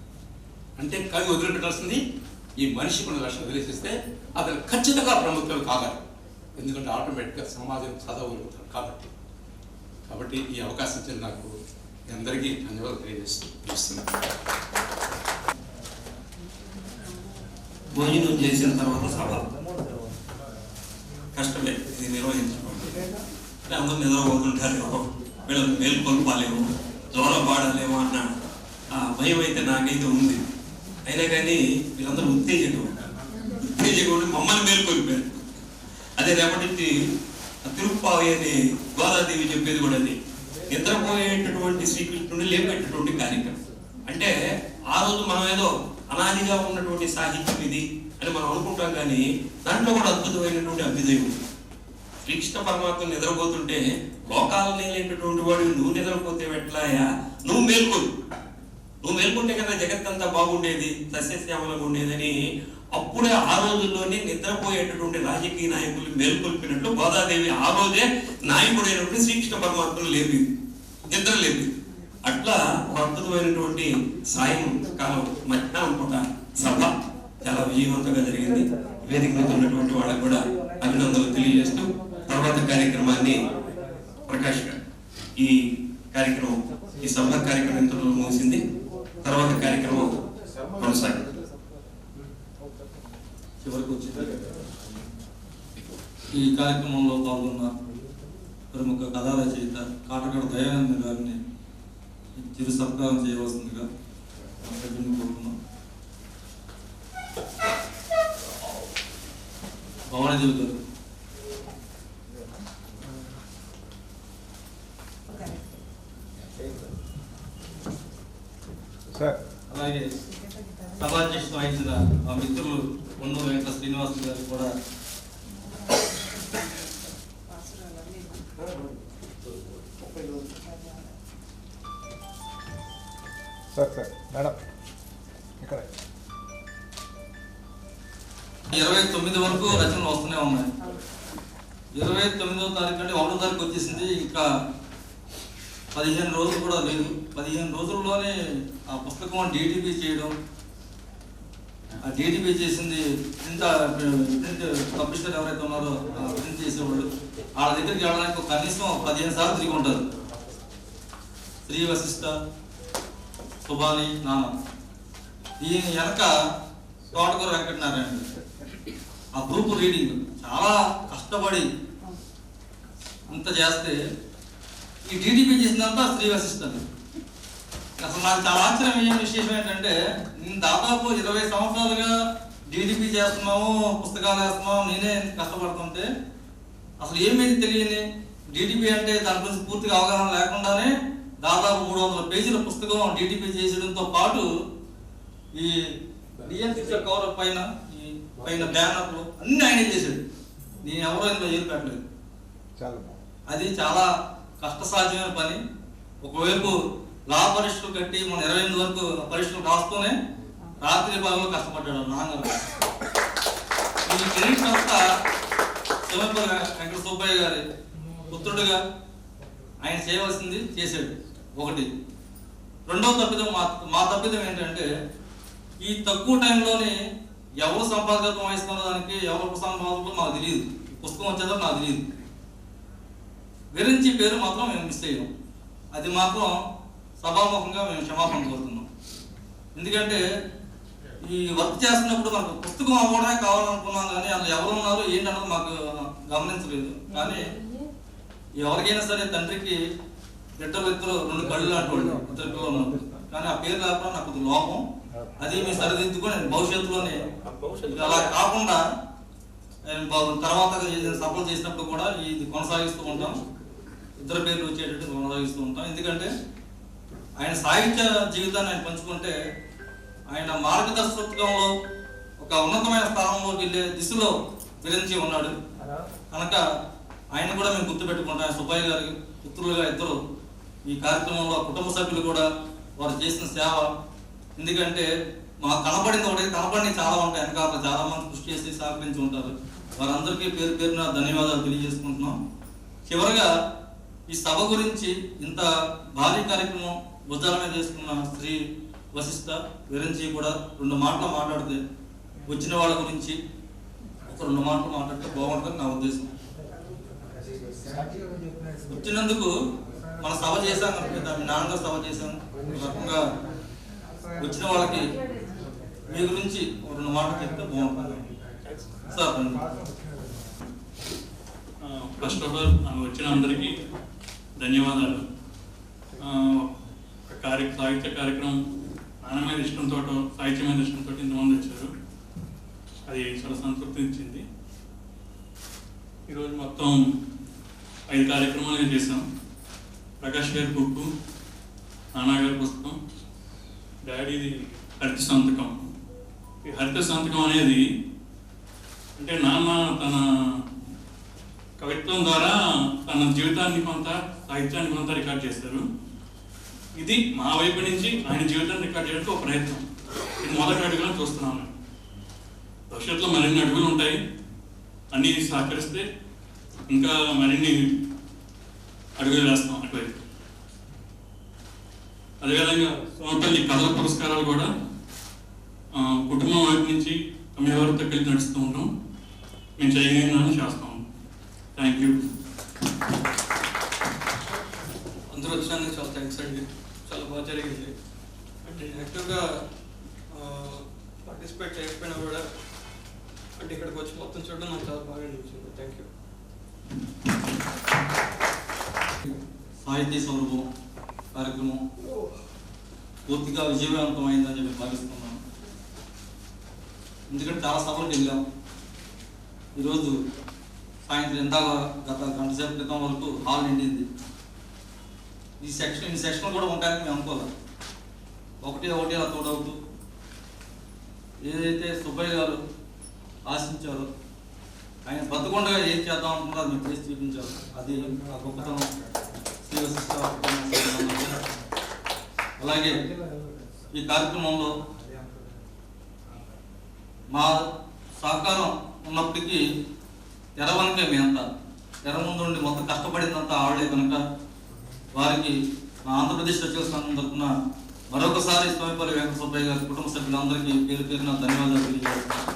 అంటే కవి వదిలిపెట్టాల్సింది ఈ మనిషి కొన్ని లక్షలు వదిలేసిస్తే అతను ఖచ్చితంగా ప్రముఖ కవి కాగాలి. ఎందుకంటే ఆటోమేటిక్గా సమాజం చదవగలుగుతారు కాబట్టి ఈ అవకాశం ఇచ్చిన నాకు అందరికీ ధన్యవాదాలు తెలియజేస్తున్నాను. భోజనం చేసిన తర్వాత సభ కష్టమే, ఇది నిర్వహించడం. అందరూ నిద్రపోతుంటారేమో, వీళ్ళకి మేలుకొల్పాలేమో, జ్వరం పాడాలేమో అన్న భయం అయితే నాకైతే ఉంది. అయినా కానీ వీళ్ళందరూ ఉత్తేజంగా ఉండి మమ్మల్ని మేలుకొల్పారు. అదే రేపటి తిరుప్పావి అని గోదాదేవి చెప్పేది కూడా అది నిద్రపోయేటటువంటి శ్రీకృష్ణుని లేపేటటువంటి కార్యక్రమం. అంటే ఆ రోజు మనం ఏదో అనాదిగా ఉన్నటువంటి సాహిత్యం ఇది అని మనం అనుకుంటాం, కానీ దాంట్లో కూడా అద్భుతమైనటువంటి అభ్యుదయం ఉంది. శ్రీకృష్ణ పరమాత్మ నిద్రపోతుంటే లోకాలు నేలేటటువంటి వాడు నువ్వు నిద్రపోతే ఎట్లాయా, నువ్వు మేల్కొంటే కదా జగత్తంతా బాగుండేది, సస్యశ్యామలంగా ఉండేదని అప్పుడే ఆ రోజుల్లోనే నిద్రపోయేటటువంటి రాజకీయ నాయకులు మేల్కొల్పినట్లు గోదాదేవి ఆ రోజే నాయకుడైనటువంటి శ్రీకృష్ణ పరమాత్మను నిద్ర లేపి. అట్లా ఒక అద్భుతమైనటువంటి సాయం కాలం మధ్యాహ్నం పూట సభ చాలా విజయవంతంగా జరిగింది. వేదిక మీద ఉన్నటువంటి వాళ్ళకు కూడా అభినందనలు తెలియజేస్తూ తర్వాత కార్యక్రమాన్ని ప్రకాష్ గారు ఈ సభ కార్యక్రమం ఇంతలో ముగిసింది. తర్వాత కార్యక్రమం కొనసాగింది. చివరికి వచ్చింది. ఈ కార్యక్రమంలో పాల్గొన్న ప్రముఖ కథా రచయిత కాటగడ దయానంద గారిని చిరు సత్కారం చేయవలసిందిగా కోరుతున్నాం. భవానీదేవి గారు. అలాగే సభాధ్యక్షులు వహించిన మా మిత్రులు పొన్నూరు వెంకట శ్రీనివాస్ గారు కూడా మేడం ఇక్కడ 29 వరకు రచనలు వస్తూనే ఉన్నాయి. 29వ తారీఖు అంటే 1వ తారీఖు వచ్చేసింది. ఇంకా 15 రోజులు కూడా లేదు. 15 రోజుల్లోనే ఆ పుస్తకం డిటిపి చేయడం, ఆ డిటిపి చేసింది ప్రింట్ పబ్లిషర్ ఎవరైతే ఉన్నారో ప్రింట్ చేసేవాళ్ళు వాళ్ళ దగ్గరికి వెళ్ళడానికి కనీసం 15 సార్లు తిరిగి ఉంటారు. శ్రీ వశిష్ట, సుబాని, నాన్న. దీని వెనక తోటకూర వెంకటనారాయణ ఆ గ్రూప్ రీడింగ్ చాలా కష్టపడి అంత చేస్తే ఈ డిటిపి చేసిందంతా శ్రీ వశిష్ట. అసలు నాకు చాలా ఆశ్చర్యమైన విశేషం ఏంటంటే నేను దాదాపు 20 సంవత్సరాలుగా డిటిపి చేస్తున్నాము, పుస్తకాలు వేస్తున్నాము, నేనే కష్టపడుతుంటే అసలు ఏమేమి తెలియని డిటిపి అంటే దాని గురించి పూర్తిగా అవగాహన లేకుండానే దాదాపు 300 పేజీల పుస్తకం డిటిపి చేసడంతో పాటు ఈ కవర్ పైన బ్యానర్లు అన్ని ఆయనే చేశాడు. నేను ఎవరో ఇందులో ఏం పెట్టలేదు. అది చాలా కష్టసాధ్యమైన పని. ఒకవైపు లా పరీక్షలు కట్టి మన 28 వరకు పరీక్షలు రాస్తూనే రాత్రి పగలు కష్టపడ్డాడు నాన్నగారు. ఈ క్రెడిట్ అంతా శివపల్లి వెంకట సుబ్బయ్య గారి పుత్రుడిగా ఆయన చేయవలసింది చేశాడు. ఒకటి. రెండవ తప్పిదం మా తప్పిదం ఏంటంటే ఈ తక్కువ టైంలోనే ఎవరు సంపాదకత్వం వహిస్తున్న దానికి ఎవరు సంపాదకులు నాకు తెలియదు. పుస్తకం వచ్చేదో నాకు తెలియదు. విరించి పేరు మాత్రం మేము మిస్ అయ్యాం. అది మాత్రం సభాముఖంగా మేము క్షమాపణ కోరుతున్నాం. ఎందుకంటే ఈ వర్క్ చేస్తున్నప్పుడు మనకు పుస్తకం అవ్వడమే కావాలనుకున్నాం, కానీ అందులో ఎవరు ఉన్నారు ఏంటన్నది మాకు గమనించలేదు. కానీ ఎవరికైనా సరే తండ్రికి ఇద్దరు 2 కళ్ళు లాంటి వాళ్ళు, 2 పిల్లలు ఉన్నారు. కానీ ఆ పేరు లేకపోతే నాకు కొద్దిగా లోపం, అది మేము సరిదిద్దుకొని భవిష్యత్తులోనే అలా కాకుండా తర్వాత సభలు చేసినప్పుడు కూడా ఇది కొనసాగిస్తూ ఉంటాం. 2 పేర్లు వచ్చేటట్టు కొనసాగిస్తూ ఉంటాం. ఎందుకంటే ఆయన సాహిత్య జీవితాన్ని ఆయన పంచుకుంటే ఆయన మార్గదర్శకత్వంలో ఒక ఉన్నతమైన స్థానంలోకి వెళ్ళే దిశలో విరించి ఉన్నాడు కనుక ఆయన కూడా మేము గుర్తుపెట్టుకుంటాం. ఆయన సుబ్బయ్య గారి పుత్రులుగా ఇద్దరు ఈ కార్యక్రమంలో కుటుంబ సభ్యులు కూడా వారు చేసిన సేవ. ఎందుకంటే మాకు కనపడింది ఒకటి, కనపడినవి చాలా ఉంటాయి, వెనకాల చాలా మంది కృషి చేసి సహకరించి ఉంటారు. వారందరికీ పేరు పేరున ధన్యవాదాలు తెలియజేసుకుంటున్నాం. చివరిగా ఈ సభ గురించి ఇంత భారీ కార్యక్రమం భుజాల మీద చేసుకున్న శ్రీ వశిష్ఠ విరంజీ కూడా 2 మాటలు మాట్లాడితే వచ్చిన వాళ్ళ గురించి ఒక 2 మాటలు మాట్లాడితే బాగుంటుంది నా ఉద్దేశం. వచ్చినందుకు మన సభ చేశాను, మీ నాన్నగారు సభ చేశాను, రకంగా వచ్చిన వాళ్ళకి మీ గురించి 2 మాటలు చెప్తే బాగుంటుంది సార్. ఫస్ట్ ఆఫ్ ఆల్ వచ్చిన అందరికీ ధన్యవాదాలు. సాహిత్య కార్యక్రమం నాన్న మీద ఇష్టంతో, సాహిత్యం మీద ఇష్టంతో ఇంతమంది వచ్చారు, అది చాలా సంతృప్తి ఇచ్చింది. ఈరోజు మొత్తం 5 కార్యక్రమాలు చేసాం. ప్రకాష్ గారి బుక్, నాన్నగారి పుస్తకం, డాడీది హరిత సంతకం. ఈ హరిత సంతకం అనేది అంటే నాన్న తన కవిత్వం ద్వారా తన జీవితాన్ని కొంత, సాహిత్యాన్ని కొంత రికార్డ్ చేశారు. ఇది మా వైపు నుంచి ఆయన జీవితాన్ని రికార్డ్ చేయడానికి ఒక ప్రయత్నం. ఇది మొదటి అడుగులను చూస్తున్నాను. భవిష్యత్తులో మరిన్ని అడుగులు ఉంటాయి, అన్నీ సహకరిస్తే ఇంకా మరిన్ని అడుగులు వేస్తాం అటువైపు. అదేవిధంగా సోమపల్లి కథల పురస్కారాలు కూడా కుటుంబం వైపు నుంచి మీ ఎవరితో కలిసి నడుస్తూ ఉంటాం. మేము చేయగలిగినాన్ని చేస్తాం. Thank you. అందరూ వచ్చినందుకు చాలా థ్యాంక్స్ అండి. చాలా బాగా జరిగింది. అంటే యాక్టివ్గా పార్టిసిపేట్ చేయకపోయినా కూడా అంటే ఇక్కడికి వచ్చి మొత్తం చూడడం నాకు చాలా బాగా అనిపించింది. Thank you. సాహితీ సౌరభం కార్యక్రమం పూర్తిగా విజయవంతమైందని చెప్పి భావిస్తున్నాను. ఎందుకంటే చాలా సభలకు వెళ్ళాం. ఈరోజు సాయంత్రం ఇందాక గత గంట సేపు క్రితం వరకు హాల్ నిండింది. ఈ సెక్షన్ కూడా ఉంటాయని మేము అనుకోవాలి. ఒకటి అలా తోడవుతూ ఏదైతే సుబ్బయ్య గారు ఆశించారో, ఆయన బతుకుండగా ఏం చేద్దాం అనుకున్నారో మీరు చేసి చూపించారు. అది ఆ గొప్పతనం శ్రీ వశిష్ఠ. అలాగే ఈ కార్యక్రమంలో మా సహకారం ఉన్నప్పటికీ తెర వెనకే మేమంతా, తెర ముందు నుండి మొత్తం కష్టపడిందంతా ఆవిడే కనుక వారికి మా ఆంధ్రప్రదేశ్ రచయితల సంఘం తరఫున మరొకసారి సోమపల్లి వెంకట సుబ్బయ్య గారి కుటుంబ సభ్యులందరికీ పేరు పేరున ధన్యవాదాలు తెలియజేస్తున్నాను.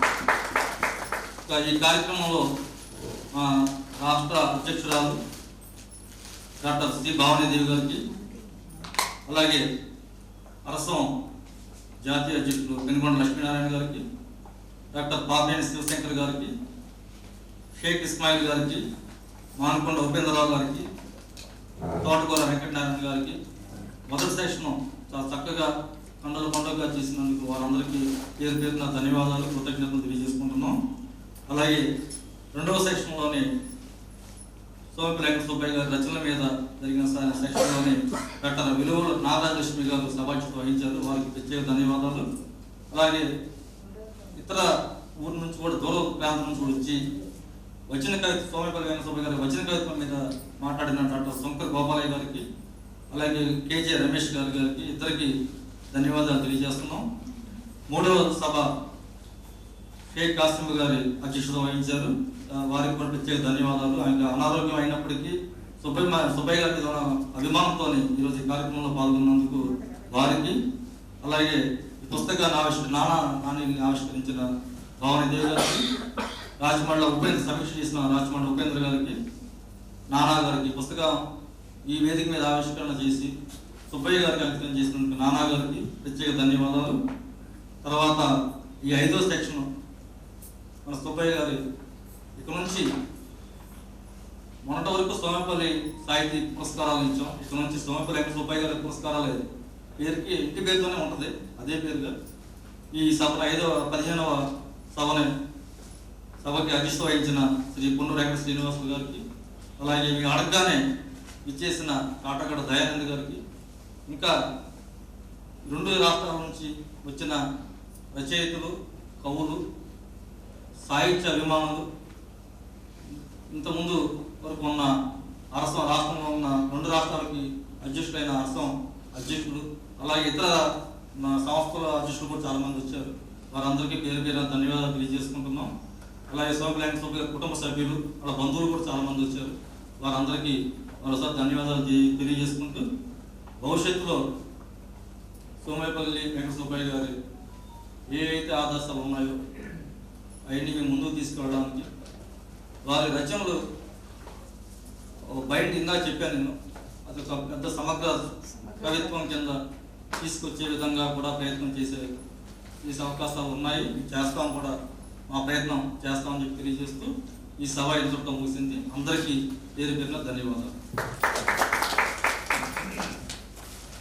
ఈ కార్యక్రమంలో మా రాష్ట్ర అధ్యక్షురాలు డాక్టర్ శ్రీ భావనీదేవి గారికి, అలాగే అరసం జాతీయ అధ్యక్షులు పెనుగొండ లక్ష్మీనారాయణ గారికి, డాక్టర్ పాపేని శివశంకర్ గారికి, షేక్ ఇస్మాయిల్ గారికి, మానకొండ ఉపేంద్రరావు గారికి, తోటకూర వెంకటనారాయణ గారికి మొదటి సెక్షన్ చాలా చక్కగా పండుగగా చేసినందుకు వారందరికీ పేరు పేరున ధన్యవాదాలు, కృతజ్ఞతలు తెలియజేసుకుంటున్నాం. అలాగే రెండవ సెక్షన్లోని సోమపల్లి వెంకట సుబ్బయ్య గారి రచనల మీద జరిగిన సెక్షన్లోని డాక్టర్ విలువల నాగరాజలక్ష్మి గారు సభాధ్యత వహించారు. వారికి ప్రత్యేక ధన్యవాదాలు. అలాగే ఇతర ఊరి నుంచి కూడా, దూర ప్రాంతం నుంచి కూడా వచ్చి వచ్చిన కవిత్వం, సోమపల్లి వెంకట సుబ్బయ్య గారి వచ్చిన కవిత్వం మీద మాట్లాడిన డాక్టర్ శంకర్ గోపాలయ్య గారికి, అలాగే కేజే రమేష్ గారికి ఇద్దరికి ధన్యవాదాలు తెలియజేస్తున్నాం. మూడవ సభ షేక్ కాసిం గారి అధ్యక్షత వహించారు. వారికి కూడా ప్రత్యేక ధన్యవాదాలు. ఆయన అనారోగ్యం అయినప్పటికీ సుబ్బయ్య గారి అభిమానంతో ఈరోజు ఈ కార్యక్రమంలో పాల్గొన్నందుకు వారికి, అలాగే ఈ పుస్తకాన్ని నాని ఆవిష్కరించిన భావనీదేవి గారికి, రాజమండ్రి సమీక్ష చేసిన రాజమండ్రి ఉపేంద్ర గారికి, నానా గారికి, పుస్తకం ఈ వేదిక మీద ఆవిష్కరణ చేసి సుబ్బయ్య గారికి అంకితం చేసినందుకు నానా గారికి ప్రత్యేక ధన్యవాదాలు. తర్వాత ఈ 5వ సెక్షన్ మన సుబ్బయ్య గారి ఇక నుంచి మొన్నటి వరకు సోమపల్లి సాహితీ పురస్కారాలు ఇచ్చాం. ఇక నుంచి సోమపల్లి వెంకట సుబ్బయ్య గారి పురస్కారాలు పేరుకి ఇంటి పేరుతోనే ఉంటుంది, అదే పేరుగా ఈ సభ 15వ సభకి అధ్యక్షత వహించిన శ్రీ పొన్నూరు వెంకట శ్రీనివాసులు గారికి, అలాగే మీ అడగగానే ఇచ్చేసిన కాటగడ దయానంద్ గారికి, ఇంకా 2 రాష్ట్రాల నుంచి వచ్చిన రచయితలు, కవులు, సాహిత్య అభిమానులు, ఇంతకుముందు వరకు ఉన్న రాష్ట్రంలో ఉన్న 2 రాష్ట్రాలకి అధ్యక్షులైన అధ్యక్షులు, అలాగే ఇతర సంస్థల అధ్యక్షులు కూడా చాలామంది వచ్చారు. వారందరికీ పేరు పేరు ధన్యవాదాలు తెలియజేసుకుంటున్నాం. అలాగే సోమపల్లి సుబ్బయ్య కుటుంబ సభ్యులు, వాళ్ళ బంధువులు కూడా చాలామంది వచ్చారు. వారందరికీ మరోసారి ధన్యవాదాలు తెలియజేసుకుంటూ, భవిష్యత్తులో సోమపల్లి వెంకట సుబ్బయ్య గారి ఏవైతే ఆదర్శాలు ఉన్నాయో అవన్నీ మేము ముందుకు తీసుకెళ్ళడానికి, వారి రచనలు బయట ఇందా చెప్పాను నేను, అది ఒక పెద్ద సమగ్ర కవిత్వం కింద తీసుకొచ్చే విధంగా కూడా ప్రయత్నం చేసే అవకాశాలు ఉన్నాయి. చేస్తాం కూడా, మా ప్రయత్నం చేస్తామని చెప్పి తెలియజేస్తూ ఈ సభ ఇంతటితో ముగిసింది. అందరికీ పేరు పేరున ధన్యవాదాలు.